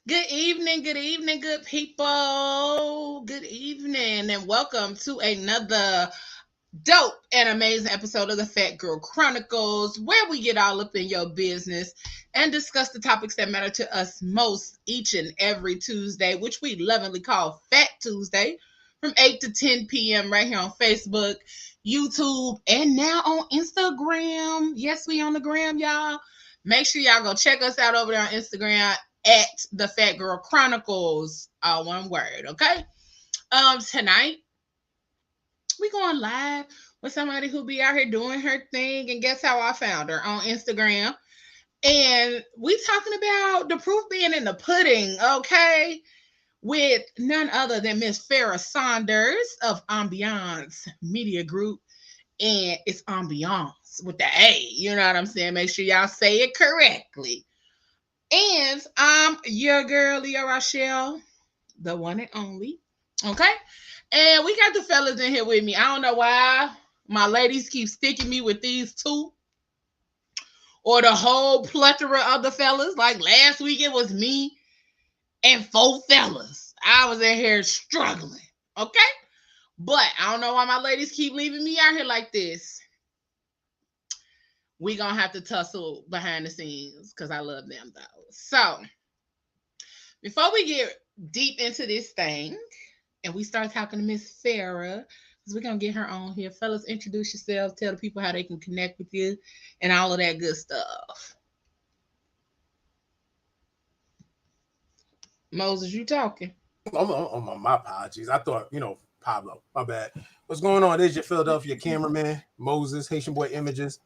Good evening, good people. Good evening, and welcome to another dope and amazing episode of the Fat Girl Chronicles, where we get all up in your business and discuss the topics that matter to us most each and every Tuesday, which we lovingly call Fat Tuesday, from 8 to 10 p.m. right here on Facebook, YouTube, and now on Instagram. Yes, we on the gram, y'all. Make sure y'all go check us out over there on Instagram at the Fat Girl Chronicles, all one word, okay? Tonight we going live with somebody who be out here doing her thing, and guess how I found her? On Instagram. And we talking about the proof being in the pudding, okay? With none other than Miss Farah Saunders of Ambiance Media Group, and it's Ambiance with the A. You know what I'm saying? Make sure y'all say it correctly. And I'm your girl, Leah Rochelle, the one and only. Okay? And we got the fellas in here with me. I don't know why my ladies keep sticking me with these two or the whole plethora of the fellas. Like last week, it was me and four fellas. I was in here struggling. Okay? But I don't know why my ladies keep leaving me out here like this. We gonna have to tussle behind the scenes because I love them though. So before we get deep into this thing and we start talking to Miss Farah, because we're gonna get her on here. Fellas, introduce yourselves, tell the people how they can connect with you and all of that good stuff. Moses, you talking? My apologies. I thought, Pablo. My bad. What's going on? There's your Philadelphia cameraman, Moses, Haitian Boy Images.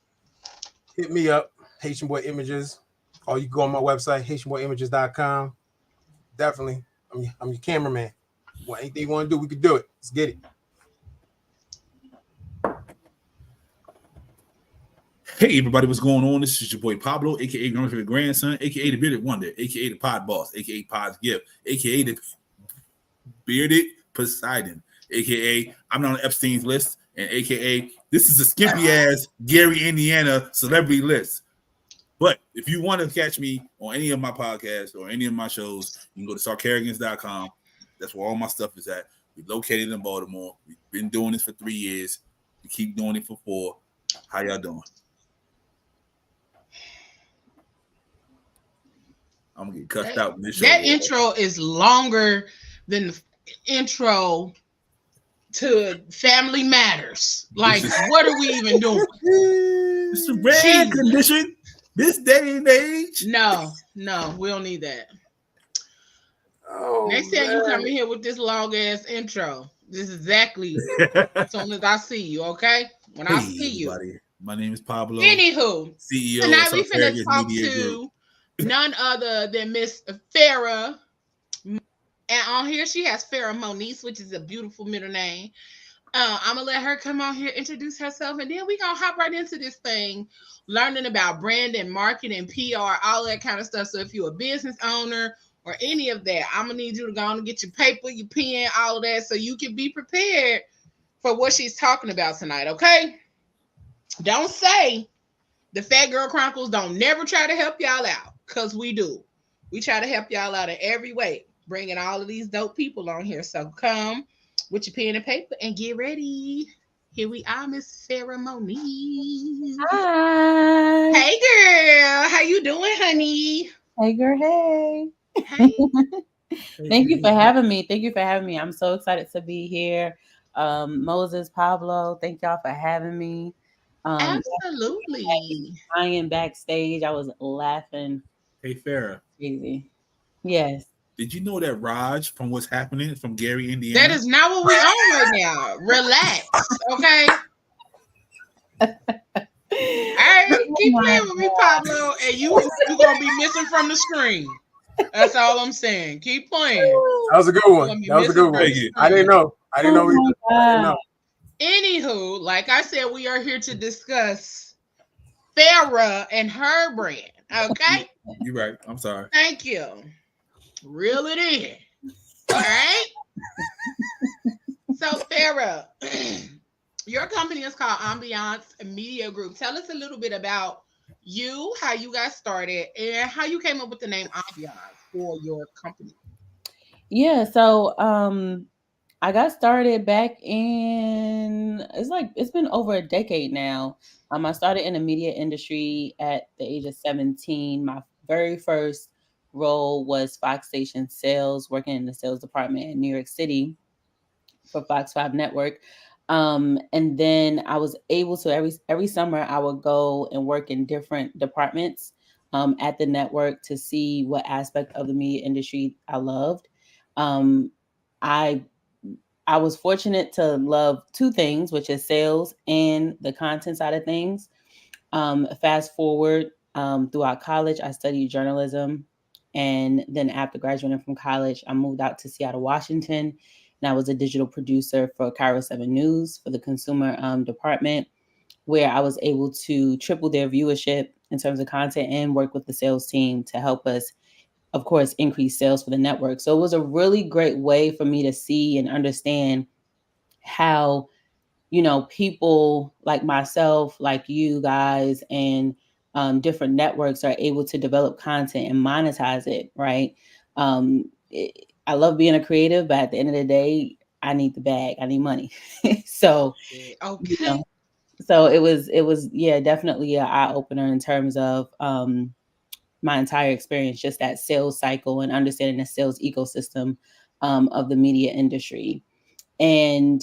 Hit me up, Haitian Boy Images. Or you can go on my website, HaitianBoyImages.com. Definitely. I'm your cameraman. Well, anything you want to do, we can do it. Let's get it. Hey everybody, what's going on? This is your boy Pablo, aka Grandma's grandson, aka the Bearded Wonder, aka the Pod Boss, aka Pod's Gift, aka the Bearded Poseidon, aka I'm not on Epstein's list, and aka this is a skimpy ass Gary, Indiana celebrity list. But if you want to catch me on any of my podcasts or any of my shows, you can go to sarcarrogans.com. That's where all my stuff is at. We're located in Baltimore. We've been doing this for 3 years. We keep doing it for 4. How y'all doing? I'm gonna get cussed out in this show. That intro is longer than the intro to Family Matters. Like, what are we even doing? It's a rare condition this day and age. No, we don't need that. Next time you come in here with this long ass intro, this is exactly as soon as I see you, okay? When I see you. Everybody. My name is Pablo. Anywho, CEO tonight of we finna Media talk to Group. none other than Miss Farah. And on here she has Farah Moniece, which is a beautiful middle name. I'm gonna let her come on here, introduce herself, and then we're gonna hop right into this thing, learning about branding, marketing, PR, all that kind of stuff. So if you're a business owner or any of that, I'm gonna need you to go on and get your paper, your pen, all of that, so you can be prepared for what she's talking about tonight. Okay? Don't say the Fat Girl Chronicles don't never try to help y'all out, because we do. We try to help y'all out in every way, bringing all of these dope people on here. So come with your pen and paper and get ready. Here we are, Miss Farah Moniece. Hi. Hey, girl. How you doing, honey? Hey, girl. Hey. Hey. Thank you for having me. I'm so excited to be here. Moses, Pablo, thank y'all for having me. Absolutely. Crying backstage. I was laughing. Hey, Farah. Crazy. Yes. Did you know that Raj from What's Happening from Gary, Indiana? That is not what we're on right now. Relax, okay? All right, keep playing with me, Pablo, and you're going to be missing from the screen. That's all I'm saying. Keep playing. That was a good one. I didn't know. I didn't know. Anywho, like I said, we are here to discuss Farah and her brand, okay? You're right. I'm sorry. Thank you. Reel it in. All right? So, Farah, your company is called Ambiance Media Group. Tell us a little bit about you, how you got started, and how you came up with the name Ambiance. for your company? Yeah, so I got started back in, it's been over a decade now. I started in the media industry at the age of 17. My very first role was Fox Station sales, working in the sales department in New York City for Fox 5 Network. And then I was able to every summer I would go and work in different departments at the network to see what aspect of the media industry I loved. Um, I I was fortunate to love two things, which is sales and the content side of things. Fast forward throughout college, I studied journalism. And then after graduating from college, I moved out to Seattle, Washington. And I was a digital producer for Cairo 7 News for the consumer department, where I was able to triple their viewership in terms of content and work with the sales team to help us, of course, increase sales for the network. So it was a really great way for me to see and understand how, people like myself, like you guys, and different networks are able to develop content and monetize it, right? I love being a creative, but at the end of the day, I need the bag. I need money. So, Yeah, you okay. know, so it was, yeah, definitely an eye opener in terms of my entire experience, just that sales cycle and understanding the sales ecosystem of the media industry. And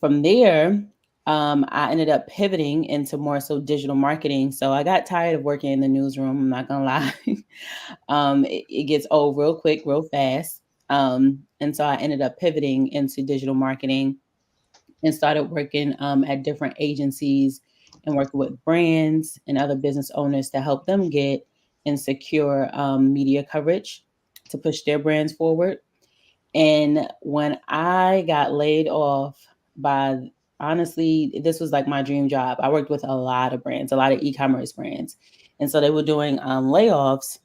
from there, I ended up pivoting into more so digital marketing. So I got tired of working in the newsroom. I'm not gonna lie. It gets old real quick, real fast. And so I ended up pivoting into digital marketing and started working at different agencies and working with brands and other business owners to help them get and secure media coverage to push their brands forward. And when I got laid off by, honestly, this was like my dream job. I worked with a lot of brands, a lot of e-commerce brands. And so they were doing layoffs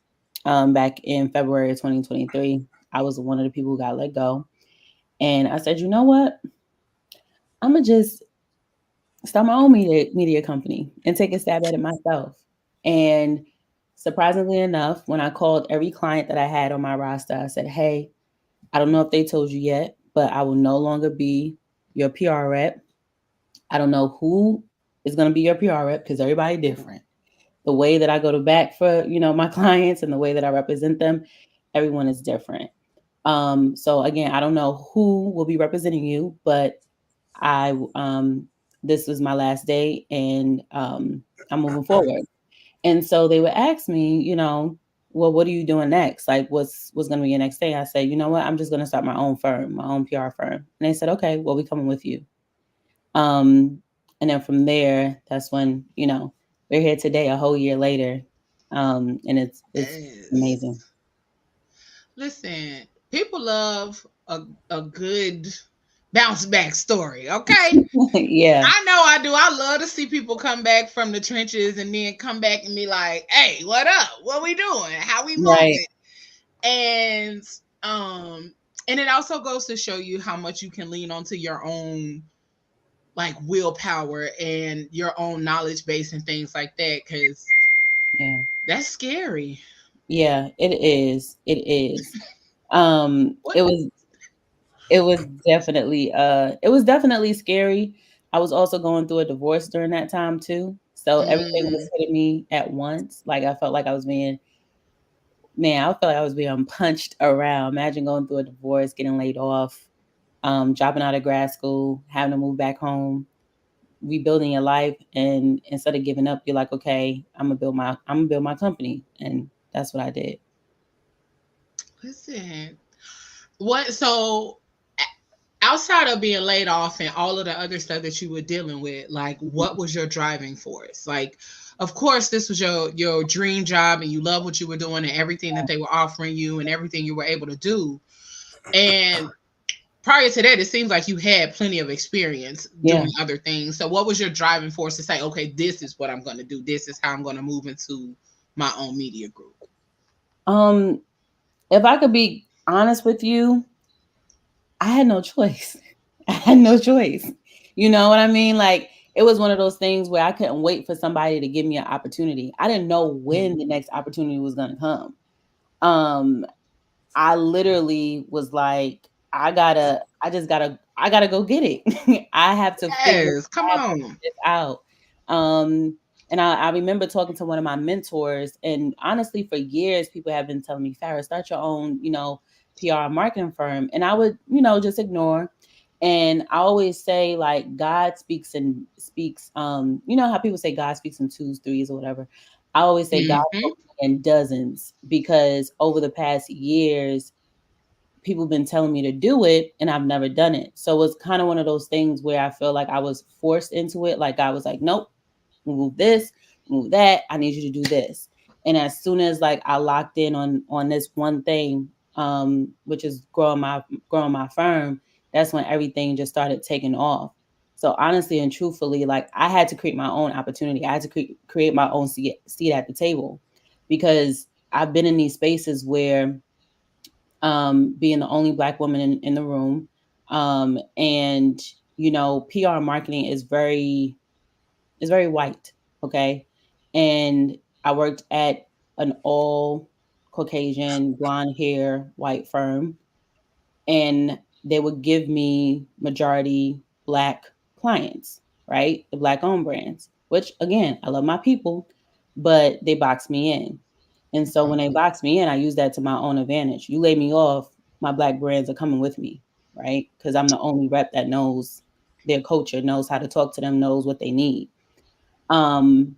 back in February of 2023. I was one of the people who got let go. And I said, you know what? I'm going to just start my own media company and take a stab at it myself. And surprisingly enough, when I called every client that I had on my roster, I said, hey, I don't know if they told you yet, but I will no longer be your PR rep. I don't know who is going to be your PR rep because everybody different. The way that I go to bat for, my clients and the way that I represent them, everyone is different. So again, I don't know who will be representing you, but I this was my last day, and I'm moving forward. And so they would ask me, well, what are you doing next? Like, what's going to be your next thing? I said, you know what? I'm just going to start my own firm, my own PR firm. And they said, okay, well, we coming with you. And then from there, that's when, we're here today, a whole year later. And it's amazing. Yes. Listen, people love a good bounce back story, okay? Yeah, I know I do. I love to see people come back from the trenches and then come back and be like, "Hey, what up? What we doing? How we right. moving?" And um and it also goes to show you how much you can lean onto your own like willpower and your own knowledge base and things like that, cuz Yeah. that's scary. Yeah, it is. It is. Um, What? it was it was definitely scary. I was also going through a divorce during that time too. So everything was Mm, hitting me at once. Like I felt like I was being man, I felt like I was being punched around. Imagine going through a divorce, getting laid off, dropping out of grad school, having to move back home, rebuilding your life, and instead of giving up, you're like, okay, I'm gonna build my company. And that's what I did. listen. What so outside of being laid off and all of the other stuff that you were dealing with, like what was your driving force? Like, of course, this was your dream job and you love what you were doing and everything that they were offering you and everything you were able to do. And prior to that, it seems like you had plenty of experience Yeah. doing other things. So what was your driving force to say, okay, this is what I'm gonna do, this is how I'm gonna move into my own media group? Um, if I could be honest with you, I had no choice. I had no choice. You know what I mean? Like it was one of those things where I couldn't wait for somebody to give me an opportunity. I didn't know when the next opportunity was going to come. I literally was like, I gotta go get it. I have to figure Yes, come on. this out. And I remember talking to one of my mentors, and honestly, for years, people have been telling me, Farah, start your own, PR marketing firm. And I would, just ignore. And I always say, like, God speaks, how people say God speaks in twos, threes, or whatever. I always say God Mm-hmm. spoke in dozens, because over the past years, people have been telling me to do it and I've never done it. So it's kind of one of those things where I feel like I was forced into it. Like, I was like, nope, move this, move that. I need you to do this. And as soon as, like, I locked in on this one thing, which is growing my firm, that's when everything just started taking off. So honestly and truthfully, like, I had to create my own opportunity. I had to create my own seat at the table, because I've been in these spaces where, being the only Black woman in the room, and PR marketing is very white, okay? And I worked at an all Caucasian, blonde hair, white firm, and they would give me majority Black clients, right? The Black owned brands, which, again, I love my people, but they box me in. And so when they box me in, I use that to my own advantage. You lay me off, my Black brands are coming with me, right? Because I'm the only rep that knows their culture, knows how to talk to them, knows what they need. Um,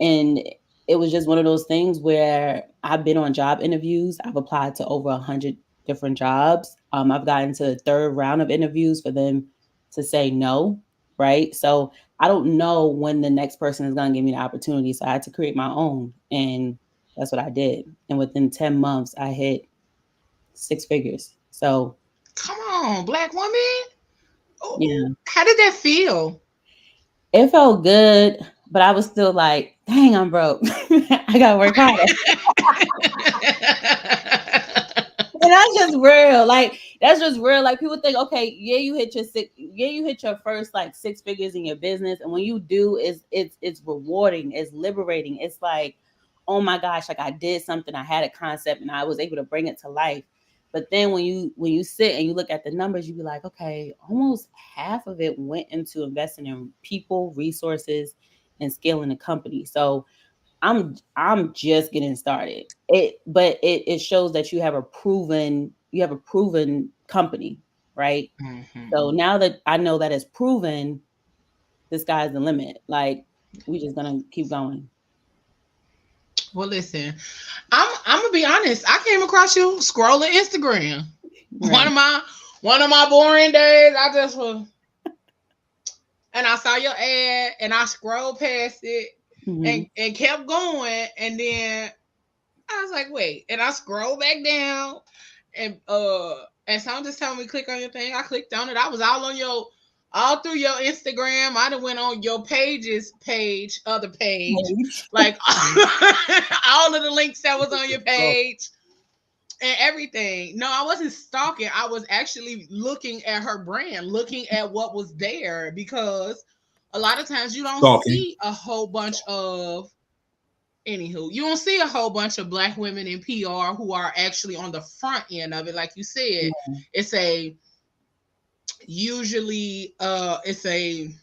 and it was just one of those things where I've been on job interviews. I've applied to over 100 different jobs. I've gotten to the third round of interviews for them to say no, right? So I don't know when the next person is going to give me the opportunity. So I had to create my own. And that's what I did. And within 10 months, I hit 6 figures. So, Come on, Black woman. Oh, yeah, how did that feel? it felt good, but I was still like, dang, I'm broke. I got to work harder. And that's just real. Like, that's just real. Like, people think, okay, yeah, you hit your first, like, 6 figures in your business, and when you do, it's rewarding, it's liberating. It's like, oh my gosh, like, I did something, I had a concept, and I was able to bring it to life. But then when you sit and you look at the numbers, you be like, okay, almost half of it went into investing in people, resources, and scaling the company. So I'm just getting started. But it shows that you have a proven company, right? Mhm. So now that I know that it's proven, the sky's the limit. Like, we just gonna keep going. Well, listen, I'm gonna be honest. I came across you scrolling Instagram. One Right. of my one of my boring days. I just was, and I saw your ad, and I scrolled past it, Hmm. and kept going, and then I was like, wait, and I scrolled back down, and someone just told me click on your thing. I clicked on it. I was all through your Instagram. I done went on your other page, like all of the links that was on your page and everything. No, I wasn't stalking. I was actually looking at her brand, looking at what was there, because a lot of times you don't Stalking. see a whole bunch of anywho, you don't see a whole bunch of Black women in PR who are actually on the front end of it. Like you said, it's a usually it's a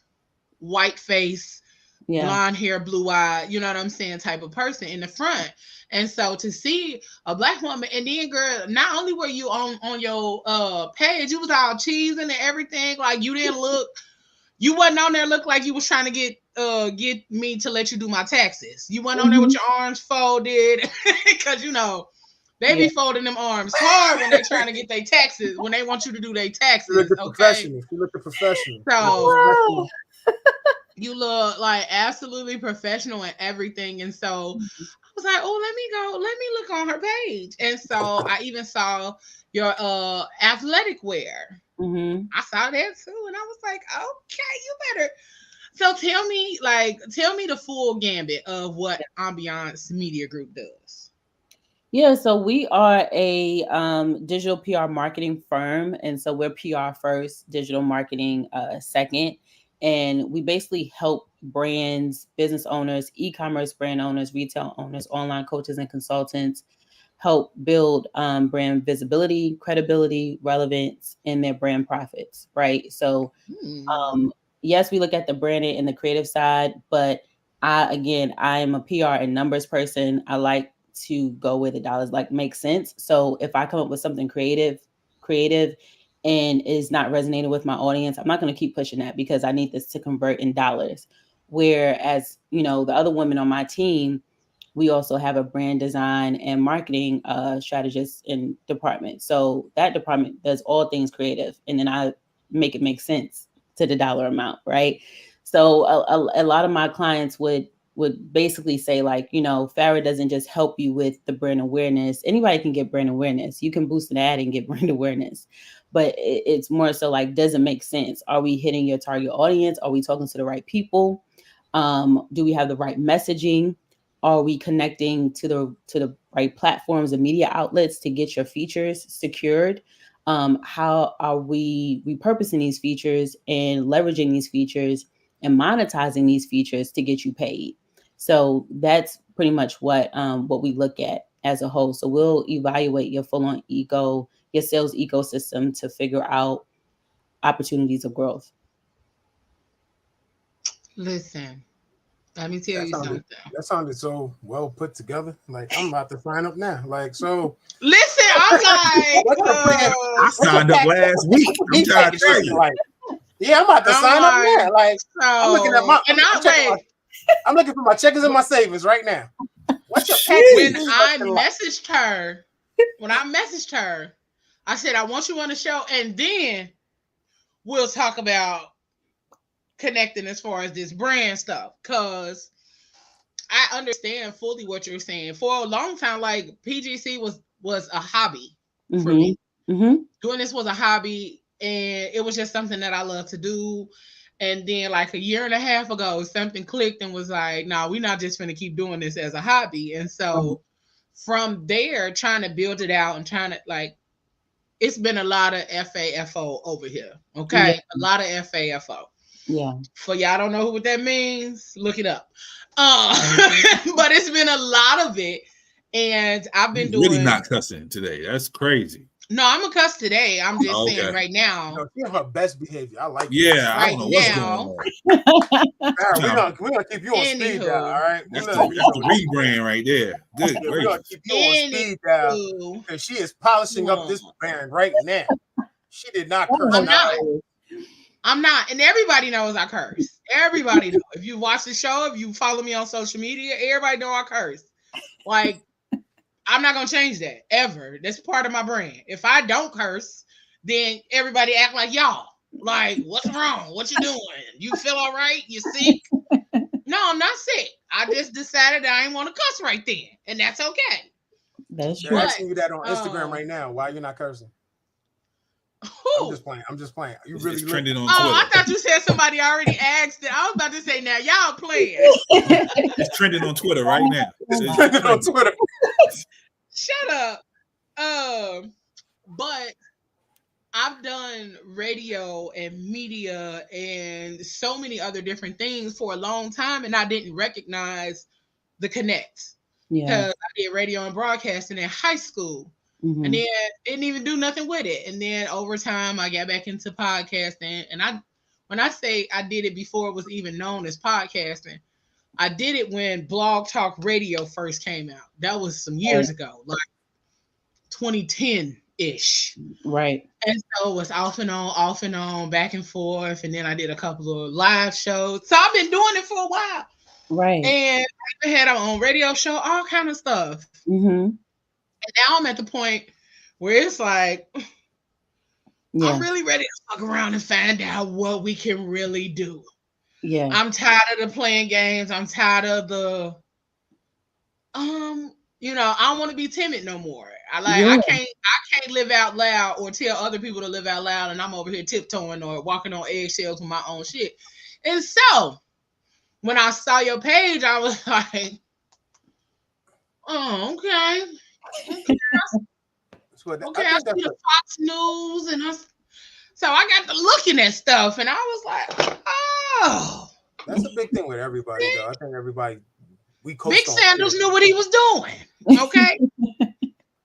white face, Yeah. blonde hair, blue eye, you know what I'm saying, type of person in the front. And so to see a Black woman, and then girl, not only were you on your page, you was all cheesing and everything. Like, you wasn't on there look like you was trying to get me to let you do my taxes. You went on there with Hmm. your arms folded, because they Yeah. be folding them arms hard when they trying to get their taxes, when they want you to do their She looked taxes. a Okay, professional. She looked a professional. She looked a so Wow. professional. you look like absolutely professional and everything. And so I was like, oh, let me look on her page. And so I even saw your athletic wear. Hmm. I saw that too, and I was like, okay, you better. So tell me the full gambit of what Ambiance Media Group does. Yeah, so we are a digital PR marketing firm, and so we're PR first, digital marketing second, and we basically help brands, business owners, e-commerce brand owners, retail owners, online coaches, and consultants help build brand visibility, credibility, relevance, and their brand profits, right? So yes, we look at the branding and the creative side, but I am a PR and numbers person. I like to go where the dollars like make sense. So if I come up with something creative and is not resonating with my audience, I'm not going to keep pushing that because I need this to convert in dollars. Whereas, the other women on my team, we also have a brand design and marketing strategist in department. So that department does all things creative, and then I make it make sense to the dollar amount, right? So a lot of my clients would basically say, like, Farah doesn't just help you with the brand awareness. Anybody can get brand awareness. You can boost an ad and get brand awareness. But it's more so like, does it make sense? Are we hitting your target audience? Are we talking to the right people? Do we have the right messaging? Are we connecting to the right platforms and media outlets to get your features secured? How are we repurposing these features and leveraging these features and monetizing these features to get you paid? So that's pretty much what we look at as a whole. So we'll evaluate your full-on your sales ecosystem to figure out opportunities of growth. Listen, let me tell you something. That sounded so well put together. Like, I'm about to sign up now. Like, so. Listen, I'm like, I signed up last week. I'm trying to tell you. Like, yeah, I'm about to sign up now. Like, so, I'm looking at I'm looking for my checkers and my savings right now. What's your when I messaged her, I said, I want you on the show, and then we'll talk about connecting as far as this brand stuff, because I understand fully what you're saying. For a long time, like, PGC was a hobby for me. Doing this was a hobby, and it was just something that I love to do. And then, like, a year and a half ago, something clicked and was like, no, we're not just going to keep doing this as a hobby. And so from there, trying to build it out and trying to, like, it's been a lot of FAFO over here. Okay. Yeah. A lot of FAFO. Yeah. For y'all don't know what that means, look it up. But it's been a lot of it. And I've been doing. Really not cussing today. That's crazy. No, I'm a cuss today. I'm just saying right now. She's her best behavior. I like Yeah, I don't know what's going on. We're gonna keep you on speed dial, all right? That's the rebrand right there. Good. We're gonna keep you on speed dial because she is polishing up this brand right now. She did not curse. I'm not, and everybody knows I curse. Everybody knows. If you watch the show, if you follow me on social media, everybody know I curse. Like, I'm not gonna change that ever. That's part of my brand. If I don't curse, then everybody act like y'all. Like, what's wrong? What you doing? You feel all right? You sick? No, I'm not sick. I just decided I ain't want to cuss right then, and that's okay. That's true. They're asking you that on Instagram right now. Why you're not cursing? I'm just playing. You really trending on Twitter. I thought you said somebody already asked it. I was about to say, now y'all playing. It's trending on Twitter right now. It's trending on Twitter. Shut up. But I've done radio and media and so many other different things for a long time, and I didn't recognize the connect. Yeah. Because I did radio and broadcasting in high school. Mm-hmm. And then didn't even do nothing with it. And then over time, I got back into podcasting. And when I say I did it before it was even known as podcasting, I did it when Blog Talk Radio first came out. That was some years ago, like 2010-ish. Right. And so it was off and on, back and forth. And then I did a couple of live shows. So I've been doing it for a while. Right. And I had my own radio show, all kind of stuff. Mm-hmm. And now I'm at the point where it's like, I'm really ready to fuck around and find out what we can really do. Yeah. I'm tired of the playing games. I'm tired of the, I don't want to be timid no more. I can't live out loud or tell other people to live out loud, and I'm over here tiptoeing or walking on eggshells with my own shit. And so when I saw your page, I was like, oh, okay. Okay, I see the Fox News, and so I got to looking at stuff, and I was like, oh. That's a big thing with everybody, though. I think everybody, Big Sanders knew what he was doing, okay?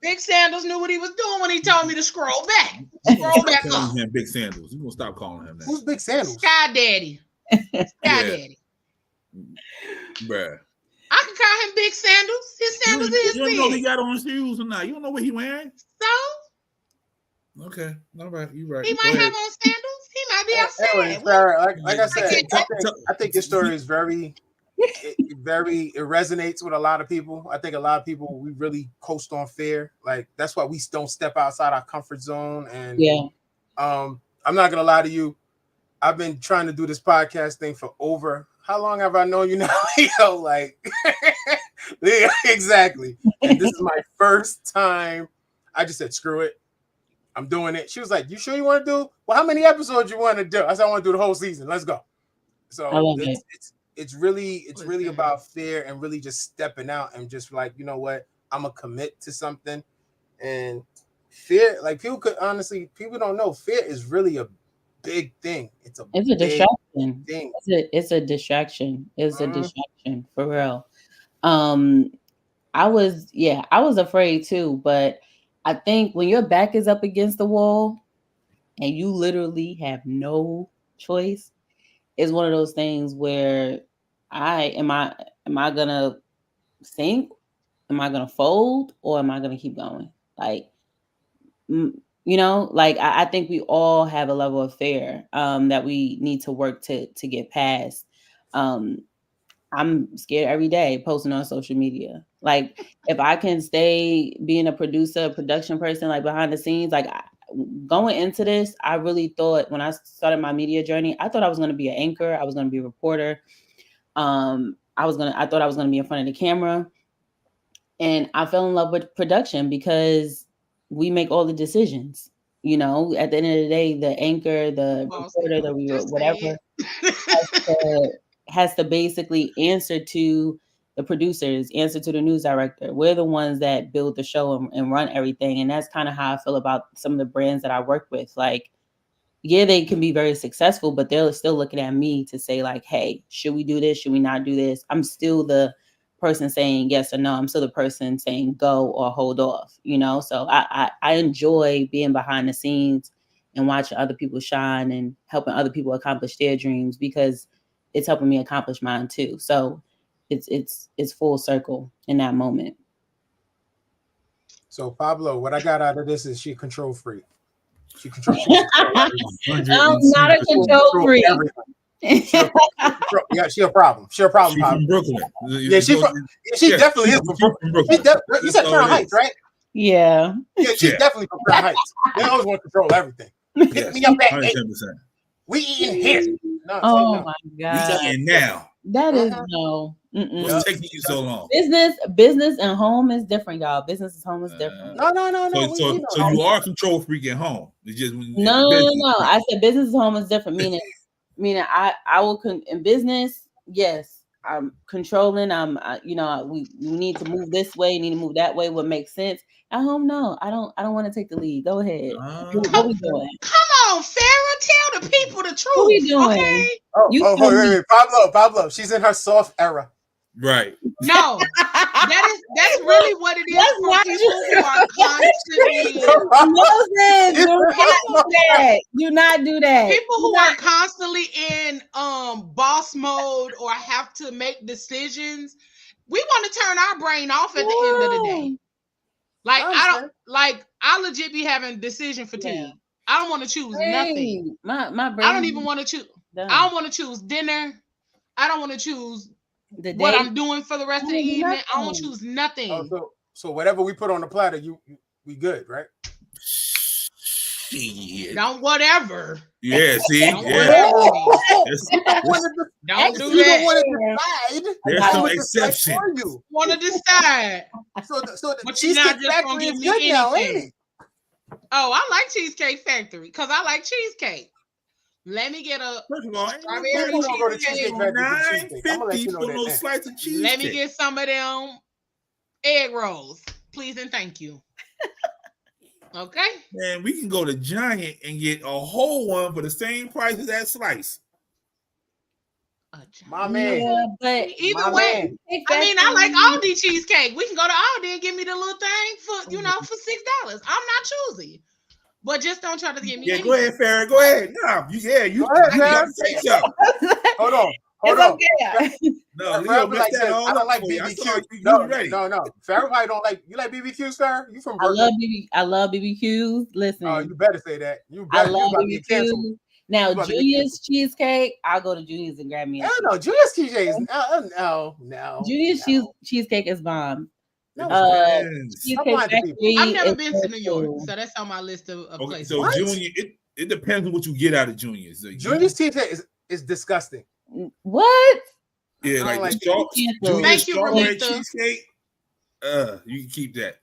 Big Sandals knew what he was doing when he told me to scroll back. You Scroll gonna back stop calling up. him Big Sandals. You gonna stop calling him that? Who's Big Sandals? Sky Daddy. Sky Daddy. Bruh. I can call him Big Sandals. His sandals is You don't know big. he got on shoes or not. You don't know what he wearing. So Okay, all right, you right. he might have on sandals. He might be Anyway, outside. Farah, like I said, I I think your story is it resonates with a lot of people. I think a lot of people, we really coast on fear. Like that's why we don't step outside our comfort zone. And I'm not gonna lie to you. I've been trying to do this podcast thing for over. How long have I known you now, Leo? Like, yeah, exactly. And this is my first time. I just said, screw it. I'm doing it. She was like, you sure you want to do? Well, how many episodes you want to do? I said, I want to do the whole season. Let's go. So it's really about fear and really just stepping out and just like, you know what? I'm going to commit to something. And fear, like people don't know, fear is really a big thing. It's a distraction thing. It's a distraction. It's a distraction for real. I was afraid too, but I think when your back is up against the wall and you literally have no choice, it's one of those things where am I gonna sink? Am I gonna fold, or am I gonna keep going? Like, like I think we all have a level of fear that we need to work to get past. I'm scared every day posting on social media. Like if I can stay being a producer, production person, like behind the scenes, like going into this, I really thought when I started my media journey, I thought I was going to be an anchor. I was going to be a reporter. I thought I was going to be in front of the camera, and I fell in love with production because we make all the decisions. At the end of the day, the anchor, the reporter, the whatever has to basically answer to the producers, answer to the news director. We're the ones that build the show and run everything. And that's kind of how I feel about some of the brands that I work with. Like, yeah, they can be very successful, but they're still looking at me to say like, hey, should we do this? Should we not do this? I'm still the person saying yes or no. I'm still the person saying go or hold off, So I enjoy being behind the scenes and watching other people shine and helping other people accomplish their dreams, because it's helping me accomplish mine too. So it's full circle in that moment. So Pablo, what I got out of this is she a control freak. She I'm not a control freak. She a problem. She a problem. She's from Brooklyn. Yeah, she definitely is from Brooklyn. You said Crown Heights, right? Yeah. Yeah, she's definitely from Crown Heights. They always want to control everything. Pick me up at 8. We eating here. No, my God. We eating now. That is no. What's taking you so long? Business and home is different, y'all. Business and home is different. No. So you are a control freak at home. It's just no. I said business and home is different. Meaning I will in business. Yes, I'm controlling. We need to move this way. Need to move that way. What makes sense? At home, no. I don't want to take the lead. Go ahead. What we doing? Come on, Farah. Tell the people the truth. What we doing? Okay? Wait. Pablo. She's in her soft era. Right. No, that's really what it is for people who are constantly. Do not do that. People who are constantly in boss mode or have to make decisions. We want to turn our brain off at the end of the day. Like I legit be having decision fatigue. Yeah. I don't want to choose nothing. My brain. I don't even want to choose. I don't want to choose dinner. I don't want to choose what I'm doing for the rest of the evening. Nothing. I don't want to choose nothing. So whatever we put on the platter, we good, right? Shit. Don't whatever. Yeah, see? Don't whatever. Don't do that. Want to decide. There's some exception. Want to decide. So the but Cheesecake Factory is good now, ain't it? Oh, I like Cheesecake Factory because I like cheesecake. Let me get a strawberry cheesecake. $9.50 for no slice of cheesecake. Let me get some of them egg rolls, please and thank you. Okay. Man, we can go to Giant and get a whole one for the same price as that slice. My man. Yeah, but Either My way, man. I mean, I like Aldi cheesecake. We can go to Aldi and give me the little thing for for $6. I'm not choosy, but just don't try to give me. Yeah, anything. go ahead, Farrah. Go ahead. No, you Go ahead, got Farrah. to take some. Hold on. No, Farrah Leo be messed like that this. all I don't up like for you. I saw BBQ. you was ready. No. Farrah probably don't like. You like BBQs, Farrah? You from I Brooklyn? love BBQs. Listen. Oh, you better say that. You I better. You love about to get canceled. BBQs. Now, Junior's cheesecake, I'll go to Junior's and grab me a Hell no, Julius TJ's. No. Junior's cheesecake is bomb. No, Cheesecake Factory. I've never been to New York, so that's on my list of places. So Junior, it depends on what you get out of Junior's. So Junior's cheesecake is disgusting. What? Yeah, like the Junior's strawberry cheesecake. You can keep that.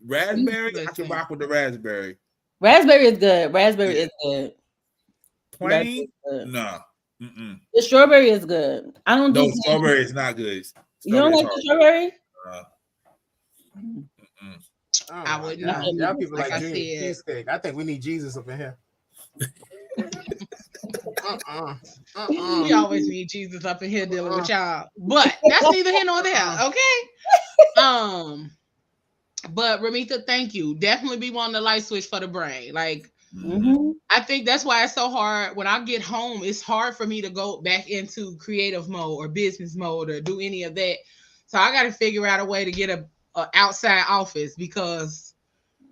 Raspberry, I can rock with the raspberry. Raspberry is good. Raspberry is good. Plain? Nah. The strawberry is good. I don't do strawberry is not good. You don't like the strawberry? I would not. Y'all people like Junior cheesecake. I think we need Jesus up in here. We always need Jesus up in here dealing with y'all, but that's neither here nor there. Okay. But Ramita, thank you. Definitely be wanting the light switch for the brain. Like, I think that's why it's so hard. When I get home, it's hard for me to go back into creative mode or business mode or do any of that. So I got to figure out a way to get a outside office, because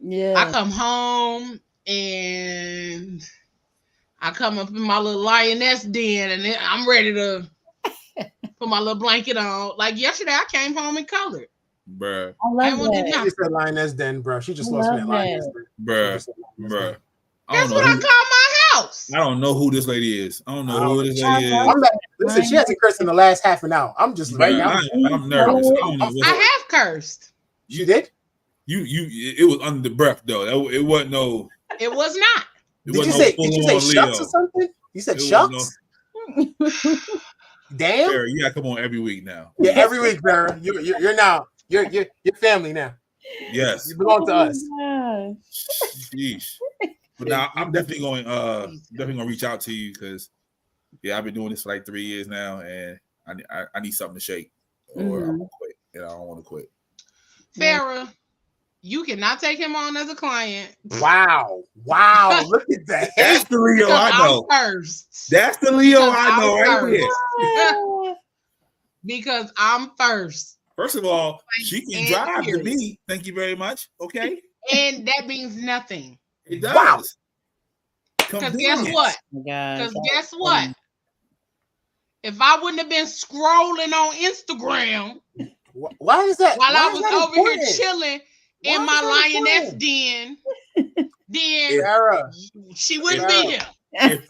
I come home and I come up in my little lioness den and then I'm ready to put my little blanket on. Like yesterday, I came home and colored. Bruh. I love that. She just said lioness den, bro. She just lost me at lioness den. Bruh. That's what I call my house. I don't know who this lady is. I don't know who this lady is. Listen, she hasn't cursed in the last half an hour. I'm just right now. I'm nervous. I have cursed. You did? It was under the breath though. It wasn't no. It was not. Did you say shucks or something? You said shucks? Damn. Sarah, you gotta come on every week now. Yeah, every week, Sarah. You're now. You're family now. Yes. You belong to us. Sheesh. But now I'm definitely gonna reach out to you, because I've been doing this for like 3 years now, and I need something to shake, or I'm gonna quit. And I don't want to quit. Farah, you cannot take him on as a client. Wow. Look at that. That's the Leo I know. First. That's the Leo I know right there. Because I'm first. First of all, she can drive to me. Thank you very much. Okay. And that means nothing. It does. Wow. Because guess what? Because guess what? If I wouldn't have been scrolling on Instagram, why is that? While I was over here chilling in my lioness den, then she wouldn't be here. If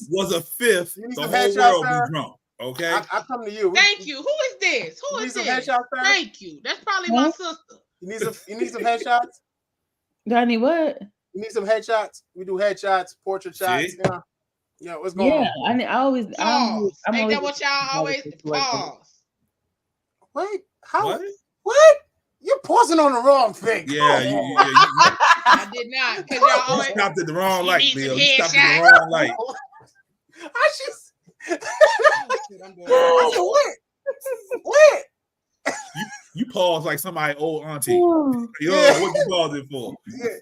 was a fifth, the whole world would be drunk. Okay, I come to you. Thank you. Who is this? Who is this? Thank you. That's probably my sister. You need some headshots? Donnie, what? You need some headshots? We do headshots, portrait shots. Yeah, what's going on? I always pause. Ain't that what y'all always pause? Wait, how? What? You're pausing on the wrong thing. Yeah, I did not. Because y'all always stopped at the wrong light, Bill. You stopped at the wrong light. What? You pause like somebody old auntie. What you pause it for? Yeah,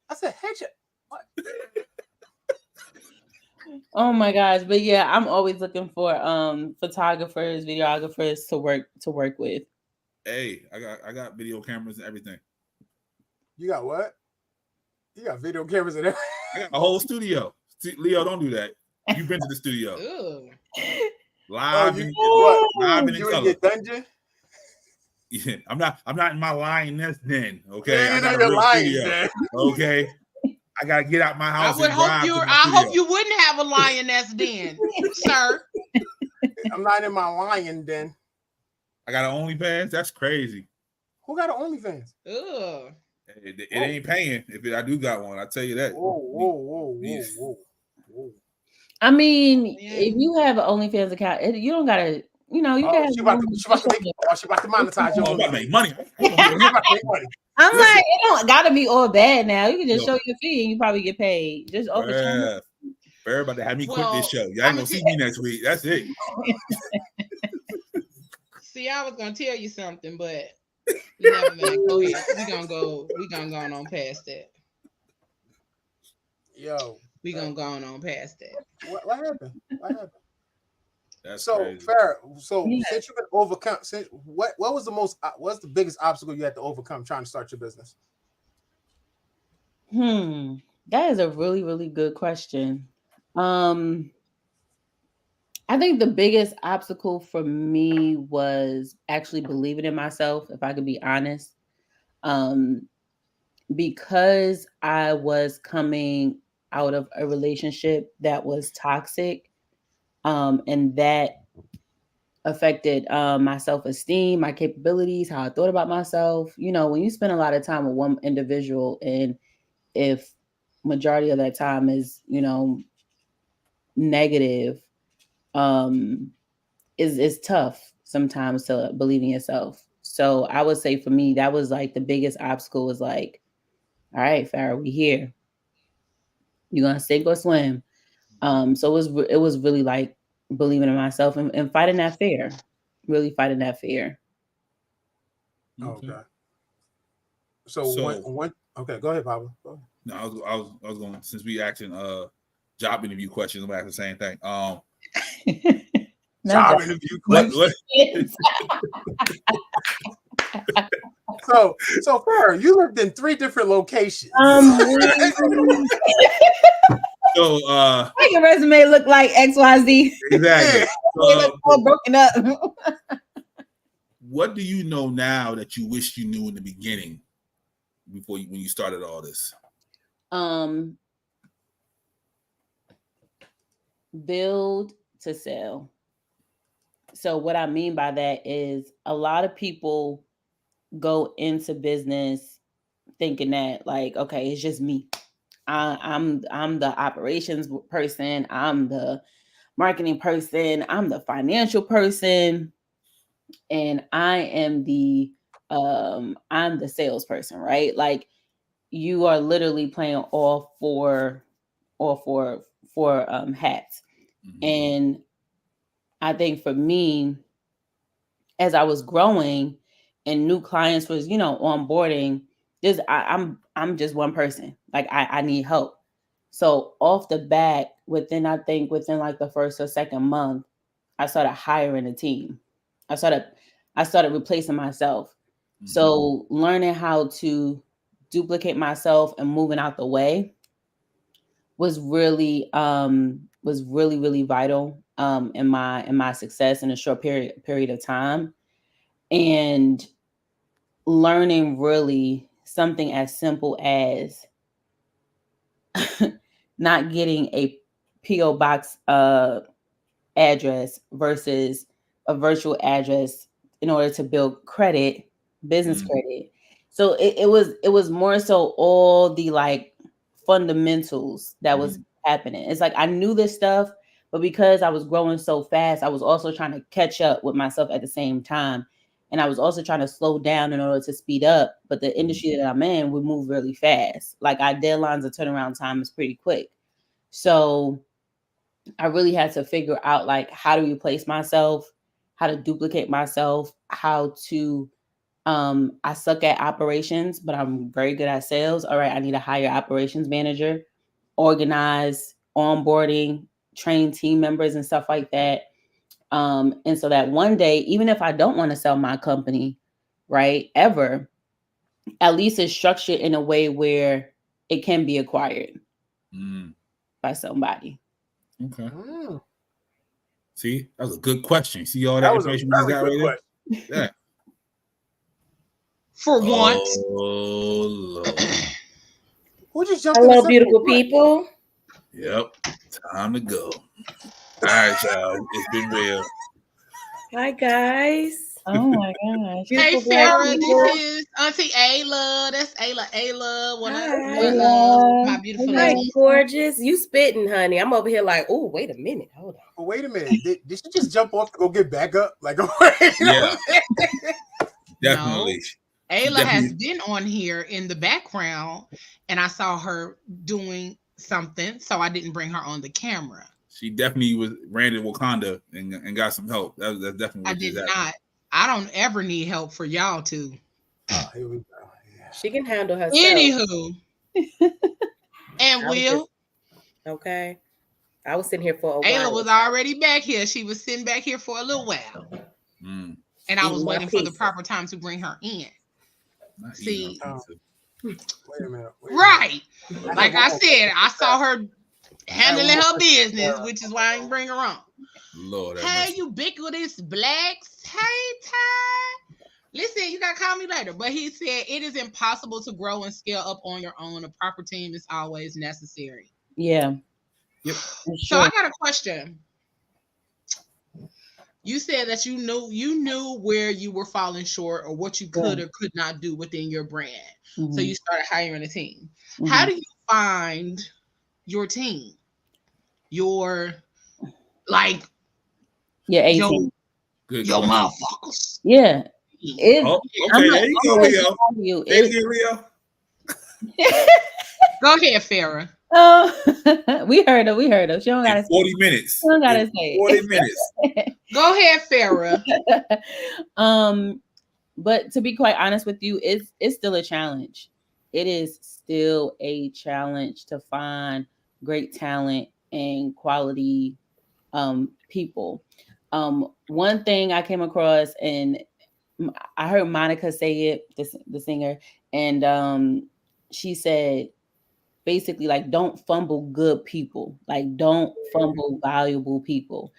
I said headshot. What? Oh my gosh, but yeah, I'm always looking for photographers, videographers to work with. Hey, I got video cameras and everything. You got what? You got video cameras and everything. I got a whole studio. Leo, don't do that. You've been to the studio. Live in your dungeon. Yeah, I'm not in my lioness den. Okay, Yeah, I got your a lion studio. den. Okay, I gotta get out my house. I hope you wouldn't have a lioness den, sir. I'm not in my lion den. I got an OnlyFans. That's crazy. Who got an OnlyFans? Ugh. It ain't paying. If I do got one, I tell you that. Whoa. I mean, if you have an OnlyFans account, you don't gotta. You know, you can. She about to monetize your. I'm about to make money. I'm like, it don't gotta be all bad now. You can just show your fee and you probably get paid. Just over. Farrah about to have me quit Well, this show. Y'all ain't gonna see me next week. That's it. See, I was gonna tell you something, but never mind. Go ahead. We gonna go on past that. Yo, We gonna go on past that. what happened? What happened? That's So crazy. Farrah, so Yeah. since you could overcome, what was what's the biggest obstacle you had to overcome trying to start your business? That is a really, really good question. I think the biggest obstacle for me was actually believing in myself, if I could be honest. Because I was coming out of a relationship that was toxic, and that affected my self-esteem, my capabilities, how I thought about myself. You know, when you spend a lot of time with one individual, and if majority of that time is, negative, is tough sometimes to believe in yourself. So I would say for me, that was like the biggest obstacle was like, all right, Farrah, we here. You're gonna sink or swim. So it was really like believing in myself and fighting that fear. Really fighting that fear. Okay. So when okay, go ahead, Pablo. Go ahead. No, I was going, since we asking job interview questions, I'm gonna ask the same thing. Job interview questions. So Farrah, you lived in 3 different locations. So make your resume look like XYZ. Exactly. All broken up. What do you know now that you wish you knew in the beginning when you started all this? Build to sell. So what I mean by that is a lot of people go into business thinking that like, okay, it's just me. I'm the operations person. I'm the marketing person. I'm the financial person, and I'm the salesperson, right? Like you are literally playing all four hats. Mm-hmm. And I think for me, as I was growing and new clients was, onboarding, I'm just one person. Like I need help. So off the bat, within like the first or second month, I started hiring a team. I started replacing myself. Mm-hmm. So learning how to duplicate myself and moving out the way was really really vital in my success in a short period of time. And learning really something as simple as not getting a P.O. box address versus a virtual address in order to build business credit. So it was more so all the like fundamentals that was happening. It's like I knew this stuff, but because I was growing so fast, I was also trying to catch up with myself at the same time. And I was also trying to slow down in order to speed up. But the industry that I'm in would move really fast. Like our deadlines and turnaround time is pretty quick. So I really had to figure out like how to replace myself, how to duplicate myself, how to I suck at operations, but I'm very good at sales. All right, I need to hire operations manager, organize, onboarding, train team members and stuff like that. And so that one day, even if I don't want to sell my company, right, ever, at least it's structured in a way where it can be acquired by somebody. Okay. See, that was a good question. See all that information we just got right there? Yeah. For once. Oh, Lord. Who just jumped Hello, beautiful people. Yep. Time to go. All right, y'all. It's been real. Hi, guys. Oh, my gosh. Hey, Farrah. This is Auntie Ayla. That's Ayla. One of my beautiful ladies. Hi, gorgeous. You spitting, honey. I'm over here like, oh, wait a minute. Hold on. Oh, wait a minute. Did she just jump off to go get back up? Like, yeah. Definitely. No. Ayla has been on here in the background, and I saw her doing something, so I didn't bring her on the camera. She definitely ran to Wakanda and got some help. That's definitely I what did just not. happened. I don't ever need help for y'all two. Oh, here we go. Yeah. She can handle herself. Anywho, and I was Will, okay. I was sitting here for a Ayla while. was already back here. She was sitting back here for a little while, Mm, and I was Eating my waiting for the pizza. proper time to bring her in. not See, eating no pizza. Wait a minute. right? I Like I said, I saw her handling one more her question. business, which is why I didn't bring her on. Lord have Hey, mercy. ubiquitous blacks. Hey, Ty. Listen, you gotta call me later. But he said it is impossible to grow and scale up on your own. A proper team is always necessary. Yeah. Yep. So I got a question. You said that you knew where you were falling short or what you could or could not do within your brand. Mm-hmm. So you started hiring a team. Mm-hmm. How do you find your team? Your like your 18. Good your question. motherfuckers. Yeah. It's, Oh, okay, there you go, Leo. Take it, Leo. Go ahead, Farah. Oh, we heard her. She don't gotta 40 minutes. She don't gotta say 40 minutes. Go ahead, Farah. But to be quite honest with you, it's still a challenge. It is still a challenge to find great talent and quality people. One thing I came across, and I heard Monica say it, the singer, and she said basically like don't fumble good people, like don't fumble valuable people.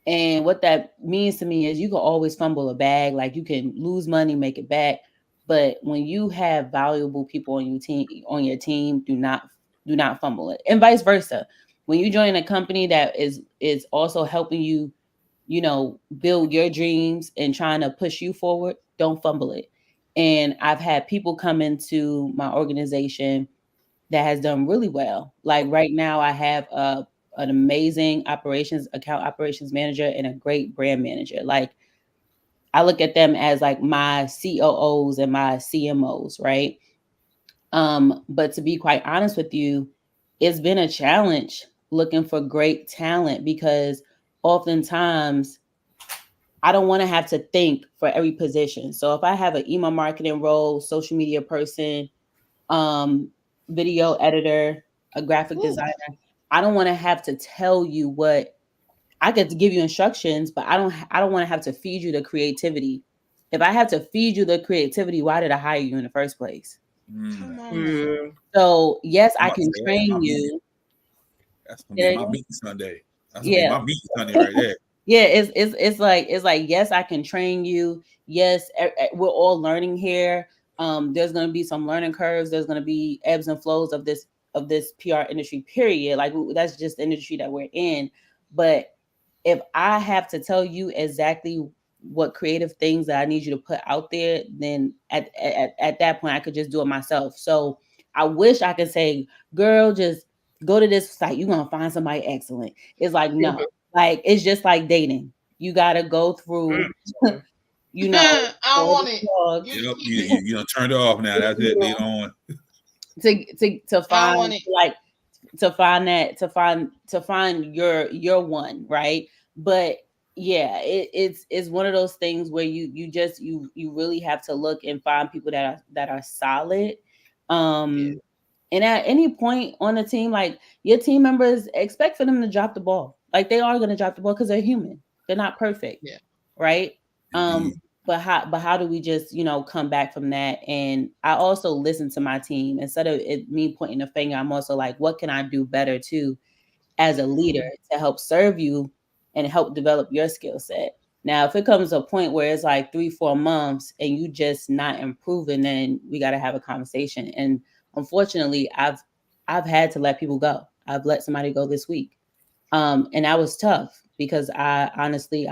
And what that means to me is you can always fumble a bag, like you can lose money, make it back. But when you have valuable people on your team, do not fumble it. And vice versa. When you join a company that is also helping you, build your dreams and trying to push you forward, don't fumble it. And I've had people come into my organization that has done really well. Like right now, I have an amazing account operations manager and a great brand manager. Like I look at them as like my COOs and my CMOs, right? But to be quite honest with you, it's been a challenge looking for great talent because oftentimes I don't want to have to think for every position. So if I have an email marketing role, social media person, video editor, a graphic designer, I don't want to have to tell you what I get to give you instructions, but I don't want to have to feed you the creativity. If I have to feed you the creativity, why did I hire you in the first place? Come on. Mm. So yes, I can train you. That's gonna be my meeting Sunday. That's gonna Yeah. be my meeting Sunday right there. Yeah, it's like yes, I can train you. Yes, we're all learning here. There's going to be some learning curves. There's going to be ebbs and flows of this PR industry. Period. Like that's just the industry that we're in. But if I have to tell you exactly what creative things that I need you to put out there, then at that point I could just do it myself. So I wish I could say, girl, just go to this site. You're gonna find somebody excellent. It's like no. Like it's just like dating. You gotta go through, I want it. Yep, you know, turned it off now. That's it. Later on. To find like to find your one, right? But yeah, it's one of those things where you really have to look and find people that are solid. And at any point on the team, like your team members, expect for them to drop the ball. Like they are going to drop the ball because they're human. They're not perfect. Yeah. Right. But how do we just, come back from that? And I also listen to my team instead of me pointing the finger. I'm also like, what can I do better too as a leader to help serve you and help develop your skill set? Now, if it comes to a point where it's like 3-4 months and you just not improving, then we got to have a conversation. And unfortunately, I've had to let people go. I've let somebody go this week. And that was tough because I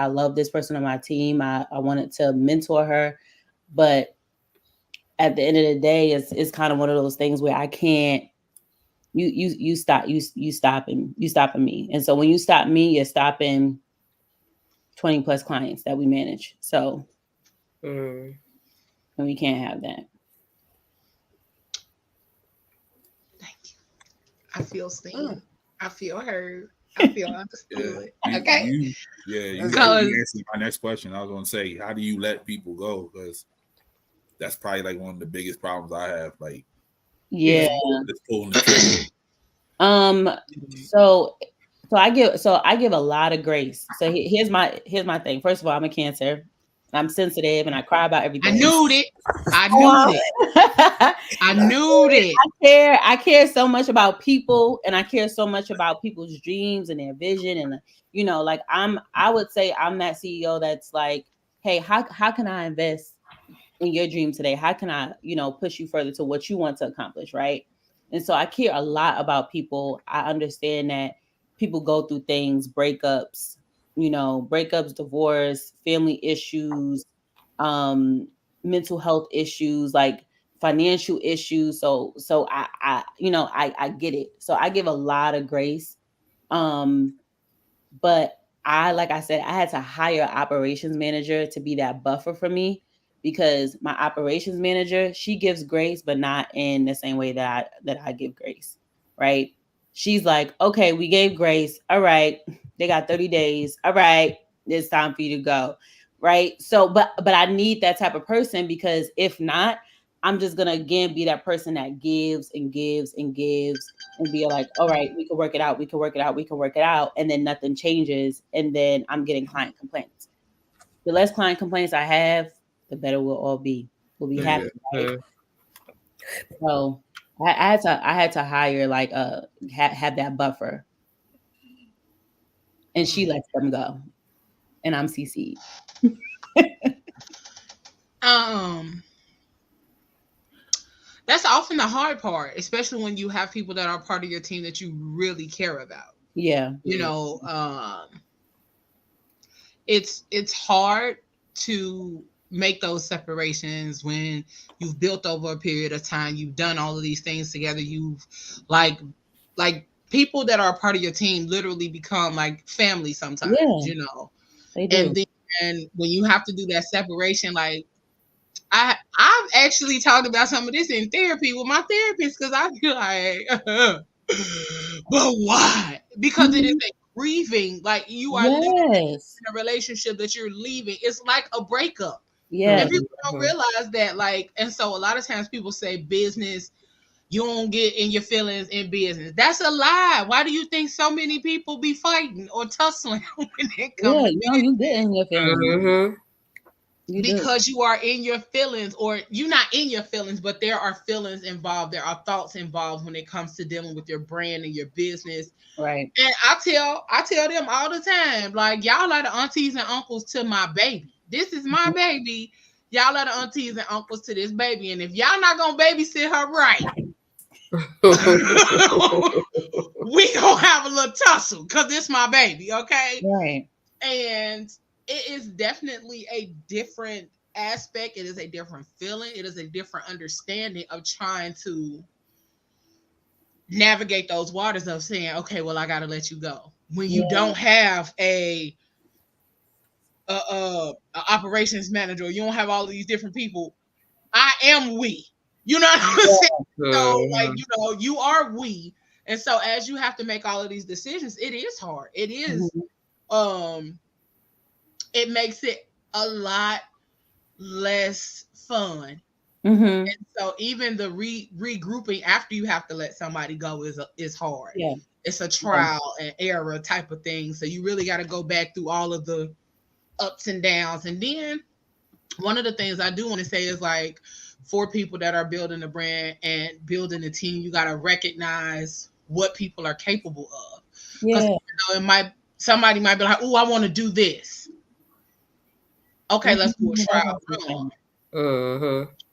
love this person on my team. I wanted to mentor her, but at the end of the day, it's kind of one of those things where I can't. You stopping me. And so when you stop me, you're stopping 20 plus clients that we manage. So and we can't have that. Thank you. I feel seen. I feel heard. I feel understood. Okay. You Because answered my next question. I was going to say, how do you let people go? Because that's probably like one of the biggest problems I have. Like, yeah. Just pulling the trigger. So I give a lot of grace. So here's my thing. First of all, I'm a Cancer. I'm sensitive and I cry about everything. I knew it. I knew it. I care so much about people, and I care so much about people's dreams and their vision. And like I would say I'm that CEO that's like, hey, how can I invest in your dream today? How can I, push you further to what you want to accomplish, right? And so I care a lot about people. I understand that people go through things, breakups, divorce, family issues, mental health issues, like financial issues. So I get it. So I give a lot of grace. But like I said, I had to hire an operations manager to be that buffer for me, because my operations manager, she gives grace, but not in the same way that I give grace, right? She's like, okay, we gave grace. All right, they got 30 days. All right, it's time for you to go, right? So, but I need that type of person, because if not, I'm just gonna again be that person that gives and gives and gives and be like, all right, we can work it out, we can work it out, we can work it out, and then nothing changes, and then I'm getting client complaints. The less client complaints I have, the better we'll all be. We'll be happy, right? So I had to hire like have that buffer, and she lets them go, and I'm CC'd. That's often the hard part, especially when you have people that are part of your team that you really care about. Yeah. It's hard to make those separations when you've built over a period of time, you've done all of these things together, you've like people that are a part of your team literally become like family sometimes. They do. And when you have to do that separation, like I've actually talked about some of this in therapy with my therapist, because I feel like but why? Because it is a grieving, like you are living in a relationship that you're leaving. It's like a breakup. Yeah. And people don't realize that, like, and so a lot of times people say business, you don't get in your feelings in business. That's a lie. Why do you think so many people be fighting or tussling when it comes to business? You get in your feelings. Because you are in your feelings, or you're not in your feelings, but there are feelings involved, there are thoughts involved when it comes to dealing with your brand and your business, right? And I tell them all the time, like, y'all are the aunties and uncles to my baby. This is my baby. Y'all are the aunties and uncles to this baby, and if y'all not gonna babysit her right, we gonna have a little tussle, because it's my baby, okay? Right. And it is definitely a different aspect. It is a different feeling. It is a different understanding of trying to navigate those waters of saying, okay, well, I got to let you go. When you don't have a operations manager, you don't have all of these different people. I am we. You know what I'm saying? So, like, you are we. And so as you have to make all of these decisions, it is hard. It is, it makes it a lot less fun. And so even the regrouping after you have to let somebody go is hard. Yeah. It's a trial and error type of thing. So you really got to go back through all of the ups and downs. And then one of the things I do want to say is, like, for people that are building a brand and building a team, you got to recognize what people are capable of. Yeah. Somebody might be like, oh, I want to do this. Okay, let's do a trial run.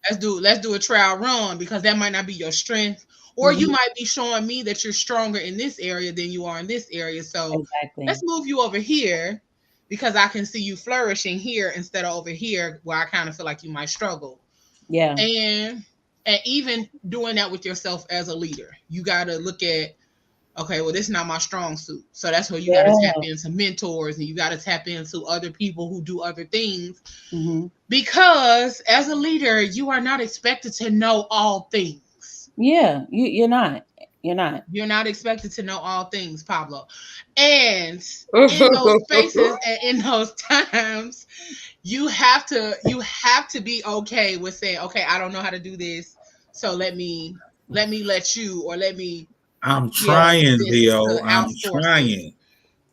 Let's do a trial run, because that might not be your strength, or you might be showing me that you're stronger in this area than you are in this area. So let's move you over here, because I can see you flourishing here instead of over here where I kind of feel like you might struggle. Yeah. And even doing that with yourself as a leader, you got to look at, okay, well, this is not my strong suit. So that's where you got to tap into mentors, and you got to tap into other people who do other things. Because as a leader, you are not expected to know all things. Yeah, you're not. You're not. You're not expected to know all things, Pablo. And in those spaces and in those times, you have to be okay with saying, okay, I don't know how to do this, so let me let you, or let me I'm give you trying, this Leo. to I'm outsource trying.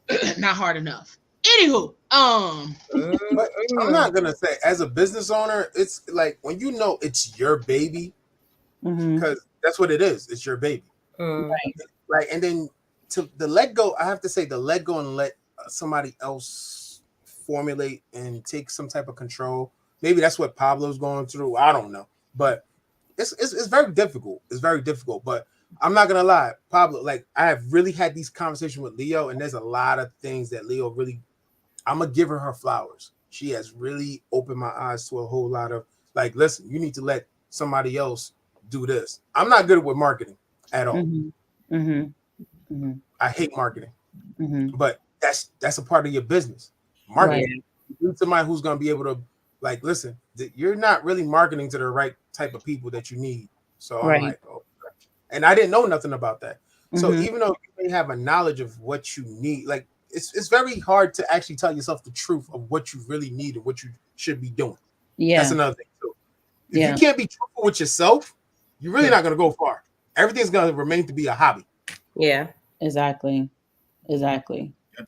this. Not hard enough. Anywho, But I'm not gonna say, as a business owner, it's like when you know it's your baby, because that's what it is. It's your baby. Like, and then to the let go, I have to say, the let go and let somebody else formulate and take some type of control. Maybe that's what Pablo's going through. I don't know, but it's very difficult. It's very difficult. But I'm not gonna lie, Pablo. Like, I have really had these conversations with Leo, and there's a lot of things that Leo really. I'm gonna give her flowers. She has really opened my eyes to a whole lot of, like, listen, you need to let somebody else do this. I'm not good with marketing at all. I hate marketing, but that's a part of your business. Marketing. You need somebody who's gonna be able to, like, listen, you're not really marketing to the right type of people that you need. So I'm like, oh, and I didn't know nothing about that. So even though you may have a knowledge of what you need, like, it's very hard to actually tell yourself the truth of what you really need and what you should be doing. Yeah. That's another thing too. If you can't be truthful with yourself, you're really not going to go far. Everything's going to remain to be a hobby. Yeah. Exactly.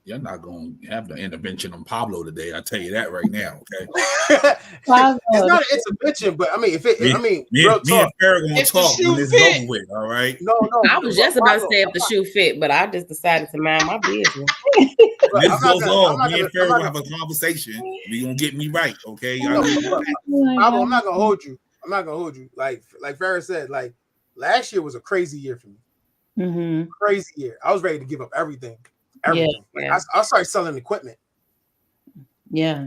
You're not going to have the intervention on Pablo today. I tell you that right now. Okay. It's not an intervention, but I mean, me and Farah gonna talk when it's over with. All right. No. I was just about to say if the shoe fit, but I just decided to mind my business. This goes on. Me and Farah gonna have a conversation. You gonna get me right, okay? Pablo, I'm not gonna hold you. Like Farah said, like, last year was a crazy year for me. Crazy year. I was ready to give up everything. Like, I started selling equipment. Yeah.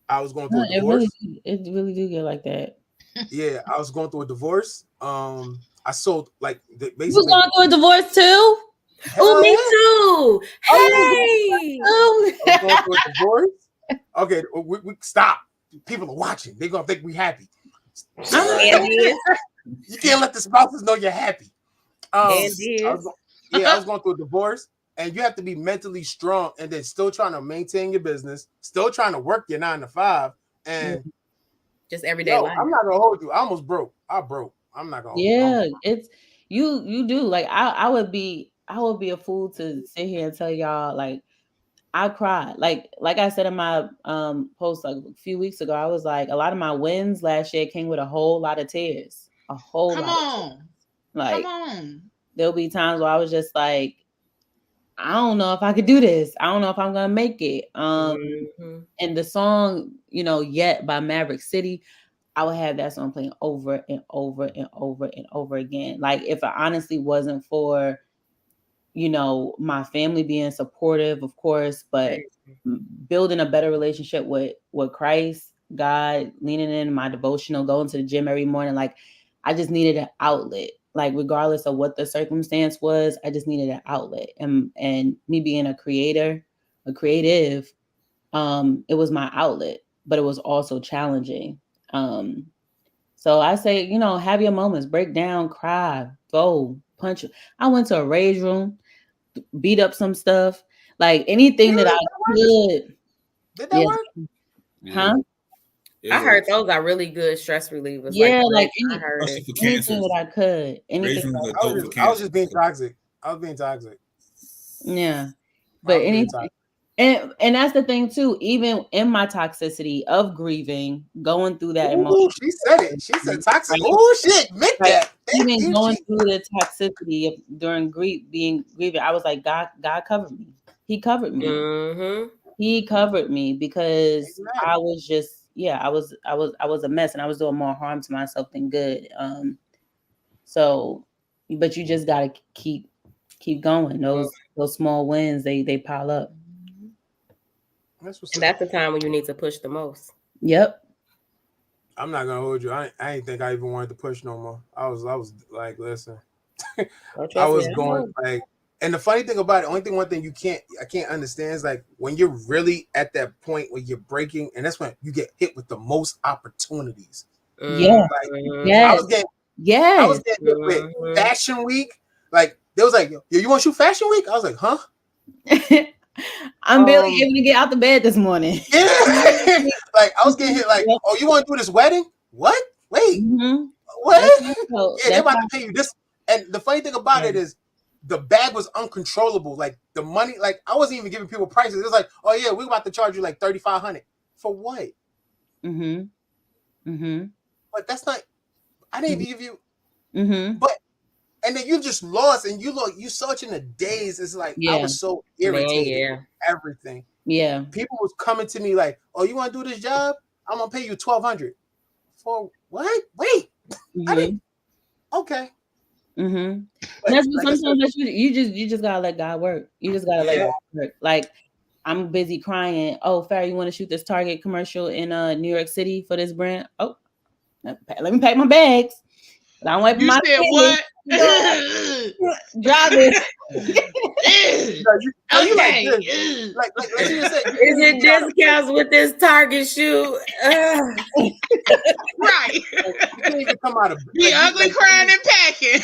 I was going through a divorce. It really do get like that. Yeah, I was going through a divorce. I sold, like, basically. You was going through a divorce too? Oh, me too. Hey. I was going through a divorce. Okay, we stop. People are watching. They're gonna think we happy. You can't let the spouses know you're happy. I was going through a divorce. And you have to be mentally strong, and then still trying to maintain your business, still trying to work your 9 to 5, and just everyday life. I'm not gonna hold you. I almost broke. I broke. I'm not gonna. Yeah, it's you do. Like, I would be a fool to sit here and tell y'all, like, I cried. Like I said in my post like a few weeks ago, I was like, a lot of my wins last year came with a whole lot of tears. A whole lot. Of tears. Like, come on. There'll be times where I was just like, I don't know if I could do this. I don't know if I'm gonna make it. And the song, Yet by Maverick City, I would have that song playing over and over and over and over again. Like, if it honestly wasn't for, my family being supportive, of course, but building a better relationship with Christ, God, leaning in my devotional, going to the gym every morning, like, I just needed an outlet. Like, regardless of what the circumstance was, I just needed an outlet. And me being a creative, it was my outlet, but it was also challenging. So I say, have your moments, break down, cry, go, punch. I went to a rage room, beat up some stuff, like anything that I could. Did that work? Huh? I heard those are really good stress relievers. Yeah, like anything that I could. Anything. I was just being toxic. I was being toxic. Yeah, but anything. And that's the thing too. Even in my toxicity of grieving, going through that emotion. She said it. She said toxic. Oh shit, make that. Even going through the toxicity of during grieving, I was like, God covered me. He covered me. He covered me because I was just. Yeah, I was a mess, and I was doing more harm to myself than good. So, but you just gotta keep going. Those small wins, they pile up. And that's the time when you need to push the most. Yep. I'm not gonna hold you. I ain't think I even wanted to push no more. I was like, listen, I was going like. And the funny thing about it, one thing I can't understand is, like, when you're really at that point where you're breaking, and that's when you get hit with the most opportunities. Yeah. I was getting hit with Fashion Week. Like, They was like, yo, you want to shoot Fashion Week? I was like, huh? I'm barely able to get out the bed this morning. Yeah. Like I was getting hit like, oh, you want to do this wedding? What? Wait. What? Yeah, they're about to pay you this. And the funny thing about it is the bag was uncontrollable. Like the money, like I wasn't even giving people prices. It was like, oh yeah, we're about to charge you like $3,500. For what? But that's not, I didn't even give you, but, and then you just lost and you such in a daze. It's like, I was so irritated. Everything. Yeah. People was coming to me like, oh, you want to do this job? I'm going to pay you $1,200. For what? Wait. I didn't. Okay. But that's what like sometimes you just gotta let God work. You just gotta let God work. Like I'm busy crying. Oh, Farah, you want to shoot this Target commercial in New York City for this brand? Oh, let me pack my bags. But I went. You my said what? Drive it. You like this. Like you said, is it discounts with this Target shoe? Right. You can't even come out of be ugly crying and packing.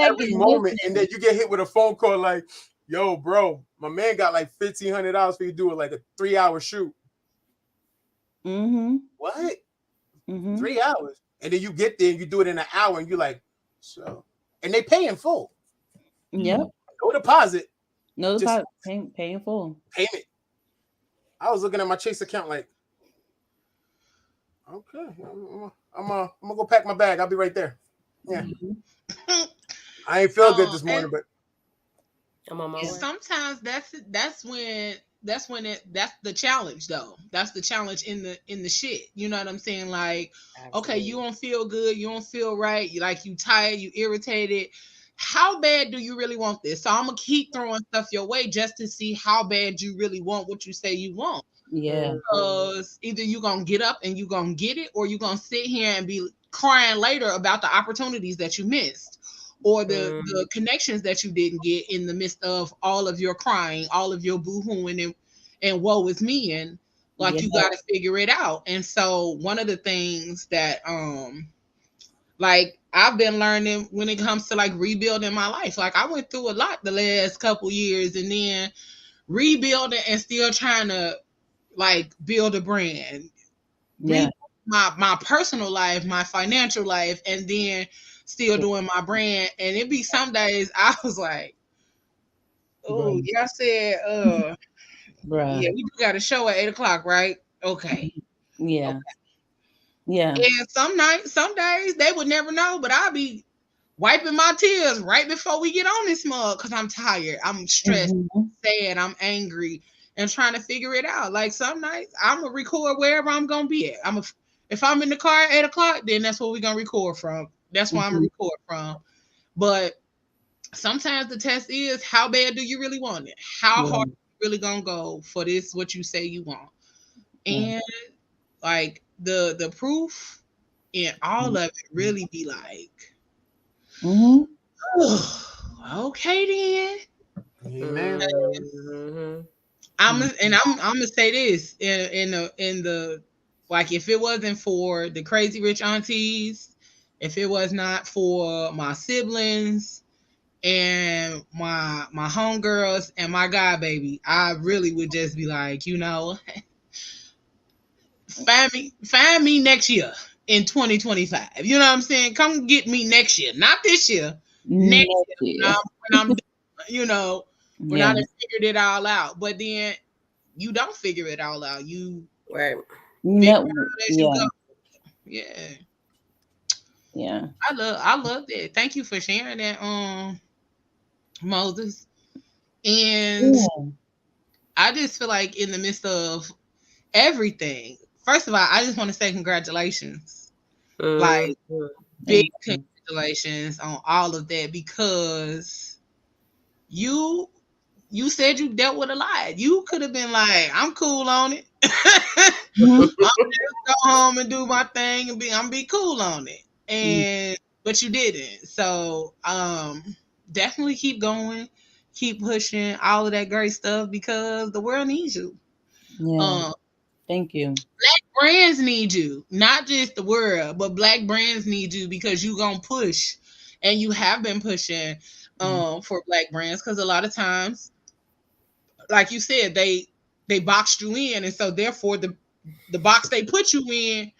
Every moment, and then you get hit with a phone call like, yo, bro, my man got like $1,500 for you to do it like a 3-hour shoot. What? 3 hours. And then you get there and you do it in an hour and you're like, so, and they pay in full. Yep. No deposit. No deposit. Pay in full. Payment. I was looking at my Chase account like, okay, I'm gonna go pack my bag. I'll be right there. Yeah. I ain't feel good this morning, but I'm on my way. Sometimes that's the challenge though. That's the challenge in the shit. You know what I'm saying? Like, okay, you don't feel good, you don't feel right, you tired, you irritated. How bad do you really want this? So I'm gonna keep throwing stuff your way just to see how bad you really want what you say you want. Yeah. Because either you're gonna get up and you're gonna get it, or you're gonna sit here and be crying later about the opportunities that you missed, or the connections that you didn't get in the midst of all of your crying, all of your boo-hooing and woe is me, and you got to figure it out. And so one of the things that like I've been learning when it comes to like rebuilding my life, like I went through a lot the last couple years, and then rebuilding and still trying to like build a brand, my personal life, my financial life, and then still doing my brand. And it be some days I was like, oh, y'all said yeah, we got a show at 8:00, right? Okay. Yeah. Okay. Yeah. And some days they would never know, but I'll be wiping my tears right before we get on this mug because I'm tired, I'm stressed, I'm sad, I'm angry, and trying to figure it out. Like some nights I'm gonna record wherever I'm gonna be at. If I'm in the car at 8:00, then that's what we're gonna record from. That's where I'm gonna record from. But sometimes the test is, how bad do you really want it? How hard are you really gonna go for this, what you say you want? And like the proof in all of it really be like, okay then. Amen. I'm gonna say this in the like, if it wasn't for the crazy rich aunties, if it was not for my siblings and my homegirls and my god baby, I really would just be like, find me next year in 2025. You know what I'm saying? Come get me next year, not this year. Next year. When I'm when I done figured it all out. But then you don't figure it all out. You figure it out as you go. Yeah. I love that. Thank you for sharing that, Moses. And I just feel like in the midst of everything, first of all, I just want to say congratulations. Like big congratulations on all of that, because you said you dealt with a lot. You could have been like, I'm cool on it. I'll just go home and do my thing and be cool on it. But you didn't. So definitely keep going, keep pushing, all of that great stuff, because the world needs you. Thank you. Black brands need you, not just the world, but Black brands need you, because you gonna push and you have been pushing for Black brands, because a lot of times, like you said, they boxed you in, and so therefore the box they put you in.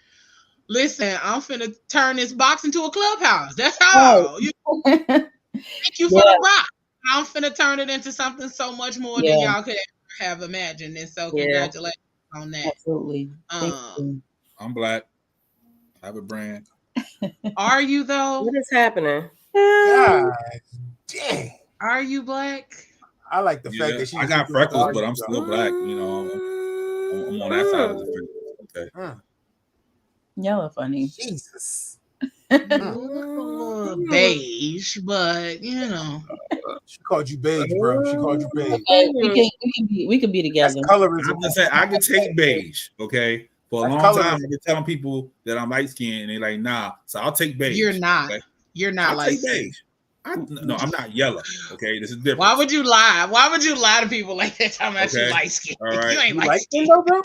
Listen, I'm finna turn this box into a clubhouse. That's all. You thank you for the box. I'm finna turn it into something so much more than y'all could ever have imagined. And so congratulations on that. Absolutely. I'm Black. I have a brand. Are you though? What is happening? God dang. Are you Black? I like the fact that she. I got freckles, but I'm still Black. You know, I'm on that side of the fence. Okay. Y'all are funny. Jesus. Beige, but you know. She called you beige, bro. She called you beige. We could be together. That's colorism. I'm just saying, I can take beige. Okay. For a long time, I've been telling people that I'm light skinned, and they're like, "Nah." So I'll take beige. You're not. Okay? You're not light skinned. No, I'm not yellow. Okay, this is different. Why would you lie? Why would you lie to people like that? Talking about you light skinned. All right. You ain't light skinned, bro.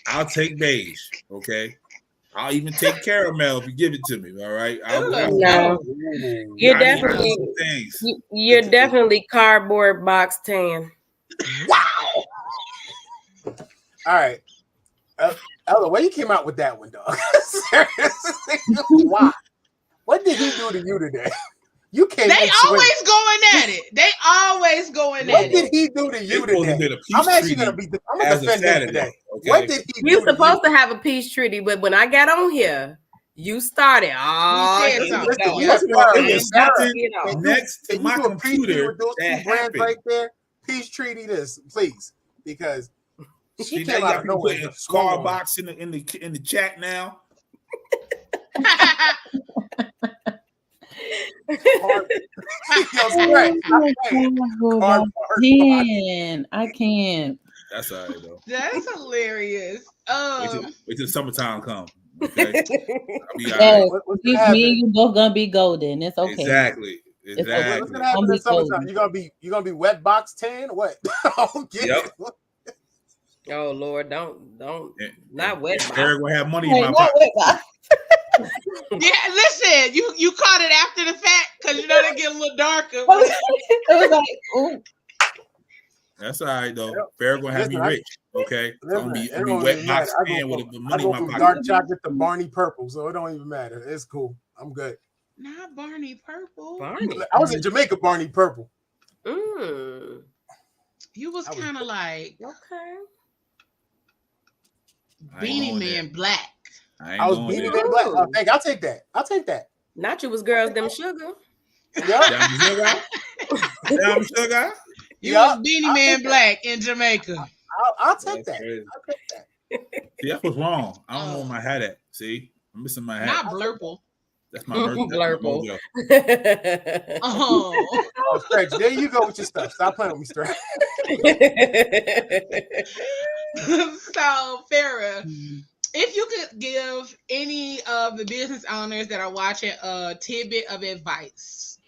I'll take beige. Okay. I'll even take caramel if you give it to me. All right. No. You're definitely cardboard box tan. Wow. All right. Ella, where you came out with that one, dog? Seriously? Why? What did he do to you today? You came. They always going at it. They always going at it. What did he do to you today? I'm actually gonna be. I'm gonna defend him today. Okay. What did he do? You're supposed to have a peace treaty, but when I got on here, you started. Next to my computer with those two brands right there. Peace treaty, this please, because she came out of nowhere. Scar box in the chat now. I can't. That's all right though. That's hilarious. Wait till summertime come. Okay. Me and you both gonna be golden. It's okay. Exactly. What's gonna happen in summertime? You gonna be wet box tan? What? Oh Lord, don't not wet box. Eric will have money in my pocket. Yeah, listen, you caught it after the fact because you know they get a little darker. It was like, ooh. That's all right though. Farrah gonna have me rich. Okay, I'm gonna be wet box tan with money in my pocket. Dark chocolate to Barney purple, so it don't even matter. It's cool. I'm good. Not Barney purple. Barney. I was in Jamaica. Barney purple. You was kind of like Beanie Man black. I was Beanie Man black. Oh, thank. I'll take that. Not you was girls them sugar. Yeah. Damn sugar. You was Beanie Man black in Jamaica. I'll take that. See, that's what's wrong. I don't know where my hat at. See, I'm missing my hat. Not blurple. That's my blurple. Oh, Stretch. There you go with your stuff. Stop playing with me, Stretch. So, Farrah, if you could give any of the business owners that are watching a tidbit of advice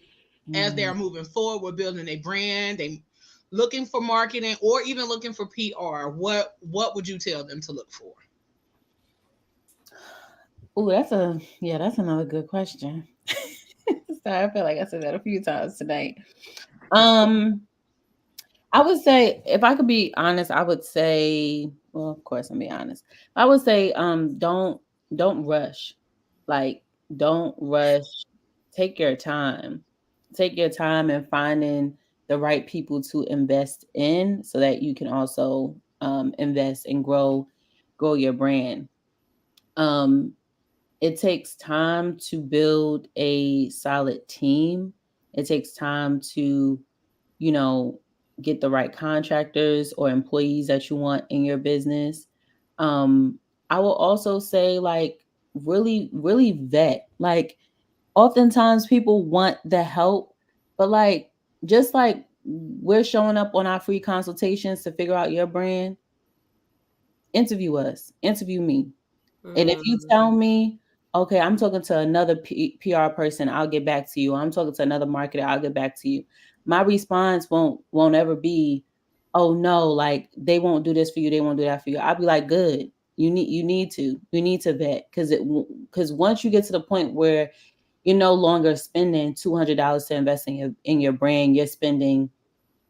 as they're moving forward with building a brand, they looking for marketing or even looking for PR, what would you tell them to look for? Oh, that's another good question. Sorry, I feel like I said that a few times tonight. I would say, if I could be honest, I would say, well, of course, I'm being honest. I would say, don't rush. Like, don't rush. Take your time. Take your time in finding the right people to invest in, so that you can also invest and grow your brand. It takes time to build a solid team. It takes time to, get the right contractors or employees that you want in your business. I will also say, like, really, really vet. Like, oftentimes people want the help, but like, just like we're showing up on our free consultations to figure out your brand, interview us, interview me. And if you tell me, okay, I'm talking to another PR person, I'll get back to you. I'm talking to another marketer, I'll get back to you. My response won't ever be, oh no, like they won't do this for you, they won't do that for you. I'll be like, good. You need to vet, because once you get to the point where You're no longer spending $200 to invest in your brand. You're spending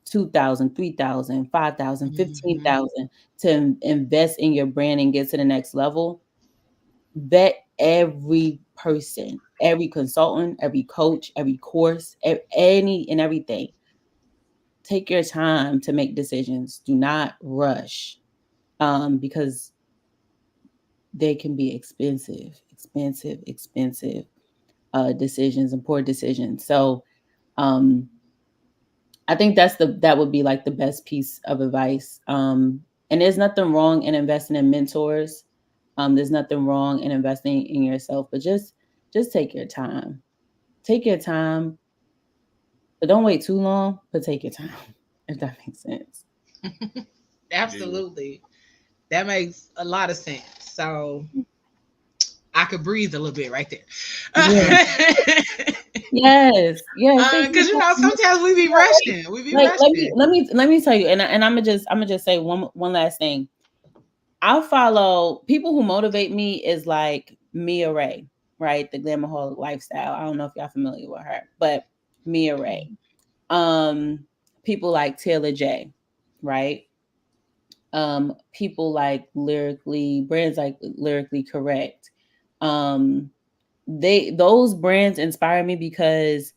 $2,000, $3,000, $5,000, $15,000 to invest in your brand and get to the next level. Vet every person, every consultant, every coach, every course, any and everything. Take your time to make decisions. Do not rush, because they can be expensive decisions and poor decisions. So I think that would be like the best piece of advice. And there's nothing wrong in investing in mentors. There's nothing wrong in investing in yourself, but just take your time. Take your time, but don't wait too long, but take your time, if that makes sense. Absolutely. That makes a lot of sense. So I could breathe a little bit right there. Yes. Because sometimes we be rushing. Let me tell you, and I'm gonna just say one last thing. I follow people who motivate me is like Mia Ray, right? The Glamourholic Lifestyle. I don't know if y'all familiar with her, but Mia Ray. People like Taylor J, right? People like brands like Lyrically Correct. Those brands inspire me because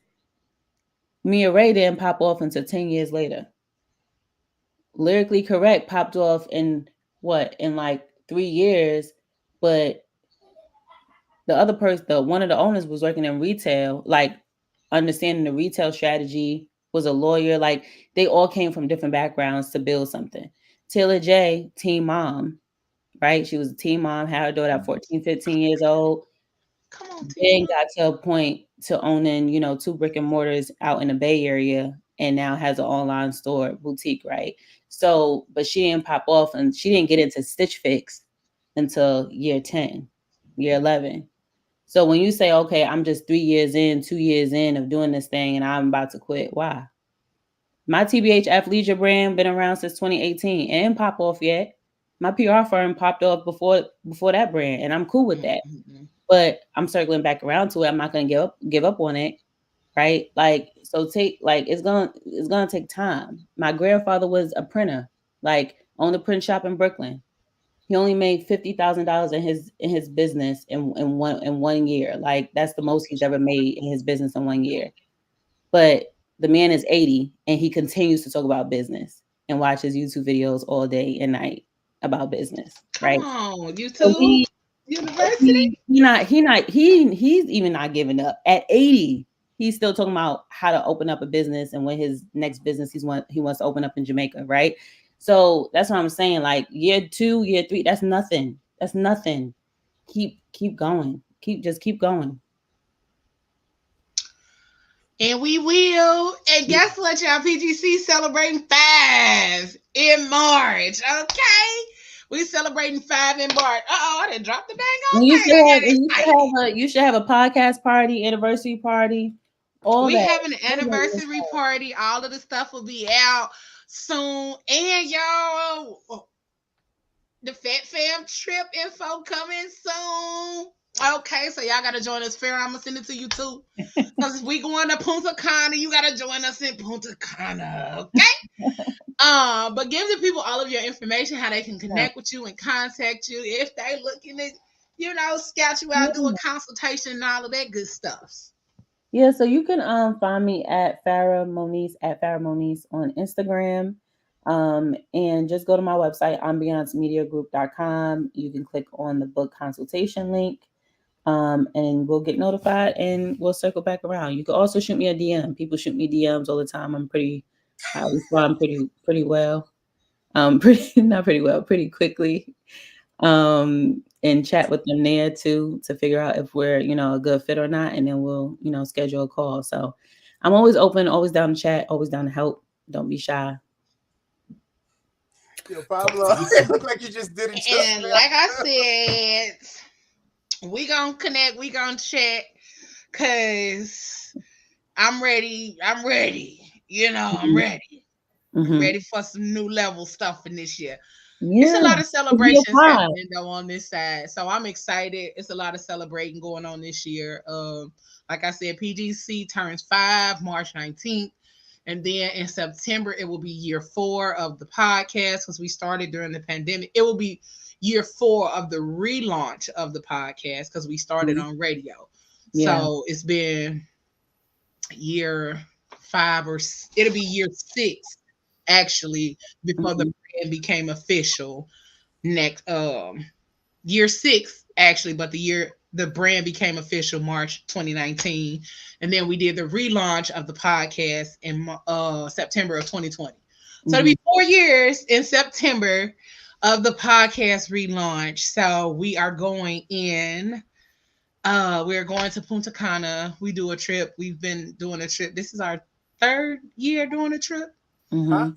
Mia Ray didn't pop off until 10 years later. Lyrically Correct popped off in like 3 years, but the other person, one of the owners was working in retail, like understanding the retail strategy, was a lawyer. Like they all came from different backgrounds to build something. Taylor J, teen mom, right? She was a teen mom, had her daughter at 14, 15 years old. Come on, then got to a point to owning, 2 brick and mortars out in the Bay Area, and now has an online store boutique, right? So, but she didn't pop off, and she didn't get into Stitch Fix until year 10, year 11. So when you say, okay, I'm just 3 years in, 2 years in of doing this thing, and I'm about to quit, why? My TBH Athleisure brand been around since 2018 and pop off yet. My PR firm popped off before that brand, and I'm cool with that. But I'm circling back around to it. I'm not gonna give up on it, right? Like, so it's gonna take time. My grandfather was a printer, like owned a print shop in Brooklyn. He only made $50,000 in his business in 1 year. Like that's the most he's ever made in his business in 1 year. But the man is 80 and he continues to talk about business and watch his YouTube videos all day and night about business. Right? Come on, YouTube. So University. He's even not giving up. At 80, he's still talking about how to open up a business and when his next business he wants to open up in Jamaica, right? So that's what I'm saying. Like year 2, year 3, that's nothing. That's nothing. Keep going. Keep going. And we will. And guess what, y'all? PGC celebrating 5 in March. Okay. We celebrating 5 in March. I didn't drop the dang on thing. You should have a podcast party, anniversary party. We have an anniversary party. All of the stuff will be out soon. And y'all, the Fat Fam trip info coming soon. Okay, so y'all gotta join us. Farah, I'm gonna send it to you too. Because if we going to Punta Cana, you gotta join us in Punta Cana. Okay. But give the people all of your information, how they can connect with you and contact you if they looking to, scout you out, do a consultation and all of that good stuff. Yeah, so you can find me at Farah Moniz on Instagram. And just go to my website, ambiancemediagroup.com. You can click on the book consultation link. And we'll get notified and we'll circle back around. You can also shoot me a DM. People shoot me DMs all the time. I respond pretty well. Pretty quickly. And chat with them there too to figure out if we're, a good fit or not. And then we'll, schedule a call. So I'm always open, always down to chat, always down to help. Don't be shy. Yo, Pablo, it looked like you just did it. And like I said, we gonna connect, we gonna chat, cause I'm ready. I'm ready. I'm ready. I'm ready for some new level stuff in this year. It's a Yeah. lot of celebrations fun. happening though on this side. So I'm excited. It's a lot of celebrating going on this year. Like I said, PGC turns 5 March 19th. And then in September, it will be year 4 of the podcast because we started during the pandemic. It will be year 4 of the relaunch of the podcast because we started on radio. Yeah. So it's been year 5 or it'll be year 6 actually before the brand became official. Next year 6 actually, but the brand became official March 2019, and then we did the relaunch of the podcast in September of 2020. So it'll be 4 years in September of the podcast relaunch. So we are going in. We're going to Punta Cana. We do a trip. We've been doing a trip. This is our 3rd year doing a trip. Huh?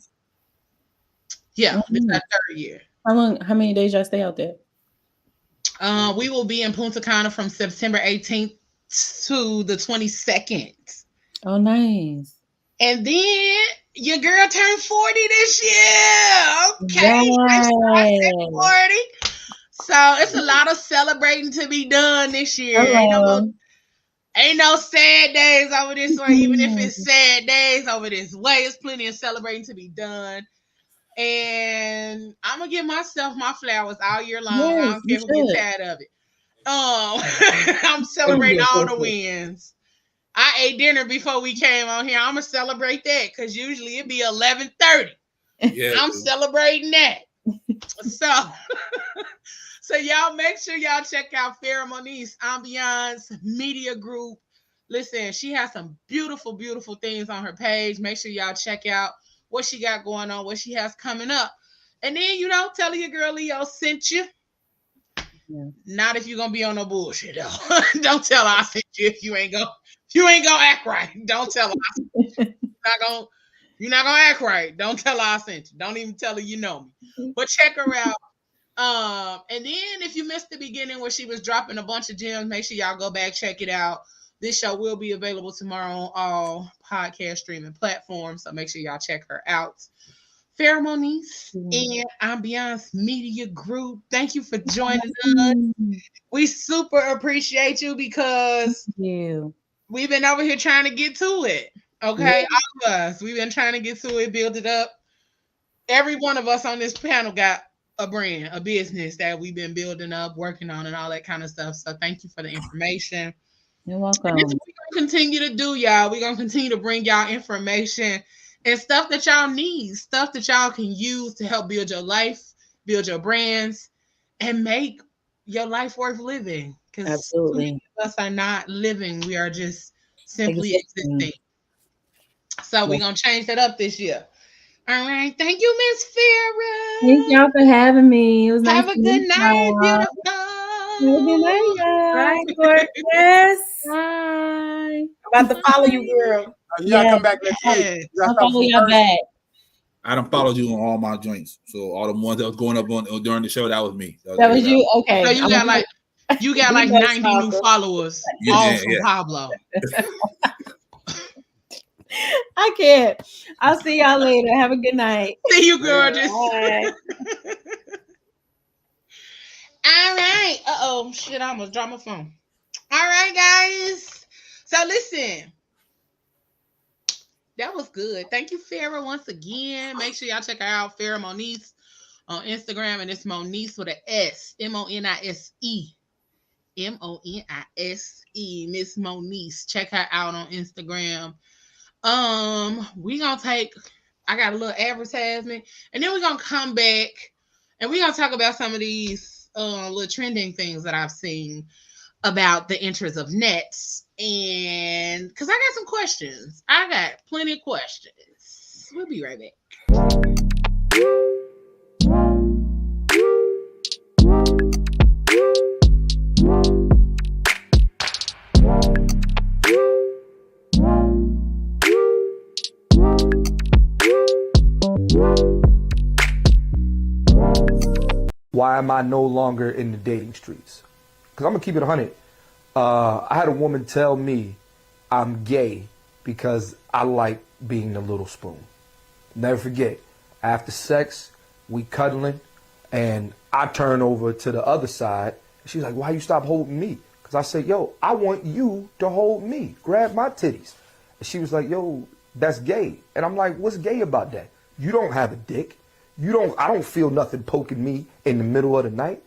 Yeah, this is our 3rd year. How many days y'all stay out there? We will be in Punta Cana from September 18th to the 22nd. Oh, nice. And then your girl turned 40 this year. Okay. Right. 40. So it's a lot of celebrating to be done this year. Ain't no sad days over this way. Even if it's sad days over this way, it's plenty of celebrating to be done. And I'm gonna give myself my flowers all year long. Yes, I don't care who gets tired of it. I'm celebrating all the wins. I ate dinner before we came on here. I'm gonna celebrate that because usually it'd be 11:30. Yeah, I'm celebrating that. So y'all make sure y'all check out Farah Monique's Ambiance Media Group. Listen, she has some beautiful, beautiful things on her page. Make sure y'all check out what she got going on, what she has coming up. And then, tell your girl Leo sent you. Yeah. Not if you're gonna be on no bullshit though. Don't tell her I sent you if you ain't gonna act right. Don't tell her I sent you. You're not gonna act right. Don't tell her I sent you. Don't even tell her you know me. But check her out. And then if you missed the beginning where she was dropping a bunch of gems, make sure y'all go back, check it out. This show will be available tomorrow on all podcast streaming platforms, so make sure y'all check her out. Farah Monique and Ambiance Media Group, thank you for joining us. We super appreciate you because we've been over here trying to get to it. Okay, all of us, we've been trying to get to it, build it up. Every one of us on this panel got a brand, a business that we've been building up, working on, and all that kind of stuff. So thank you for the information. You're welcome. We're gonna continue to do, y'all. We're gonna continue to bring y'all information and stuff that y'all need, stuff that y'all can use to help build your life, build your brands, and make your life worth living. Because absolutely, many of us are not living; we are just simply existing. So we're gonna change that up this year. All right. Thank you, Miss Farah. Thank y'all for having me. It was nice. Have a good night, beautiful. Have a good night, Bye, gorgeous. Bye. I'm about to follow you, girl. Y'all come back next week. I'll follow y'all back. I done followed you on all my joints. So all the ones that was going up on during the show, that was me. That was you? Okay. So you got like 90 new followers, all from Pablo. I can't. I'll see y'all later. Have a good night. See you, gorgeous. Bye. All right. Shit, I almost dropped my phone. All right, guys. So listen. That was good. Thank you, Farah, once again. Make sure y'all check her out, Farah Monique, on Instagram, and it's Monique with an S. Monise. Monise. Miss Monique. Check her out on Instagram. We gonna I got a little advertisement, and then we're gonna come back and we're gonna talk about some of these little trending things that I've seen about the entrance of nets, and because I got some questions. I got plenty of questions. We'll be right back. Why am I no longer in the dating streets? Because I'm going to keep it 100. I had a woman tell me I'm gay because I like being the little spoon. Never forget, after sex, we cuddling, And I turn over to the other side. She's like, why you stop holding me? Because I said, yo, I want you to hold me. Grab my titties. And she was like, yo, that's gay. And I'm like, what's gay about that? You don't have a dick. I don't feel nothing poking me in the middle of the night.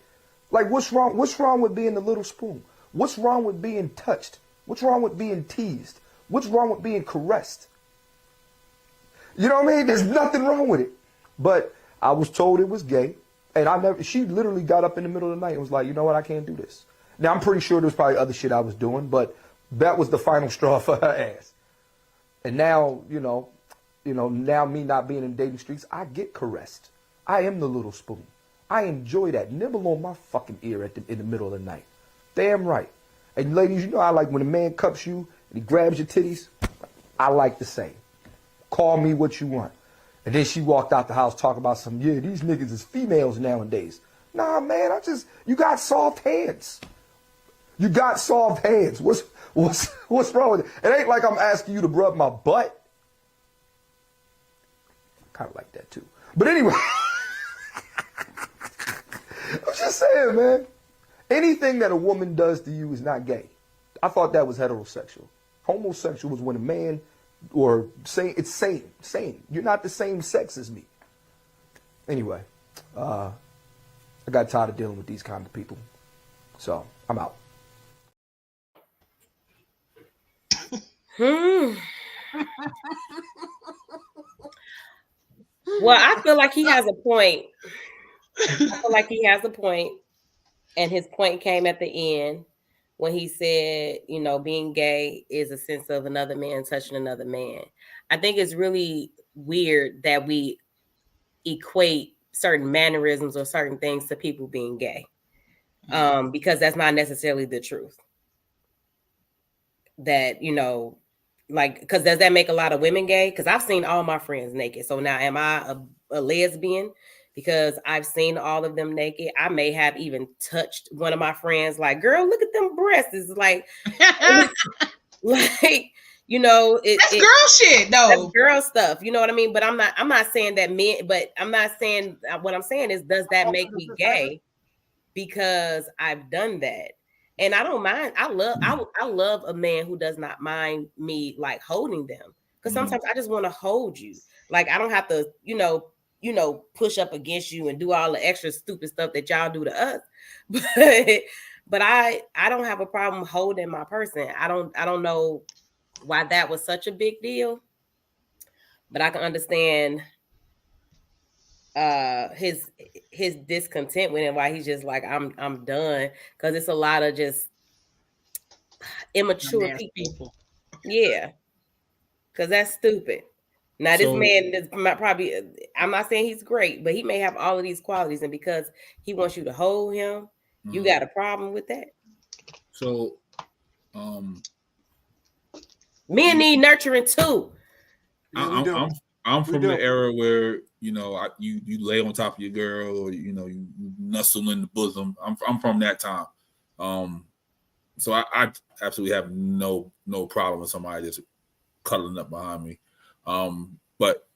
Like, what's wrong? What's wrong with being the little spoon? What's wrong with being touched? What's wrong with being teased? What's wrong with being caressed? You know what I mean? There's nothing wrong with it. But I was told it was gay. And she literally got up in the middle of the night and was like, you know what? I can't do this. Now, I'm pretty sure there was probably other shit I was doing, but that was the final straw for her ass. And now, now me not being in dating streets, I get caressed. I am the little spoon. I enjoy that. Nibble on my fucking ear in the middle of the night. Damn right. And ladies, I like when a man cups you and he grabs your titties. I like the same. Call me what you want. And then she walked out the house talking about these niggas is females nowadays. Nah, man, you got soft hands. You got soft hands. What's wrong with it? It ain't like I'm asking you to rub my butt. Kind of like that too. But anyway, I'm just saying, man. Anything that a woman does to you is not gay. I thought that was heterosexual. Homosexual was when a man it's same. You're not the same sex as me. Anyway, I got tired of dealing with these kind of people. So I'm out. Well, I feel like he has a point. And his point came at the end when he said, being gay is a sense of another man touching another man. I think it's really weird that we equate certain mannerisms or certain things to people being gay, because that's not necessarily the truth. That, because does that make a lot of women gay? Because I've seen all my friends naked. So now am I a lesbian? Because I've seen all of them naked. I may have even touched one of my friends like, girl, look at them breasts. It's like, that's girl shit though. That's girl stuff. You know what I mean? But I'm not saying that men, but I'm not saying, what I'm saying is, does that make me gay? Because I've done that. And I don't mind. I love a man who does not mind me like holding them. Because sometimes I just want to hold you. Like, I don't have to, push up against you and do all the extra stupid stuff that y'all do to us. But I don't have a problem holding my person. I don't know why that was such a big deal. But I can understand his discontent with it, why he's just like, I'm done, because it's a lot of just immature people. Yeah, because that's stupid. Now this man is probably, I'm not saying he's great, but he may have all of these qualities, and because he wants you to hold him, you got a problem with that. So men need nurturing too. I'm from the era where you lay on top of your girl, or you nuzzle in the bosom. I'm from that time, so I absolutely have no problem with somebody just cuddling up behind me. But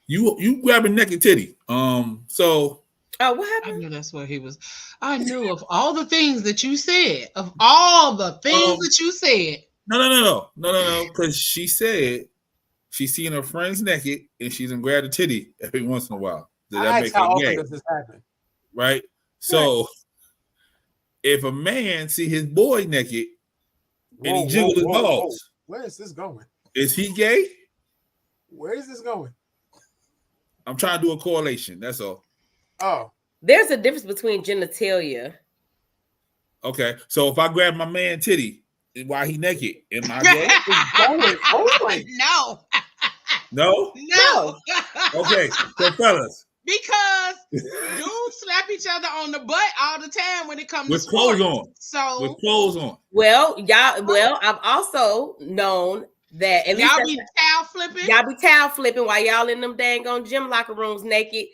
you grab a naked titty. So what happened? I knew that's what he was. I knew of all the things that you said. Of all the things that you said. No. Because she said she's seeing her friends naked and she's gonna grab the titty every once in a while. Does that make how it often gay? does this happen? Right. So if a man see his boy naked and he jiggle his balls, where is this going? Is he gay? Where is this going? I'm trying to do a correlation. That's all. Oh, there's a difference between genitalia. Okay, so if I grab my man titty while he naked, am I gay? No. Okay, so fellas. Because dudes slap each other on the butt all the time when it comes with to clothes sports. on. So with clothes on. Well, I've also known that at least y'all be towel flipping. Y'all be towel flipping while y'all in them dang on gym locker rooms naked.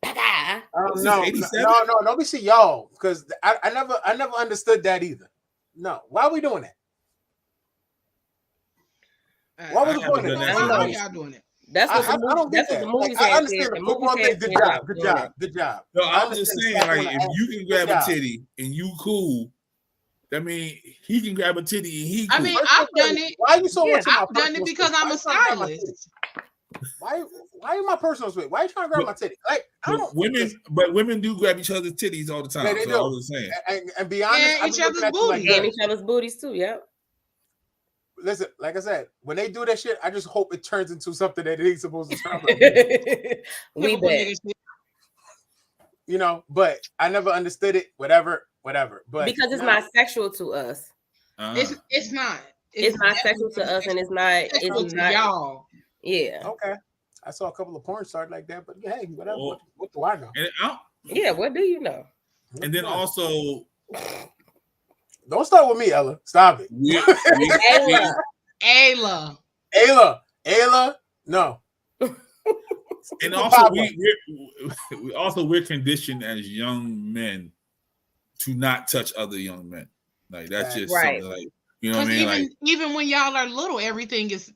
No, don't be see y'all, because I never understood that either. No, why are we doing that? Why was the point of that? Why y'all doing it? That's what I don't get that's that. what the movie I said. understand the football thing. Good job. No, I I'm just understand saying, slapping like, on the if ass. you can grab a titty and you cool, that mean he can grab a titty and he cool. I mean, I've done it. Why are you so much in my I've done it personal because space? I'm Why a you trying to grab my titty? stylist. Why in my personal space? Why are you trying to grab my titty? Like, I don't. Women do grab each other's titties all the time. Yeah, they so do. I was saying. And be honest, Yeah, I be each looking other's at you like booties. And that. each other's booties too. Yep. Listen, like I said, when they do that shit, I just hope it turns into something that it ain't supposed to turn out. We bet. You know, but I never understood it. Whatever. But because it's not sexual to us. It's not. It's not sexual to us, and it's not to y'all. Yeah. Okay. I saw a couple of porn stars like that, but hey, whatever. What do I know? Yeah, what do you know? And then also, don't start with me, Ella. Stop it. Ayla. No. And also, we're conditioned as young men to not touch other young men. Like that's just right. Something like, you know what I mean? Even when y'all are little,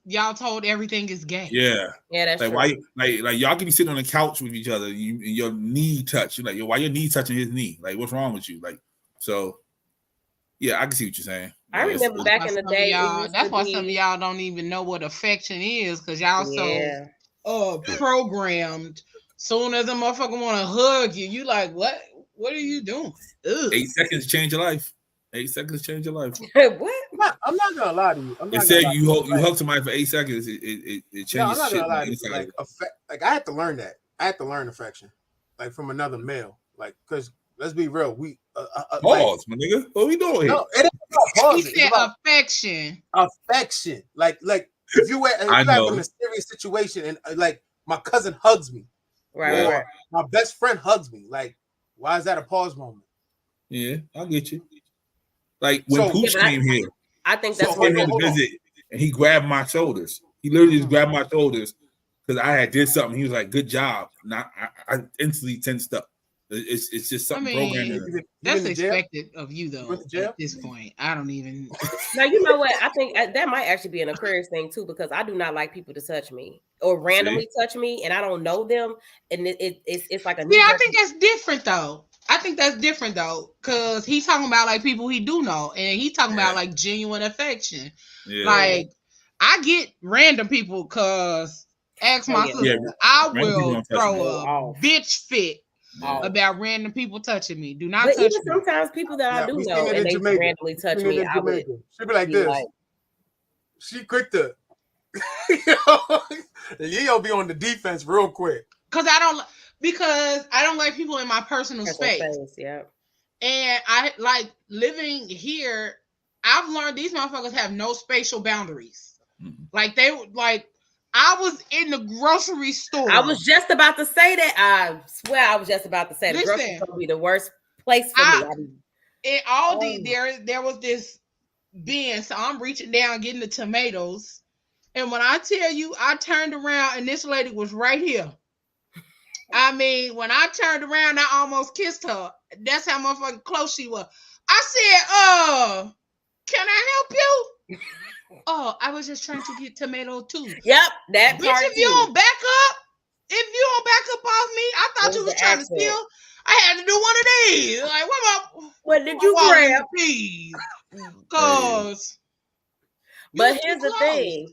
y'all told everything is gay. Yeah, that's like true. Why y'all can be sitting on the couch with each other, and your knee touch. You're like, why your knee touching his knee? Like, what's wrong with you? Like, so yeah, I can see what you're saying. I remember back in the day. That's why some of y'all don't even know what affection is, because y'all so programmed. Soon as a motherfucker want to hug you, you like, what? What are you doing? Ugh. 8 seconds change your life. 8 seconds change your life. What? I'm not gonna lie to you. It said you hug somebody for 8 seconds. It changes. No, I'm not gonna lie to shit. you. Like I had to learn that. I had to learn affection, like from another male. Like, because let's be real, we pause, my nigga. What we doing here? No, it ain't about pause. He said affection. Affection. Like if you were in a serious situation and like my cousin hugs me, right. My best friend hugs me. Like, why is that a pause moment? Yeah, I'll get you. Like when Pooch came here, I think that's came here to visit, and he grabbed my shoulders. He literally just grabbed my shoulders because I had did something. He was like, "Good job." I instantly tensed up. It's just something programmed. That's expected of you, though. At this point, I don't even. Now you know what? I think that might actually be an Aquarius thing too, because I do not like people to touch me or randomly touch me, and I don't know them, and it's like a. Yeah, I think that's different though. Because he's talking about like people he do know, and he's talking about like genuine affection. Yeah. Like I get random people because ask my sister, I will throw a bitch fit about random people touching me. Do not touch me. Sometimes people that I do know and they randomly touch me, I would. She'd be like this. She quick to, you'll be on the defense real quick. Because I don't like people in my personal space. Yeah. And I like living here. I've learned these motherfuckers have no spatial boundaries. Mm-hmm. I was in the grocery store. I was just about to say that. I swear I was just about to say the grocery store would be the worst place for me. In Aldi, there was this bin. So I'm reaching down getting the tomatoes. And when I tell you, I turned around and this lady was right here. I mean, when I turned around, I almost kissed her. That's how motherfucking close she was. I said, can I help you? I was just trying to get tomato too. Yep, that bitch, if you don't back up off me, I thought you was trying to steal. I had to do one of these. Like, what did you grab? Please. Cause but here's the thing.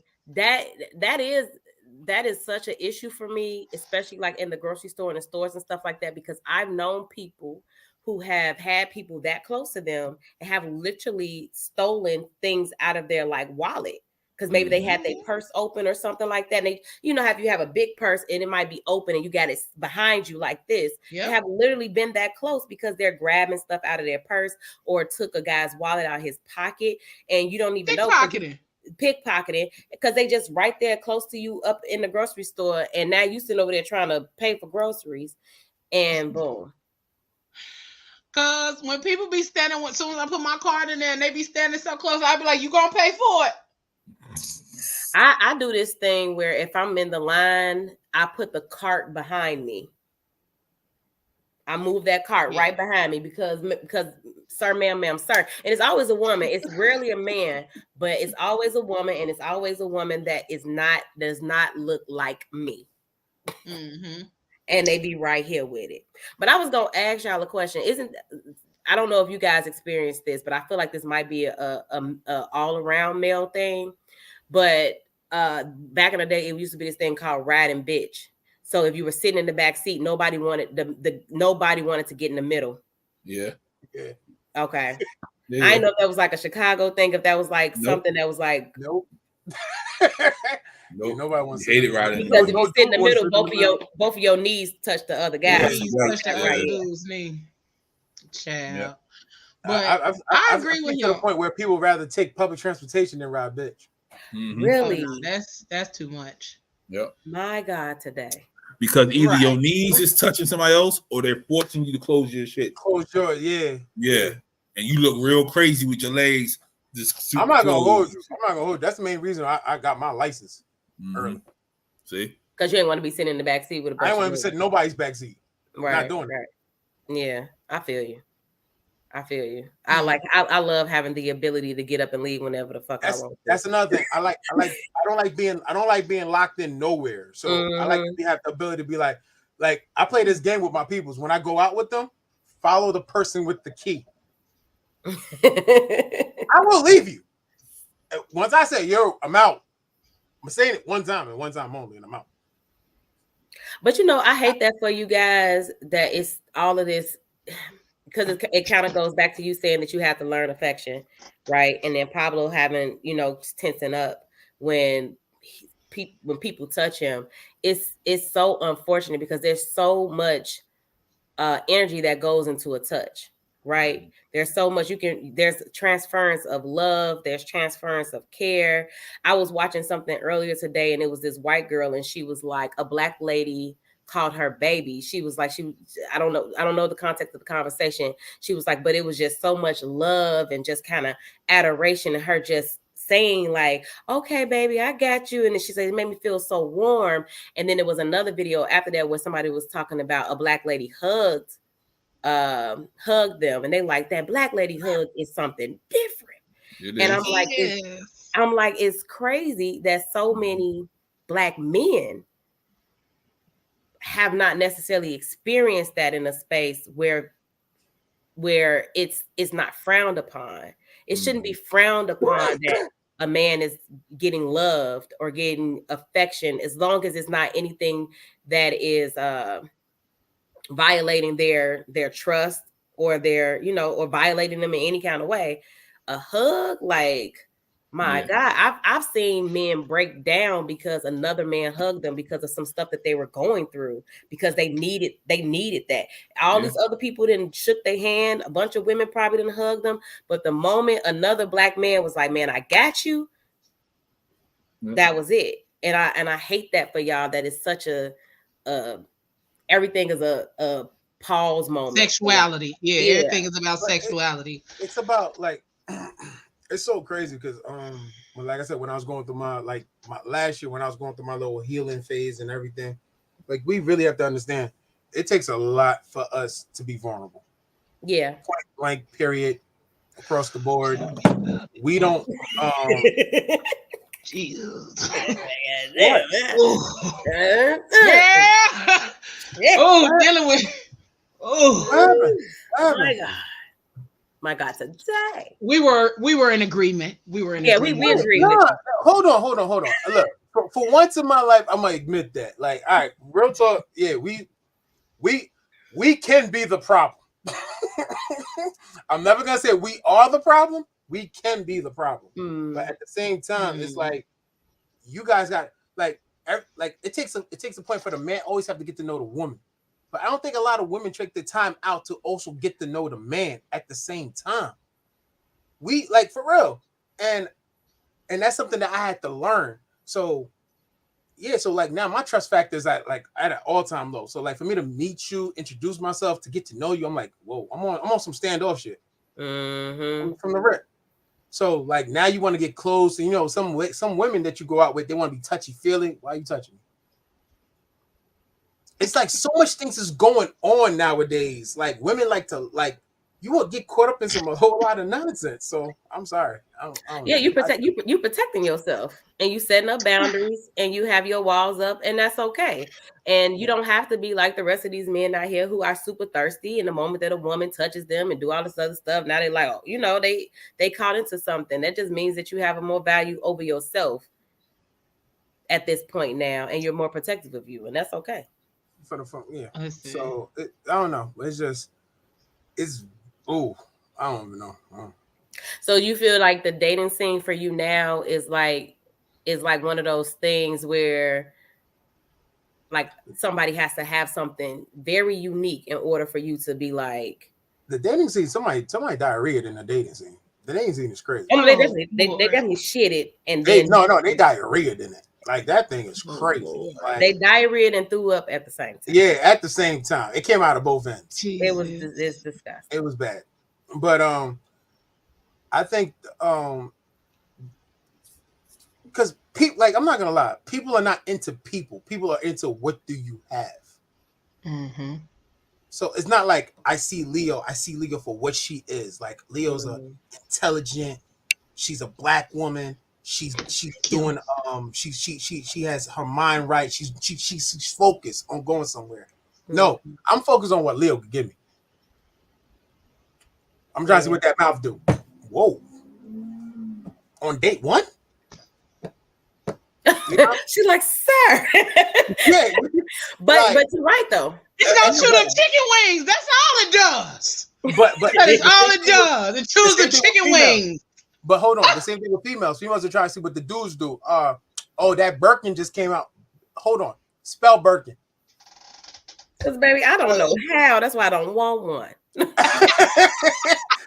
That is such an issue for me, especially like in the grocery store and the stores and stuff like that, because I've known people who have had people that close to them and have literally stolen things out of their like wallet because maybe they had their purse open or something like that. And they, if you have a big purse and it might be open and you got it behind you like this, they have literally been that close because they're grabbing stuff out of their purse or took a guy's wallet out of his pocket and you don't even know. Pickpocketing because they just right there close to you up in the grocery store, and now you sitting over there trying to pay for groceries, and boom. Cause when people be standing, as soon as I put my card in there and they be standing so close, I'd be like, "You gonna pay for it?" I do this thing where if I'm in the line, I put the cart behind me. I move that cart right behind me because sir, ma'am, sir. And it's always a woman. It's rarely a man, but it's always a woman, and it's always a woman that does not look like me. Mm-hmm. And they be right here with it. But I was gonna ask y'all a question. I don't know if you guys experienced this, but I feel like this might be a all around male thing. But back in the day, it used to be this thing called riding bitch. So if you were sitting in the back seat, nobody wanted to get in the middle. Yeah. Okay. Yeah. I didn't know if that was like a Chicago thing. If that was like something that was like nope. Nope. Nobody wants to hate it right. Because if you sit in the middle, both of your knees touch the other guy. Knees touch the other dude's knee. Child. Yeah. But I agree with you. To the point where people rather take public transportation than ride bitch. Mm-hmm. Really? Oh, no, that's too much. Yep. My God, today. Because either your knees is touching somebody else, or they're forcing you to close your shit. Close your yeah. And you look real crazy with your legs. I'm not gonna hold you. That's the main reason I got my license early. See, because you ain't want to be sitting in the back seat with a bunch I ain't want to be sitting in nobody's back seat. Right, not doing it. Yeah, I feel you. I love having the ability to get up and leave whenever the fuck I want. That's another thing. I don't like being locked in nowhere. So I like to have the ability to be like I play this game with my peoples. When I go out with them, follow the person with the key. I will leave you. Once I say, yo, I'm out. I'm saying it one time and one time only, and I'm out. But I hate that for you guys, that it's all of this, because it kind of goes back to you saying that you have to learn affection, right? And then Pablo having, tensing up when people touch him. It's so unfortunate because there's so much energy that goes into a touch, right? There's so much there's transference of love, there's transference of care. I was watching something earlier today, and it was this white girl, and she was like, a black lady called her baby. She was like, I don't know the context of the conversation. She was like, but it was just so much love and just kind of adoration, and her just saying like, okay, baby, I got you. And then she said, it made me feel so warm. And then there was another video after that where somebody was talking about a black lady hugged them, and they like, that black lady hug is something different. And I'm like, it's crazy that so many black men have not necessarily experienced that in a space where it's not frowned upon. It shouldn't be frowned upon that a man is getting loved or getting affection, as long as it's not anything that is violating their trust or their, or violating them in any kind of way. A hug, like, my God, I've seen men break down because another man hugged them because of some stuff that they were going through, because they needed that. All these other people didn't shook their hand. A bunch of women probably didn't hug them, but the moment another black man was like, man, I got you, that was it. And I hate that for y'all, that it's such a everything is a pause moment. Sexuality. Yeah, everything is about sexuality. It's about like it's so crazy because like I said, when I was going through my last year, when I was going through my little healing phase and everything, like, we really have to understand it takes a lot for us to be vulnerable. Yeah. Point blank, period, across the board. We don't Jesus. Yeah. Oh, dealing with. Oh, my God, today we were in agreement. We agreed. No, hold on. Look, for once in my life, I'm gonna admit that. Like, all right, real talk. Yeah, we can be the problem. I'm never gonna say we are the problem. We can be the problem, but at the same time, it's like you guys got like it takes a point for the man always have to get to know the woman. But I don't think a lot of women take the time out to also get to know the man at the same time. We, like, for real. And that's something that I had to learn. So, yeah, so like now my trust factor is at an all-time low. So like for me to meet you, introduce myself, to get to know you, I'm like, whoa, I'm on some standoff shit. From the rip. So like now you want to get close, and some women that you go out with, they want to be touchy-feely. Why are you touching me? it's like so much things is going on nowadays. Like women like to like you will get caught up in a whole lot of nonsense. So I'm sorry. I don't Yeah, know. you protecting yourself, and you setting up boundaries, and you have your walls up, and that's okay. And you don't have to be like the rest of these men out here who are super thirsty. And the moment that a woman touches them and do all this other stuff, now they like, oh, you know, they caught into something. That just means that you have a more value over yourself at this point now, and you're more protective of you, and that's okay. For the phone, yeah. Listen. So I don't know. It's just I don't even know. So you feel like the dating scene for you now is like one of those things where like somebody has to have something very unique in order for you to be like the dating scene. Somebody diarrheaed in the dating scene. The dating scene is crazy. they definitely shitted and they diarrheaed in it. Like that thing is crazy. Like, they diarrheaed and threw up at the same time. Yeah, at the same time. It came out of both ends. It's disgusting. It was bad. But I think because people, like, I'm not gonna lie, people are not into people. People are into what do you have. Mm-hmm. So it's not like I see Leo for what she is. Like Leo's a intelligent. She's a black woman. She's doing she has her mind right. She's focused on going somewhere. No, I'm focused on what Leo could give me. I'm trying to see what that mouth do. Whoa. On date one? You know? She's like, sir. Yeah. But you're right though. It's gonna chew the chicken wings. That's all it does. But that is all it does. It chews the chicken wings. But hold on, the same thing with females. Females are trying to see what the dudes do. That Birkin just came out. Hold on. Spell Birkin. Because baby, I don't know how. That's why I don't want one.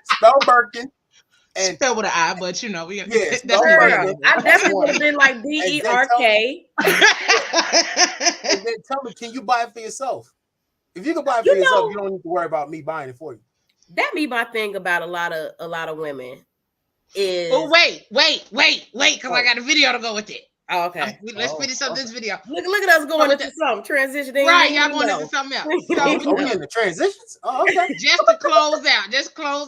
Spell Birkin. And spell with an I, but you know, I definitely would have been like DERK. And then tell me, can you buy it for yourself? If you can buy it for yourself, you don't need to worry about me buying it for you. That be my thing about a lot of women. Is wait, because I got a video to go with it. Oh, okay. Let's finish up this video. Look at us going into something transitioning. Right, y'all going into something else. So we in the transitions. Oh, okay. Just to close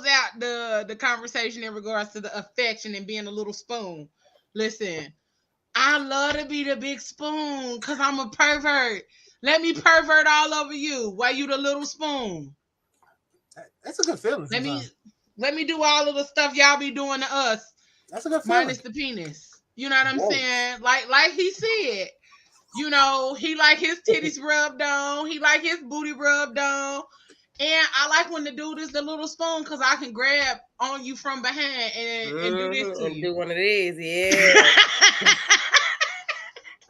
out the conversation in regards to the affection and being a little spoon. Listen, I love to be the big spoon because I'm a pervert. Let me pervert all over you while you the little spoon. That's a good feeling. Let me do all of the stuff y'all be doing to us. That's a good feeling. Minus the penis. You know what I'm saying? Like he said, you know, he like his titties rubbed on. He like his booty rubbed on. And I like when the dude is the little spoon because I can grab on you from behind and do this to you. Do one of these, yeah.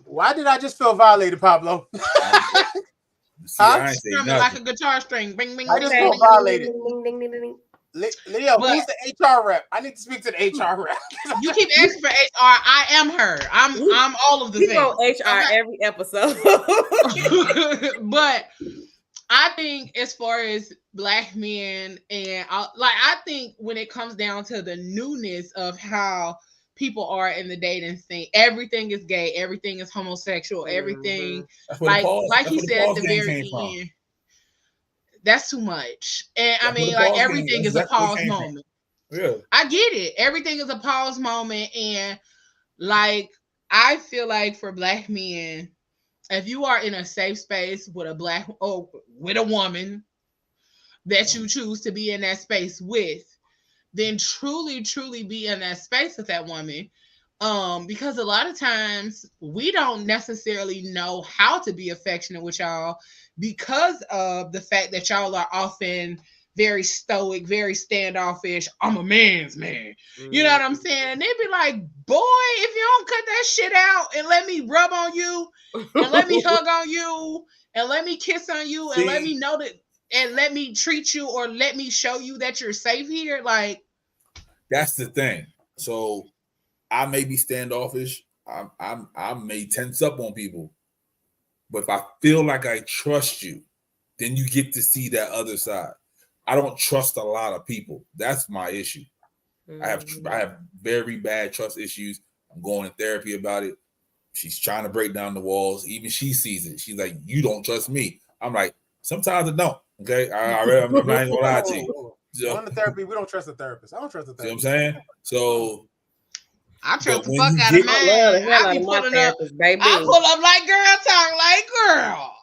Why did I just feel violated, Pablo? See, I ain't say like a guitar string. Bing, bing, I just feel violated. Leo, who's the HR rep? I need to speak to the HR rep. You keep asking for HR. I am her. I'm all of the things. Go HR every episode. But I think as far as black men and I think when it comes down to the newness of how people are in the dating scene, everything is gay, everything is homosexual, everything like he said at the very end. That's too much. And I mean, like everything is a pause moment. Yeah. I get it. Everything is a pause moment. And like, I feel like for black men, if you are in a safe space with with a woman that you choose to be in that space with, then truly, truly be in that space with that woman. Because a lot of times we don't necessarily know how to be affectionate with y'all because of the fact that y'all are often very stoic, very standoffish. I'm a man's man. You know what I'm saying? And they be like, boy, if you don't cut that shit out and let me rub on you and let me hug on you and let me kiss on you and let me know that and let me treat you or let me show you that you're safe here. Like, that's the thing. So I may be standoffish. I may tense up on people. But if I feel like I trust you, then you get to see that other side. I don't trust a lot of people. That's my issue. I have very bad trust issues. I'm going to therapy about it. She's trying to break down the walls. Even she sees it. She's like, you don't trust me. I'm like, sometimes I don't. Okay, I'm not even gonna lie to you. So, on the therapy, we don't trust the therapist. I don't trust the therapist. See what I'm saying? So I trust the when fuck you out get- of mine. I love the hell I out be of my pulling up. therapist, baby. I pull up like girl, talk like girl.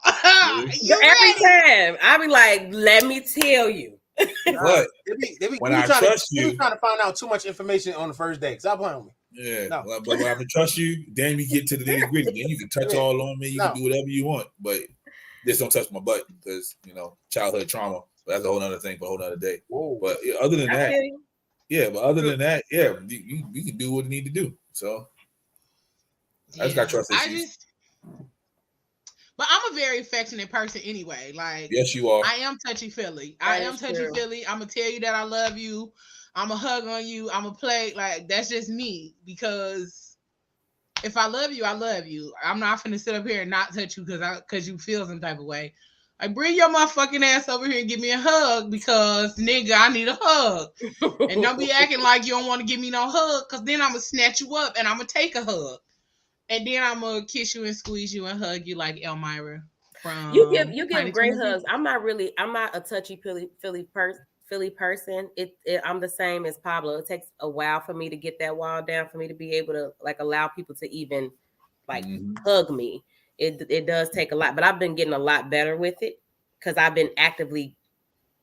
You Every ready? time I be like, let me tell you. But when I trust you, trying to find out too much information on the first day. Stop playing with me. yeah. No. But when I can trust you, then we get to the nitty gritty. Then you can touch all on me. You can do whatever you want, but just don't touch my butt because childhood trauma. But that's a whole other thing for a whole other day. Whoa. But other than that, we can do what we need to do. So I just got trust issues. But I'm a very affectionate person anyway. Like, yes, you are. I am touchy-feely. I am touchy-feely. I'm going to tell you that I love you. I'm going to hug on you. I'm going to play. Like, that's just me. Because if I love you, I love you. I'm not going to sit up here and not touch you because you feel some type of way. Like, bring your motherfucking ass over here and give me a hug because, nigga, I need a hug. And don't be acting like you don't want to give me no hug because then I'm going to snatch you up and I'm going to take a hug. And then I'm gonna kiss you and squeeze you and hug you like Elmira from. You give great hugs. I'm not a touchy-feely person. I'm the same as Pablo. It takes a while for me to get that wall down, for me to be able to like allow people to even like hug me. It does take a lot, but I've been getting a lot better with it because I've been actively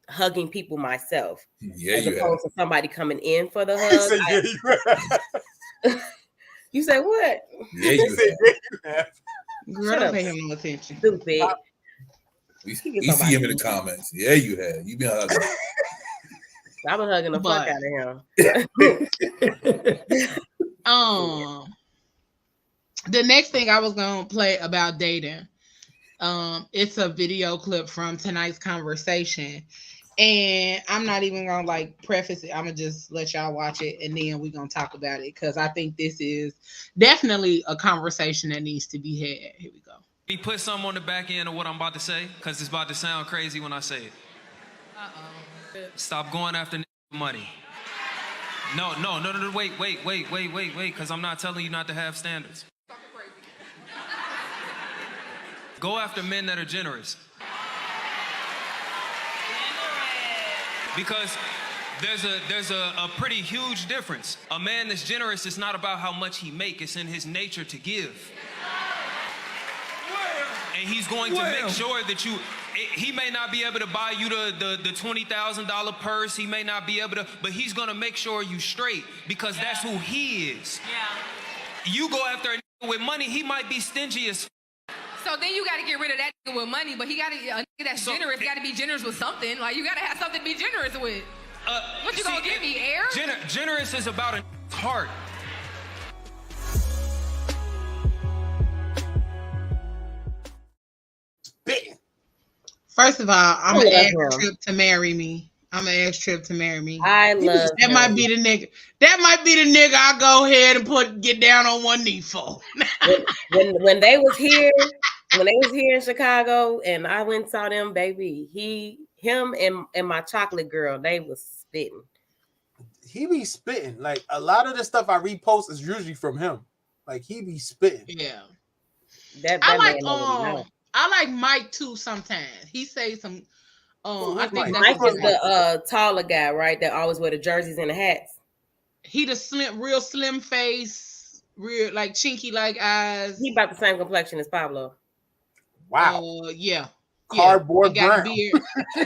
hugging people myself. Yeah, as you opposed have. to somebody coming in for the hug. You say what? Yeah, you have. Girl, don't pay him no attention. Stupid. We see him in the comments. Yeah, you have. You been hugging. I've been hugging the fuck out of him. The next thing I was gonna play about dating, it's a video clip from tonight's conversation. And I'm not even gonna like preface it. I'm gonna just let y'all watch it and then we're gonna talk about it because I think this is definitely a conversation that needs to be had. Here we go. We put something on the back end of what I'm about to say because it's about to sound crazy when I say it. Stop going after money. No, wait, because I'm not telling you not to have standards. Go after men that are generous. Because there's a pretty huge difference. A man that's generous is not about how much he makes, it's in his nature to give. And he's going to make sure that he may not be able to buy you the $20,000 purse, he may not be able to, but he's gonna make sure you straight because that's who he is. Yeah. You go after a nigga with money, he might be stingy as So then you got to get rid of that nigga with money, but a nigga that's generous got to be generous with something. Like, you got to have something to be generous with. What you gonna give me, air? Generous is about a heart. First of all, I'm gonna ask Trip to marry me. I love that. Might be the nigga. That might be the nigga I go ahead and get down on one knee for. when they was here in Chicago and I went and saw them, baby, him and my chocolate girl, they was spitting. He be spitting. Like a lot of the stuff I repost is usually from him. Like he be spitting. Yeah. I like Mike too sometimes. He say some I think Mike is the taller guy, right? That always wear the jerseys and the hats. He the real slim face, real like chinky like eyes. He about the same complexion as Pablo. Wow. Yeah. Cardboard brown.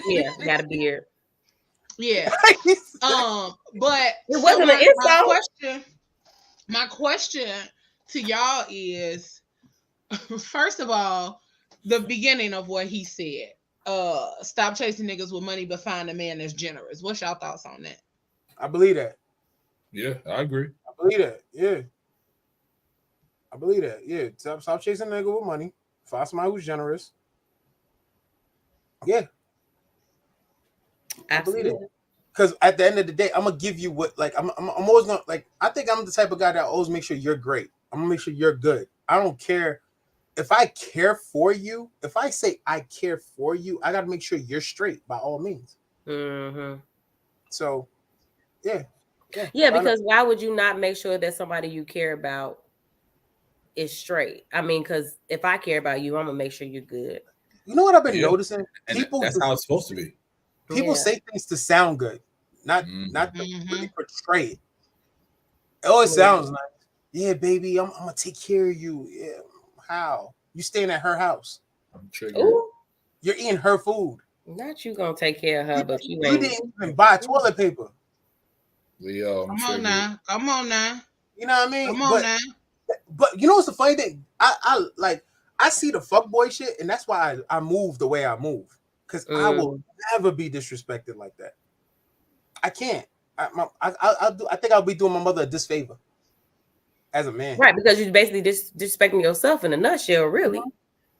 Yeah, got a beard. Yeah. But it wasn't an insult. My question to y'all is, first of all, the beginning of what he said. Stop chasing niggas with money, but find a man that's generous. What's y'all thoughts on that? I believe that. Yeah, I agree. I believe that. Yeah. I believe that. Yeah. Stop chasing a nigga with money. Find somebody who's generous. Yeah. Absolutely. I believe it. Because at the end of the day, I'm gonna give you what, like, I'm always gonna, like, I think I'm the type of guy that always make sure you're great. I'm gonna make sure you're good. I don't care if I care for you. If I say I care for you, I gotta make sure you're straight by all means. Mm-hmm. So, yeah. Yeah, because why would you not make sure that somebody you care about is straight? I mean, because if I care about you, I'm gonna make sure you're good. You know what I've been noticing? And People that's how it's supposed to be. People say things to sound good, not to really portray it. It always sounds nice. Yeah, baby, I'm gonna take care of you. Yeah, how? You staying at her house? I'm triggered. You're eating her food. Not you gonna take care of her, but you didn't even buy toilet paper. Leo, come on now. You know what I mean? Come on now. But you know what's the funny thing? I see the fuckboy shit, and that's why I move the way I move. Because I will never be disrespected like that. I can't. I think I'll be doing my mother a disfavor as a man. Right, because you're basically disrespecting yourself in a nutshell, really.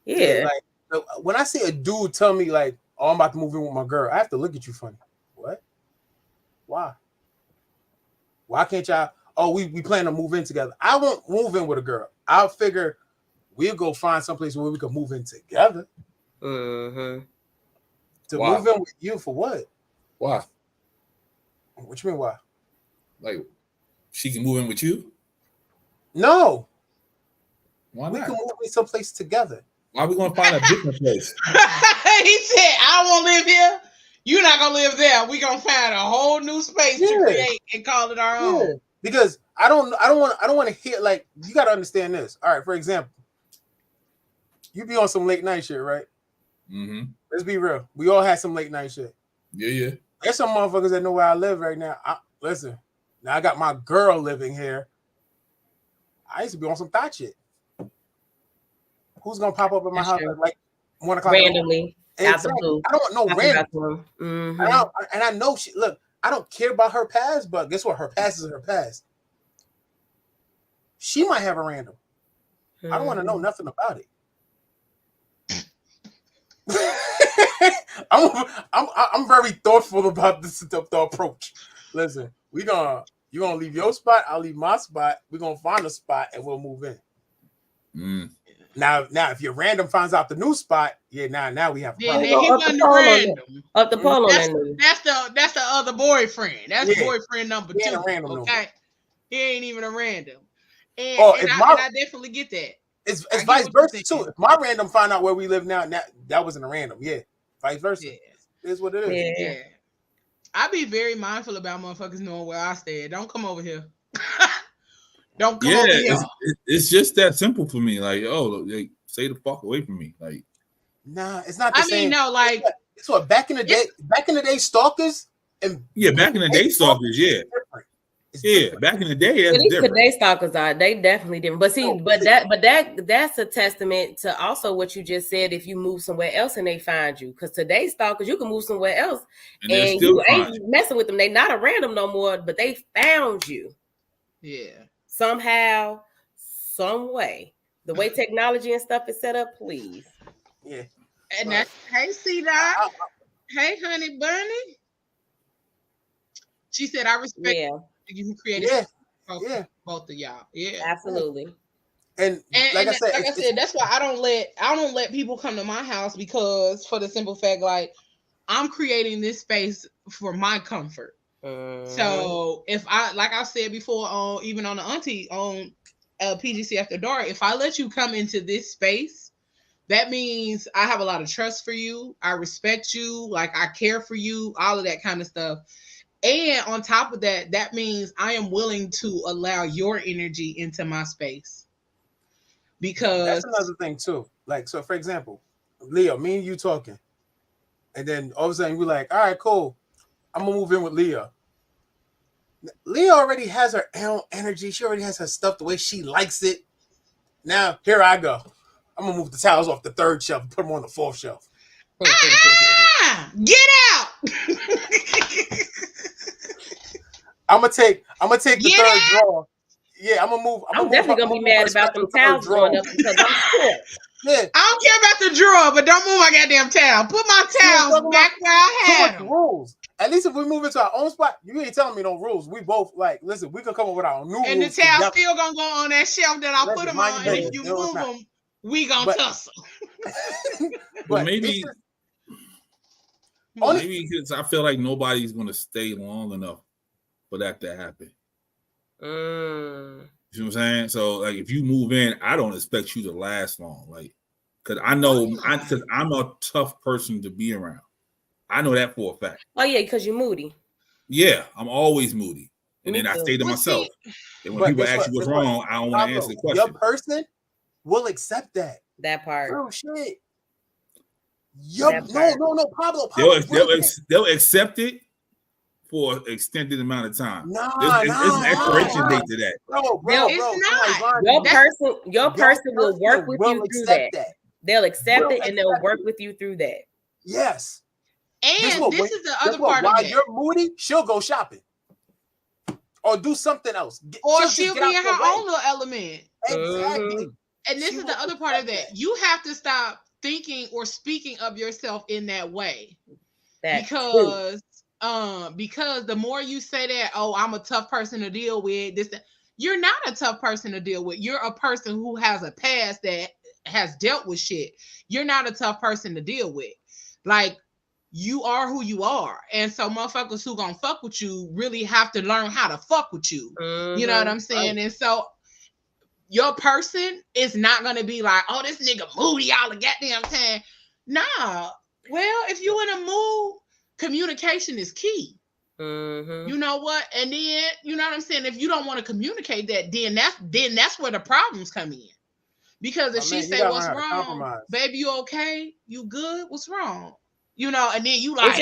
Yeah. Like, when I see a dude tell me, like, oh, I'm about to move in with my girl, I have to look at you funny. What? Why? Why can't y'all? Oh, we plan to move in together. I won't move in with a girl. I'll figure we'll go find someplace where we can move in together. Mm-hmm. To move in with you for what? Why? What you mean why? Like, she can move in with you? No. Why not? We can move in someplace together. Why are we gonna find a different place? He said, I won't live here. You're not gonna live there. We're gonna find a whole new space to create and call it our own. Because I don't want to hear, like, you gotta understand this. All right, for example, you be on some late night shit, right? Mm-hmm. Let's be real. We all had some late night shit. Yeah. There's some motherfuckers that know where I live right now. Listen, now I got my girl living here. I used to be on some thought shit. Who's gonna pop up in my house at like 1 o'clock randomly? Exactly. I don't want no random. Mm-hmm. And I know she. Look, I don't care about her past, but guess what? Her past is her past. She might have a random. I don't want to know nothing about it. I'm very thoughtful about the approach. Listen, you're gonna leave your spot, I'll leave my spot. We're gonna find a spot and we'll move in. Now, if your random finds out the new spot, now we have a problem. He wasn't random. Up the pole on that's the other boyfriend. That's boyfriend number 2. Okay, he ain't even a random. And I definitely get that. It's vice versa too. If my random find out where we live now, that wasn't a random. Yeah, vice versa. Yeah. It's what it is. Yeah. I be very mindful about motherfuckers knowing where I stay. Don't come over here. Don't come over here. It's just that simple for me. Like, like, stay the fuck away from me. Like, nah, it's not the same. I mean, no, like, it's what back in the day, stalkers and back in the day, stalkers, back in the day, that's different. Today stalkers they definitely different. But see, that's a testament to also what you just said. If you move somewhere else and they find you, because today's stalkers, you can move somewhere else and you ain't messing with them. They not a random no more, but they found you. Yeah. Somehow, some way, the way technology and stuff is set up, please. Yeah. And that's hey, C-Dot. Hey, honey bunny. She said, I respect you who created both of y'all. Yeah. Absolutely. And like I said, that's why I don't let people come to my house, because for the simple fact, like, I'm creating this space for my comfort. So if like I said before, even on the auntie on PGC After Dark, if I let you come into this space, that means I have a lot of trust for you. I respect you. Like, I care for you, all of that kind of stuff. And on top of that, that means I am willing to allow your energy into my space. Because that's another thing too. Like, so for example, Leo, me and you talking, and then all of a sudden we're like, all right, cool, I'm gonna move in with Leah. Leah already has her own energy. She already has her stuff the way she likes it. Now, here I go. I'm going to move the towels off the 3rd shelf and put them on the 4th shelf. Get out! I'm gonna take the 3rd drawer. Yeah, I'm gonna move. I'm definitely gonna be mad about them towels going up because I'm scared. Yeah. I don't care about the drawer, but don't move my goddamn towel. Put my towels back where I had them. Rules. At least if we move into our own spot, you ain't telling me no rules. We both like, listen, we can come up with our new rules. And the towels still gonna go on that shelf that I put them on. And if you move them, we gonna tussle. But maybe because I feel like nobody's gonna stay long enough for that to happen. You know what I'm saying? So, like, if you move in, I don't expect you to last long. Like, Because I know, because I'm a tough person to be around. I know that for a fact. Oh yeah, because you're moody. Yeah, I'm always moody, and then I stay to myself. And when people ask you what's wrong, I don't want to answer the question. Your person will accept that. That part. Oh shit. No, Pablo. They'll accept it for an extended amount of time. There's an expiration date to that. Bro, it's not. Your person will work with you through that. They'll accept it and they'll work with you through that. Yes. And this is the other part of While it. you're moody, she'll go shopping. Or do something else. Or she'll be in her own little element. Exactly. And this is the other part of that. You have to stop thinking or speaking of yourself in that way. Because the more you say that, oh, I'm a tough person to deal with, you're not a tough person to deal with. You're a person who has a past that has dealt with shit. You're not a tough person to deal with. Like, you are who you are. And so motherfuckers who gonna fuck with you really have to learn how to fuck with you. You know what I'm saying? And so your person is not gonna be like, oh, this nigga moody all the goddamn time. Nah. Well, if you in a mood, communication is key. You know what? And then, you know what I'm saying? If you don't want to communicate that, then that's where the problems come in. Because if she say, what's wrong? Baby, you okay? You good? What's wrong? You know, and then you like,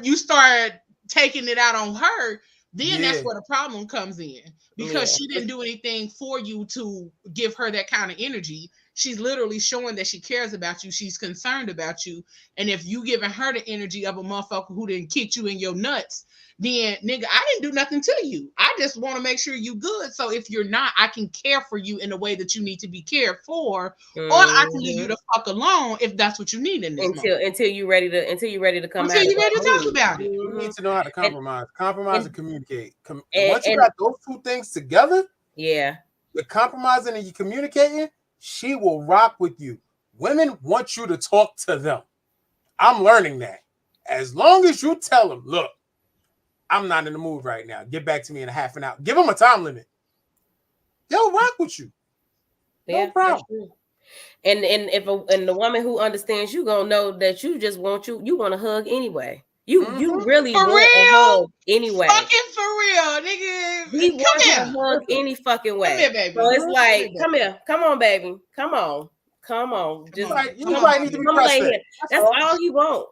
you start taking it out on her, then that's where the problem comes in. Because she didn't do anything for you to give her that kind of energy. She's literally showing that she cares about you. She's concerned about you. And if you giving her the energy of a motherfucker who didn't kick you in your nuts, then nigga, I didn't do nothing to you. I just want to make sure you good. So if you're not, I can care for you in the way that you need to be cared for, or I can leave you the fuck alone if that's what you need in this until you're ready to come until you're ready to talk about it. You need to know how to compromise and communicate. Once you got those two things together, you're compromising and you're communicating, she will rock with you. Women want you to talk to them. I'm learning that. As long as you tell them, look, I'm not in the mood right now. Get back to me in a half an hour. Give them a time limit. They'll rock with you. No problem. And if the woman who understands you gonna know that you just want you want a hug anyway. You really for want real? a hug anyway. Fucking for real, nigga. He wants a hug any fucking way. Come here, baby. So it's like, come here, come on, baby, come on. Just you might need to be breastfed. That's all you want.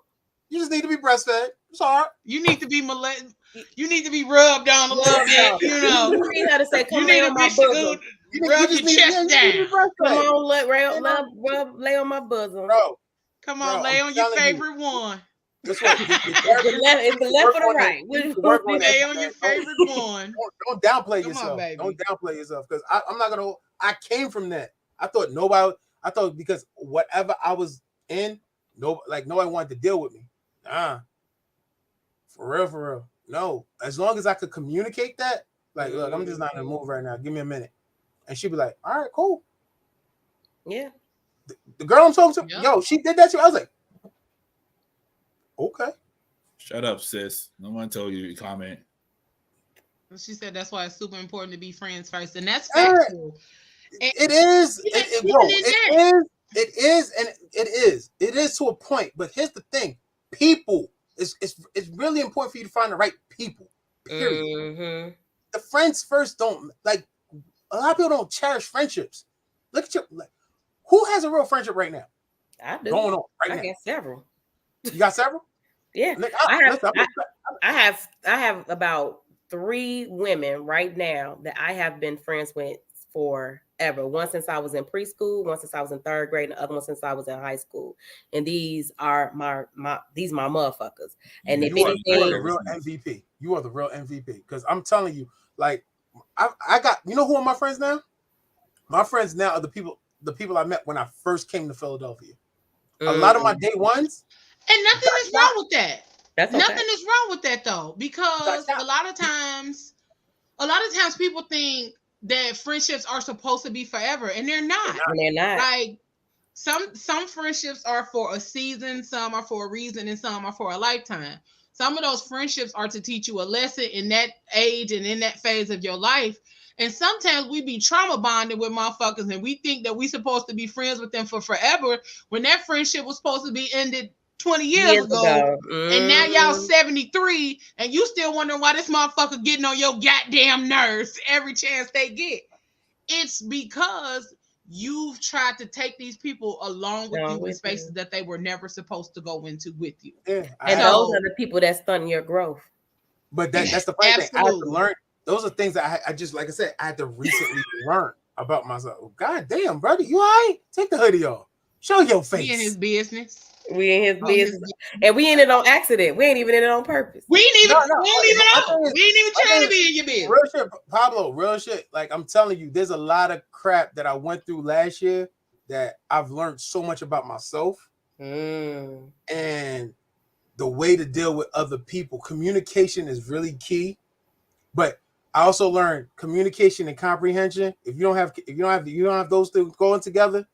You just need to be breastfed. It's all right. You need to be molested. You need to be rubbed on a little bit. You know. You need her to say, "Come lay on my bosom." Rub your chest down. Come on, lay on my bosom, bro. Come on, lay on your favorite one. It's the left or the right. Lay on your favorite one. Don't downplay yourself. Don't downplay yourself, because I'm not gonna. I came from that. I thought because whatever I was in, nobody wanted to deal with me. For real. No, as long as I could communicate that, like, look, I'm just not in the mood right now. Give me a minute. And she'd be like, all right, cool. Yeah. The girl I'm talking to, yo, she did that to me. I was like, okay. Shut up, sis. No one told you to comment. She said that's why it's super important to be friends first. And that's factual. It is. It is to a point. But here's the thing. People, it's really important for you to find the right people. Period. The friends first don't, like, a lot of people don't cherish friendships. Look at who has a real friendship right now? I do. Going on right now. I got several. You got several? Yeah. I have about 3 women right now that I have been friends with forever. One since I was in preschool, one since I was in 3rd grade, and the other one since I was in high school. And these are my motherfuckers. And if anything, you are the real MVP. You are the real MVP. Because I'm telling you, like, I got, you know who are my friends now? My friends now are the people I met when I first came to Philadelphia. A lot of my day ones. And nothing is wrong with that. Nothing is wrong with that though, because a lot of times people think that friendships are supposed to be forever, and they're not. They're not. Like some friendships are for a season, some are for a reason, and some are for a lifetime. Some of those friendships are to teach you a lesson in that age and in that phase of your life. And sometimes we be trauma bonded with motherfuckers and we think that we supposed to be friends with them for forever when that friendship was supposed to be ended 20 years ago. And now y'all 73 and you still wondering why this motherfucker getting on your goddamn nerves every chance they get. It's because you've tried to take these people along with you in spaces that they were never supposed to go into with you. Yeah, and those are the people that stunt your growth. But that's the funny thing. I had to learn. Those are things that I just, like I said, I had to recently learn about myself. God damn, brother, you all right? Take the hoodie off. Show your face. We in his business. We in his business. And we in it on accident. We ain't even in it on purpose. We ain't even trying to be in your business. Real shit, Pablo, real shit. Like, I'm telling you, there's a lot of crap that I went through last year that I've learned so much about myself. And the way to deal with other people. Communication is really key. But I also learned communication and comprehension. If you don't have those things going together,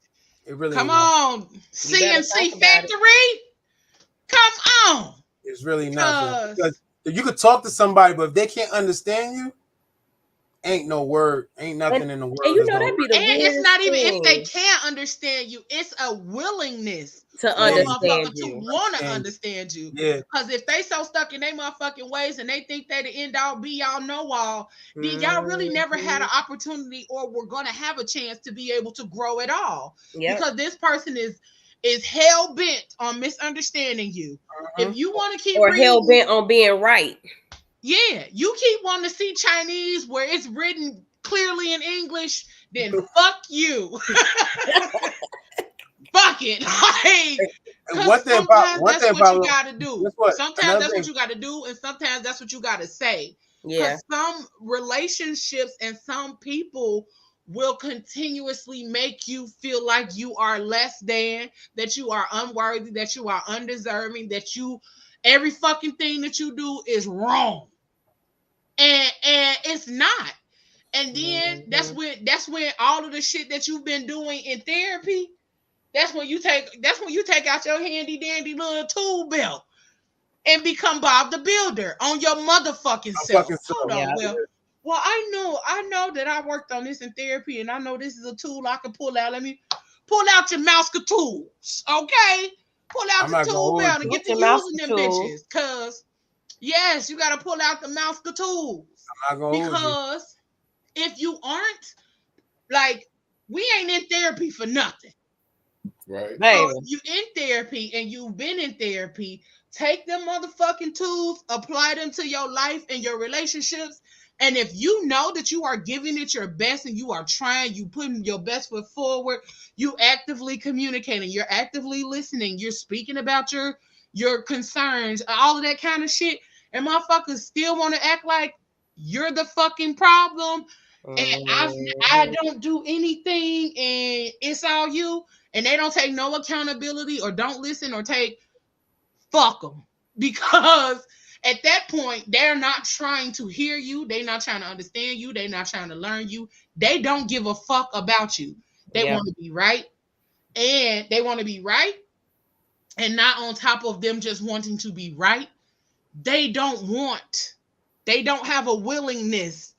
it really come on. CNC Factory. Come on. It's really not, because you could talk to somebody, but if they can't understand you, ain't no word, ain't nothing in the world. And you know that'd be the and it's not even if they can't understand you, it's a willingness to understand you, to want to understand you. Yeah. Because if they so stuck in their motherfucking ways and they think they the end all be all know all, then y'all really never had an opportunity or were gonna have a chance to be able to grow at all. Because this person is hell bent on misunderstanding you. If you want to keep hell bent on being right. Yeah, you keep wanting to see Chinese where it's written clearly in English, then fuck you. Fuck it. Like, what thing about you gotta do. Sometimes that's what you gotta do, and sometimes that's what you gotta say. Yeah. Some relationships and some people will continuously make you feel like you are less than, that you are unworthy, that you are undeserving, that every fucking thing that you do is wrong. And it's not. And then that's when all of the shit that you've been doing in therapy, that's when you take out your handy dandy little tool belt and become Bob the Builder on your motherfucking self. Hold on, well, I know that I worked on this in therapy, and I know this is a tool I can pull out. Let me pull out your mouse tools, okay? Pull out the tool belt and get to using them bitches, cause yes, you gotta pull out the mouse tools. Because if you aren't, like, we ain't in therapy for nothing. Right. So you in therapy and you've been in therapy, take them motherfucking tools, apply them to your life and your relationships. And if you know that you are giving it your best and you are trying, you putting your best foot forward, you actively communicating, you're actively listening, you're speaking about your concerns, all of that kind of shit, and motherfuckers still want to act like you're the fucking problem, and I don't do anything, and it's all you, and they don't take no accountability or don't listen or take, fuck them. Because at that point, they're not trying to hear you. They're not trying to understand you. They're not trying to learn you. They don't give a fuck about you. They want to be right. And they want to be right. And not on top of them just wanting to be right, they don't have a willingness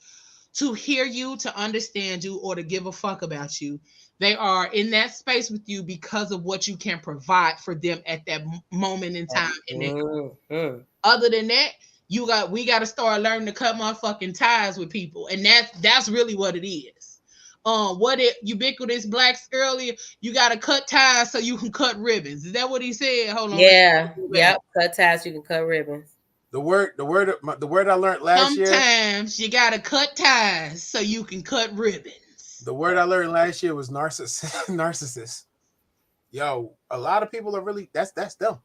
to hear you, to understand you, or to give a fuck about you. They are in that space with you because of what you can provide for them at that moment in time. Other than that, we got to start learning to cut motherfucking ties with people, and that's really what it is. Ubiquitous Blacks earlier, you got to cut ties so you can cut ribbons. Is that what he said? Hold on. Yeah. Yep. Cut ties, you can cut ribbons. The word I learned last year. Sometimes you got to cut ties so you can cut ribbons. The word I learned last year was narcissist. Yo, a lot of people are really that's them.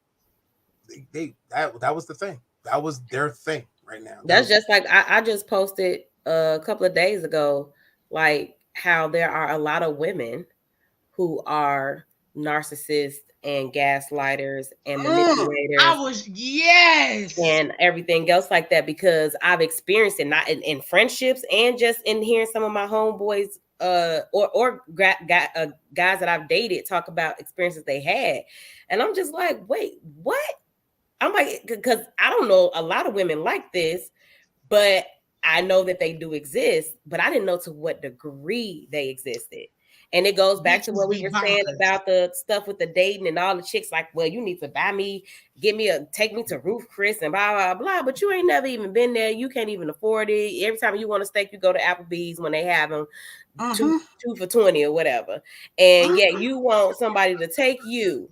That was the thing. That was their thing right now. That's just like I just posted a couple of days ago, like how there are a lot of women who are narcissists and gaslighters and manipulators. And everything else like that, because I've experienced it, not in friendships and just in hearing some of my homeboys or guys that I've dated talk about experiences they had. And I'm just like, wait, what? I'm like, because I don't know a lot of women like this, but I know that they do exist, but I didn't know to what degree they existed. And it goes back to what we were saying about the stuff with the dating and all the chicks like, well, you need to take me to Ruth Chris and blah, blah, blah. But you ain't never even been there. You can't even afford it. Every time you want a steak, you go to Applebee's when they have them two for $20 or whatever. And yet you want somebody to take you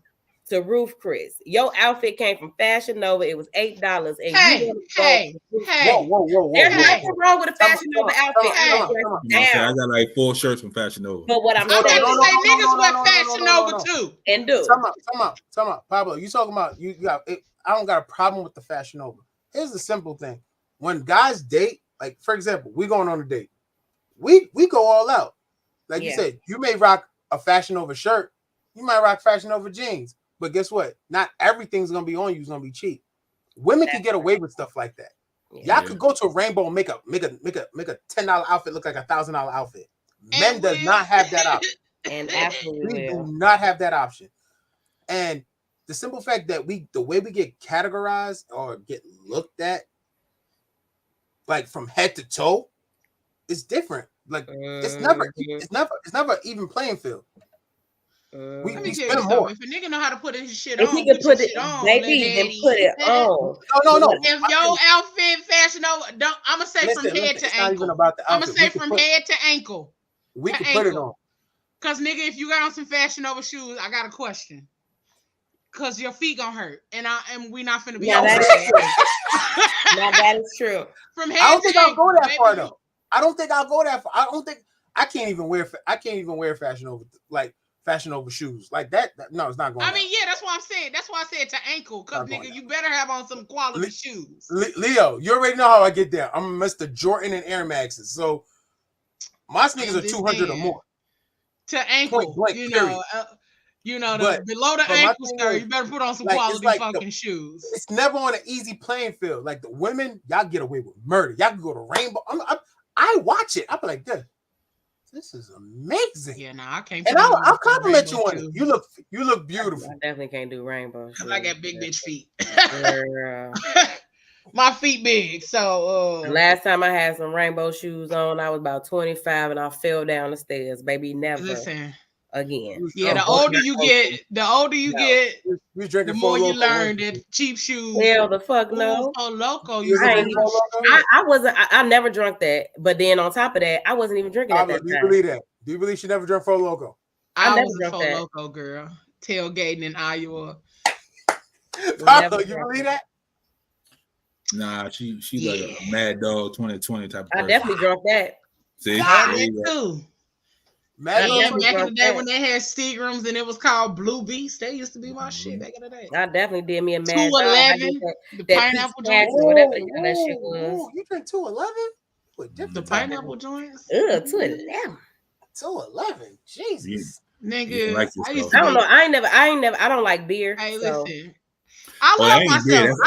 to Ruth Chris. Your outfit came from Fashion Nova. It was $8. And Whoa. There's nothing wrong with a Fashion Nova outfit. I got like 4 shirts from Fashion Nova. But what I'm saying, niggas wear Fashion Nova too. And do. Time out. Pablo, you talking about you got it, I don't got a problem with the Fashion Nova. Here's the simple thing. When guys date, like for example, we going on a date. We go all out. Like you said, you may rock a Fashion Nova shirt, you might rock Fashion Nova jeans. But guess what? Not everything's gonna be on you. It's gonna be cheap. Women can get away with stuff like that. Y'all could go to a Rainbow and make a $10 outfit look like $1,000 outfit. Men does not have that option. And absolutely, we do not have that option. And the simple fact that the way we get categorized or get looked at, like from head to toe, is different. Like it's never an even playing field. Let me tell you something. If a nigga know how to put his shit if on, he can put it on, baby, then put it on. No. If your outfit Fashion Nova, I'm gonna say from head to ankle. I'm gonna say from head to ankle. We can put it on. Cause nigga, if you got on some Fashion Nova shoes, I got a question. Cause your feet gonna hurt, and we not finna be. Now that is true. From head I don't think to I'll ankle, go that far though. I don't think I'll go that far. I can't even wear Fashion Nova like Fashion Nova shoes like that. No, it's not going. I mean, yeah, that's what I'm saying. That's why I said to ankle, cause nigga, you better have on some quality shoes. Leo, you already know how I get there. I'm Mr. Jordan and Air Maxes, so my sneakers are 200 or more. To ankle, blank, but below the ankle skirt, you better put on some quality fucking shoes. It's never on an easy playing field. Like the women, y'all get away with murder. Y'all can go to Rainbow. I watch it. I be like, this is amazing. Yeah, I can't. And I'll compliment you on it. You look beautiful. I definitely can't do rainbow. I got big bitch feet. My feet big. So last time I had some rainbow shoes on, I was about 25 and I fell down the stairs. Baby, never. Listen. Again. Yeah, the older you get, the more you learn that cheap shoes. Hell the fuck no. Oh, loco. I never drunk that. But then on top of that, I wasn't even drinking at that time. Do you believe that? Do you believe she never drank Four Loko? I was a Four Loko girl. Tailgating in Iowa. Pablo, you believe that? Nah, she's like a Mad Dog 2020 type of person. I definitely drunk that. See? I too. Back in the day when they had Seagrams and it was called Blue Beast, they used to be my shit back in the day. I definitely did me a Mad 211, the pineapple joints, whatever that shit was. You drink 211? The pineapple joints? 211. 211. Jesus. Nigga, I don't know. I don't like beer. Hey, listen. I love myself.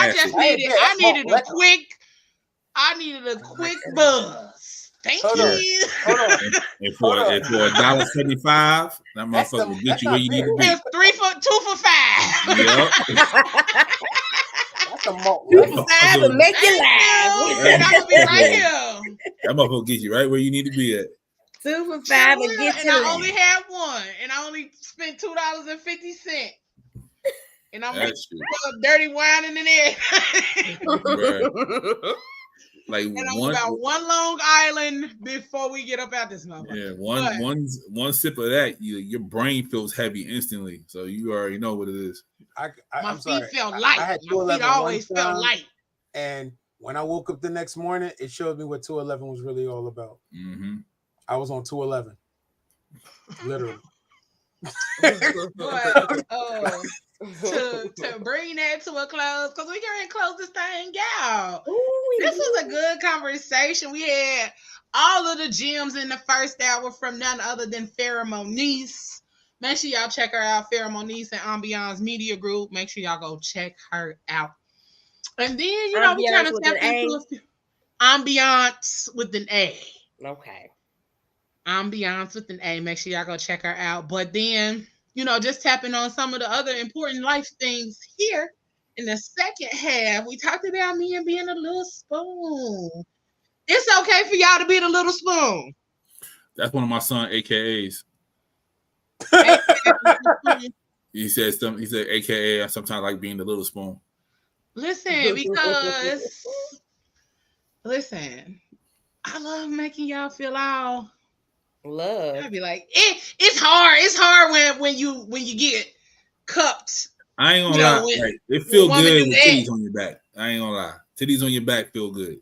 I needed a quick buzz. Thank you. Hold on. And for $1.75, that motherfucker will get you where you need to be. It's 2 for $5. Yep. That's a mo. 2 for $5 and make you laugh. That motherfucker get you right where you need to be at. 2 for $5 and get you. And I only had one, and I only spent $2.50. And I'm like, dirty wine in there. Like and I'm about one Long Island before we get up out this motherfucker. Yeah, one sip of that, your brain feels heavy instantly. So you already know what it is. My feet felt light. My feet always felt light. And when I woke up the next morning, it showed me what 211 was really all about. Mm-hmm. I was on 211. Literally. To bring that to a close, because we're going to close this thing out. This was a good conversation. We had all of the gems in the first hour from none other than Farah Moniz. Make sure y'all check her out, Farah Moniz and Ambiance Media Group. Make sure y'all go check her out. And then, we kind of tap into Ambiance with an A. Okay. Ambiance with an A. Make sure y'all go check her out. But then, just tapping on some of the other important life things here. In the second half, we talked about me and being a little spoon. It's okay for y'all to be the little spoon. That's one of my son AKAs. He said something. He said AKA. I sometimes like being the little spoon. Listen, because I love making y'all feel all love. I'd be like, it's hard. It's hard when you get cupped. I ain't gonna lie. Like, it feel good with titties on your back. I ain't gonna lie. Titties on your back feel good.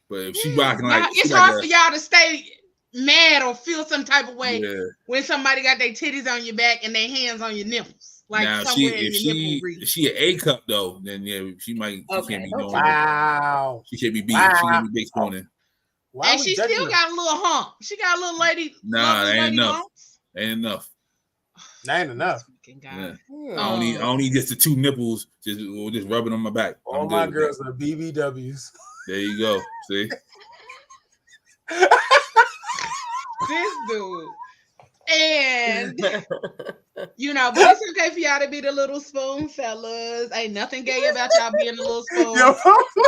But if she rocking like, it's hard for y'all to stay mad or feel some type of way when somebody got their titties on your back and their hands on your nipples. Like now, somewhere in your nipple region. If she an A cup though, then yeah, she might. She can't be doing wow. She can't be beating. Wow. She can't be big spooning. And she still got a little hump. She got a little lady. Nah, that ain't enough. Ain't enough. That ain't enough. Yeah. I don't need just the two nipples just rubbing on my back. All my girls are BBWs. There you go. See? This dude. And but it's okay for y'all to be the little spoon, fellas. Ain't nothing gay about y'all being the little spoon.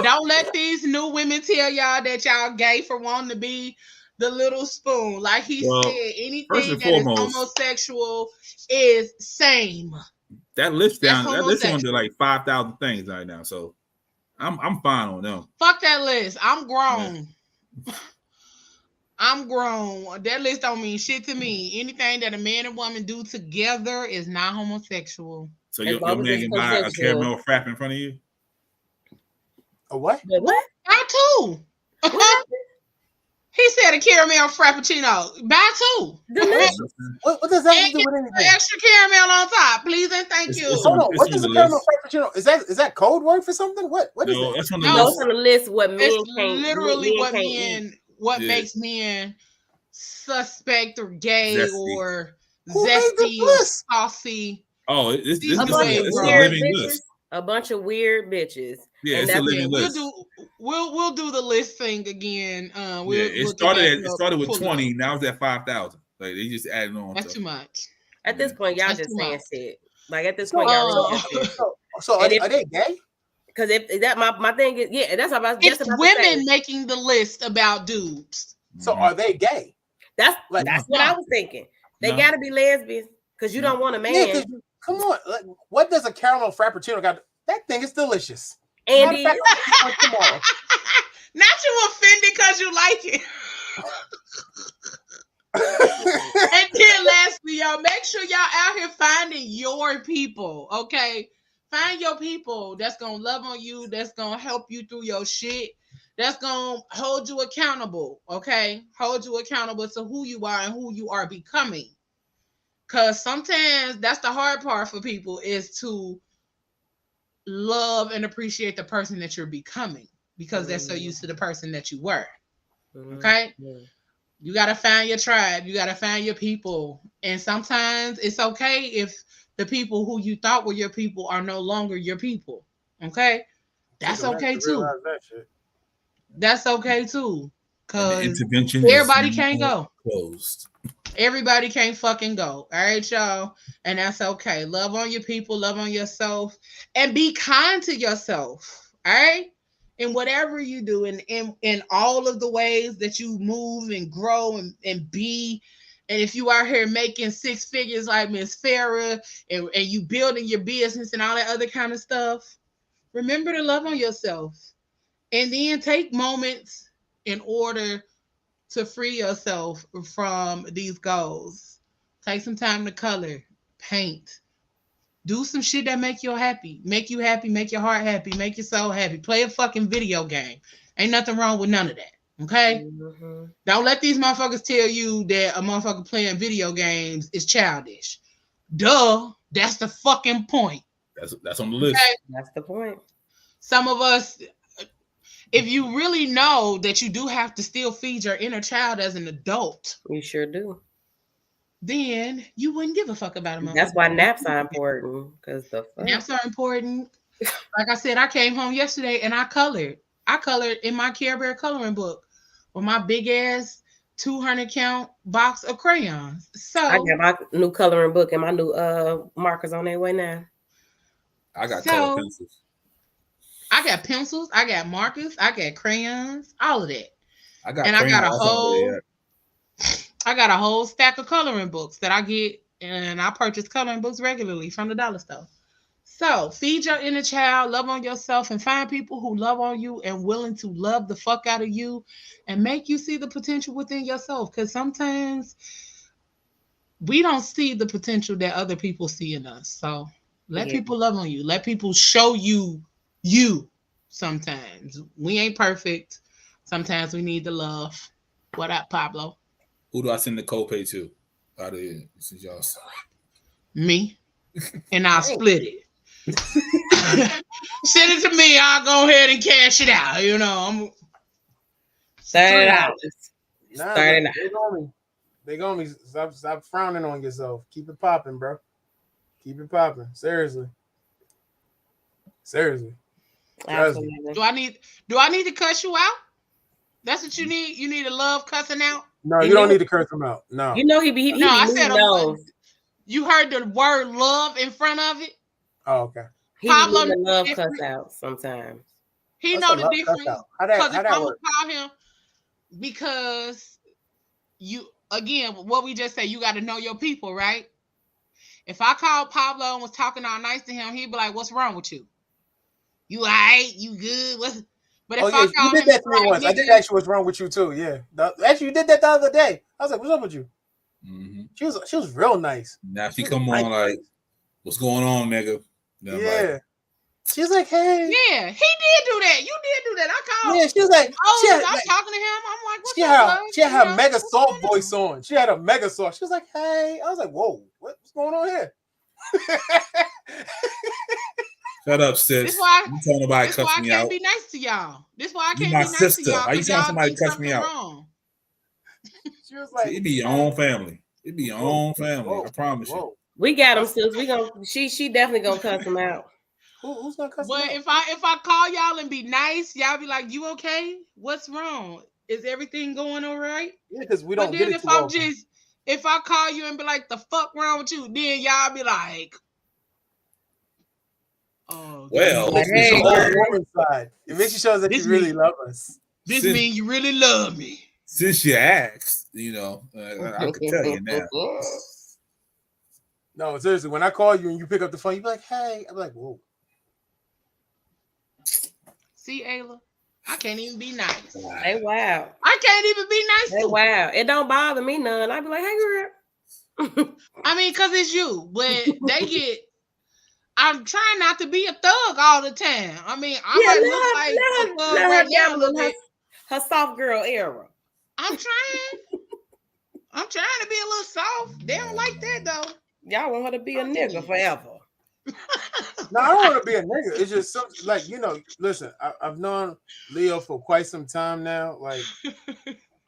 Don't let these new women tell y'all that y'all gay for wanting to be the little spoon. Like he said, anything that is homosexual is same. That list down to like 5,000 things right now. So I'm fine on them. Fuck that list. I'm grown. Yeah. I'm grown. That list don't mean shit to me. Anything that a man and woman do together is not homosexual. So your man can buy a caramel frap in front of you? A what? What? Buy two. He said a caramel frappuccino. Buy two. What does that have to do with anything? Extra caramel on top, please and thank you. Hold on. What is a caramel frappuccino? Is that code word for something? What is it? That's on the list. What men can't. Literally what men. What makes men suspect or gay or zesty or saucy? Oh, it's a living list. A bunch of weird bitches. Yeah, it's a living list. We'll do the list thing again. It started with 20. Now it's at 5,000. Like they just added on. That's too much. At this point, y'all just saying shit. Like at this point, y'all really just shit. So are they gay? Because if that my thing is, that's about it's women making the list about dudes. So are they gay? That's what I was thinking. They gotta be lesbians because you don't want a man. Yeah, come on, what does a caramel frappuccino got? That thing is delicious. Andy, not you offended because you like it. And then lastly, y'all, make sure y'all out here finding your people, okay? Find your people that's gonna love on you, that's gonna help you through your shit, that's gonna hold you accountable, okay? Hold you accountable to who you are and who you are becoming. Because sometimes that's the hard part for people is to love and appreciate the person that you're becoming because they're so used to the person that you were, okay? You got to find your tribe. You got to find your people. And sometimes it's okay if the people who you thought were your people are no longer your people. Okay? That's okay too. That's okay too. Because everybody can't go. Closed. Everybody can't fucking go. All right, y'all. And that's okay. Love on your people. Love on yourself. And be kind to yourself. All right? In whatever you do, in all of the ways that you move and grow and be. And if you are here making 6 figures like Miss Farah and you building your business and all that other kind of stuff, remember to love on yourself. And then take moments in order to free yourself from these goals. Take some time to color, paint. Do some shit that make you happy, make your heart happy, make your soul happy. Play a fucking video game. Ain't nothing wrong with none of that. Okay? Mm-hmm. Don't let these motherfuckers tell you that a motherfucker playing video games is childish. Duh. That's the fucking point. That's on the list. Okay? That's the point. Some of us, if you really know that you do have to still feed your inner child as an adult. You sure do. Then you wouldn't give a fuck about them. That's why naps are important. Because naps are important. Like I said, I came home yesterday and I colored. I colored in my Care Bear coloring book with my big ass 200 count box of crayons. So I got my new coloring book and my new markers on their way now. I got color pencils. I got pencils, I got markers, I got crayons, all of that. I got And crayons. I got a whole stack of coloring books that I get, and I purchase coloring books regularly from the dollar store. So feed your inner child, love on yourself, and find people who love on you and willing to love the fuck out of you and make you see the potential within yourself. Because sometimes we don't see the potential that other people see in us. So let people love on you. Let people show you you. Sometimes we ain't perfect. Sometimes we need the love. What up, Pablo? Who do I send the copay to? Out of here, since y'all. Me, and I'll split it. Send it to me. I'll go ahead and cash it out. You know, I'm $30. They gonna be. Stop frowning on yourself. Keep it popping, bro. Keep it popping. Seriously. Absolutely. Do I need to cuss you out? That's what you need. You need to love cussing out. No, you don't need to curse him out. No. You know he I said knows. You heard the word love in front of it. Oh, okay. He Pablo the love cuss out sometimes. He know the difference. Because if I'm gonna call him, because you again, what we just said, you got to know your people, right? If I called Pablo and was talking all nice to him, he'd be like, "What's wrong with you? You all right? You good?" But if I called you did that to me once. I did ask you what's wrong with you too. Yeah, actually, you did that the other day. I was like, "What's up with you?" Mm-hmm. She was real nice. Now she come on like, "What's going on, nigga?" Yeah. Like, she's like, "Hey." Yeah, he did do that. You did do that. I called. Yeah, she was like, I'm talking to him. I'm like, "What's up?" She had her mega soft voice on. She had a mega soft. She was like, "Hey." I was like, "Whoa, what's going on here?" Shut up, sis. This why I me can't out. be nice to y'all. This why I can't be my nice sister. to y'all. Why you telling somebody to cuss me out? She was like, "It be your own family. It be your own family. I promise you." We got him, sis. We gonna. She definitely gonna cuss him out. Who's gonna cuss him But out? if I call y'all and be nice, y'all be like, "You okay? What's wrong? Is everything going all right?" Yeah, because we don't get it too often. If I call you and be like, "The fuck wrong with you?" Then y'all be like, "Oh, well, hey, woman's side. It makes you show that you really love us. This means you really love me." Since you asked, you know, I could tell you now. No, seriously, when I call you and you pick up the phone, you be like, "Hey," I'm like, "Whoa." See, Ayla, I can't even be nice. Hey, wow. I can't even be nice. Hey, wow. It don't bother me none. I be like, "Hey, girl." I mean, because it's you, but they get. I'm trying not to be a thug all the time. I mean, I might look like a thug right now a little bit. Her soft girl era. I'm trying to be a little soft. They don't like that though. Y'all want her to be a nigga forever. No, I don't want to be a nigga. It's just something like, you know, listen, I've known Leo for quite some time now. Like,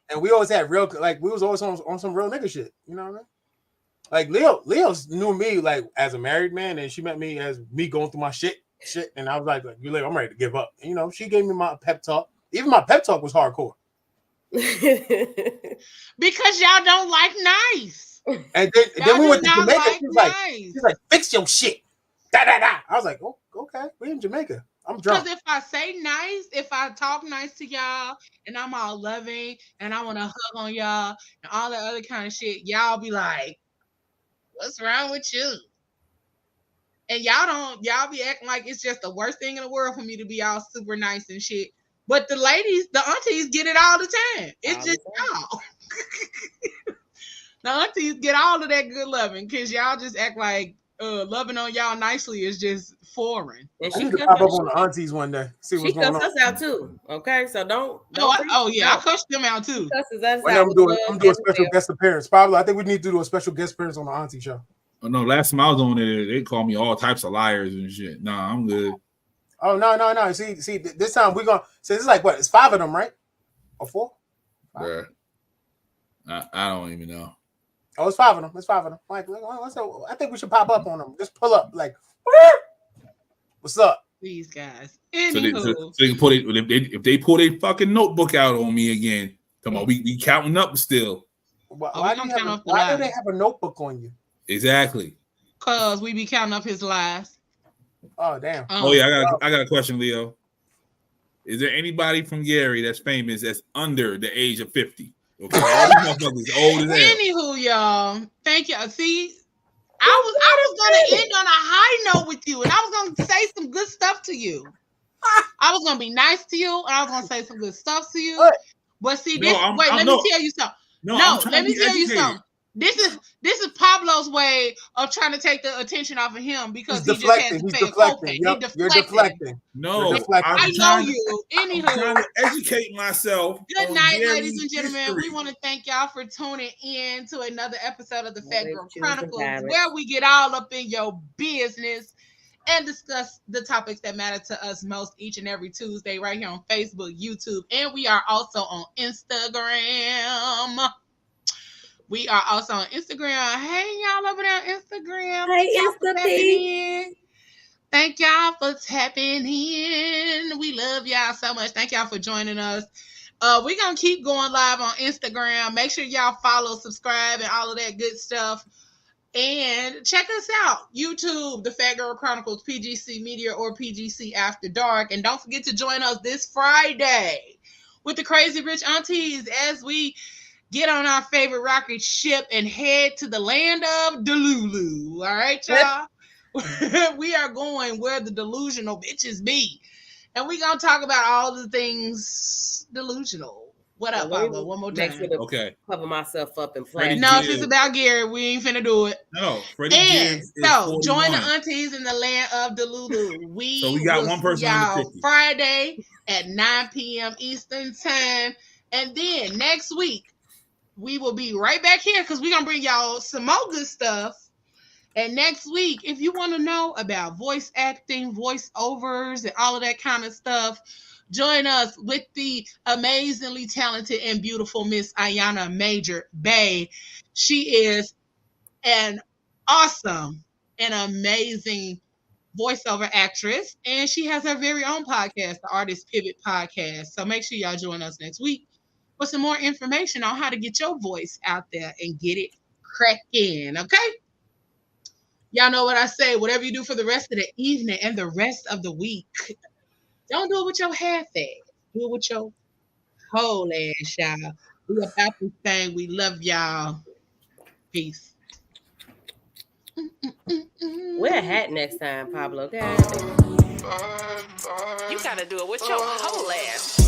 and we always had real, like, we was always on some real nigga shit. You know what I mean? Like Leo knew me like as a married man, and she met me as me going through my shit, and I was like, "You Leo, I'm ready to give up." And, you know, she gave me my pep talk. Even my pep talk was hardcore. Because y'all don't like nice. And then we went to Jamaica. Like she's like, "Fix your shit." Da da da. I was like, "Oh, okay, we're in Jamaica. I'm drunk." Because if I say nice, if I talk nice to y'all, and I'm all loving, and I want to hug on y'all, and all that other kind of shit, y'all be like, "What's wrong with you?" And y'all be acting like it's just the worst thing in the world for me to be all super nice and shit. But the ladies, the aunties get it all the time. It's just y'all. The aunties get all of that good loving because y'all just act like loving on y'all nicely is just foreign. And she could pop up on the aunties one day. See what's going on. She cuss us out too. Okay, so don't. I cussed them out too. I'm doing a special guest appearance. Pablo, I think we need to do a special guest appearance on the auntie show. Oh no, last time I was on there, they called me all types of liars and shit. Nah, I'm good. Oh no. See, this time we're gonna. So this is like what? It's 5 of them, right? Or 4? Bruh. I don't even know. Oh, it's 5 of them. It's 5 of them. Like, I think we should pop up on them. Just pull up, like, what's up? These guys. So they can put it if they pull their fucking notebook out on me again. Come on, we counting up still. Why do they have a notebook on you? Exactly. Cause we be counting up his lies. Oh damn. Oh yeah, I got a question, Leo. Is there anybody from Gary that's famous that's under the age of 50? Okay, all these motherfuckers old as hell. Anywho, y'all, thank y'all. See, I was gonna end on a high note with you, and I was gonna say some good stuff to you. I was gonna be nice to you, and I was gonna say some good stuff to you. But see, let me tell you something. Let me tell you something. This is Pablo's way of trying to take the attention off of him because he just has to pay a copay. Yep, you're deflecting. No, I know you. I'm trying to educate myself. Good night, ladies and gentlemen. History. We want to thank y'all for tuning in to another episode of the Fat Girl Chronicles, where we get all up in your business and discuss the topics that matter to us most each and every Tuesday right here on Facebook, YouTube, and we are also on Instagram. We are also on Instagram. Hey, y'all over there on Instagram. Hey, Insta. Thank y'all for tapping in. We love y'all so much. Thank y'all for joining us. We're going to keep going live on Instagram. Make sure y'all follow, subscribe, and all of that good stuff. And check us out. YouTube, The Fat Girl Chronicles, PGC Media, or PGC After Dark. And don't forget to join us this Friday with the Crazy Rich Aunties as we get on our favorite rocket ship and head to the land of Delulu. All right, y'all? We are going where the delusional bitches be. And we're going to talk about all the things delusional. What up, Pablo? One more time. Okay. Cover myself up and play. No, if it's about Gary, we ain't finna do it. No, Freddie and so join the aunties in the land of Delulu. We got one person on the Friday at 9 p.m. Eastern time. And then next week, we will be right back here because we're going to bring y'all some more good stuff. And next week, if you want to know about voice acting, voiceovers, and all of that kind of stuff, join us with the amazingly talented and beautiful Miss Ayana Major Bay. She is an awesome and amazing voiceover actress, and she has her very own podcast, the Artist Pivot Podcast. So make sure y'all join us next week for some more information on how to get your voice out there and get it cracking, okay? Y'all know what I say. Whatever you do for the rest of the evening and the rest of the week, don't do it with your half ass. Do it with your whole ass, y'all. We about this thing. We love y'all. Peace. Wear a hat next time, Pablo. Okay? You gotta do it with your whole ass.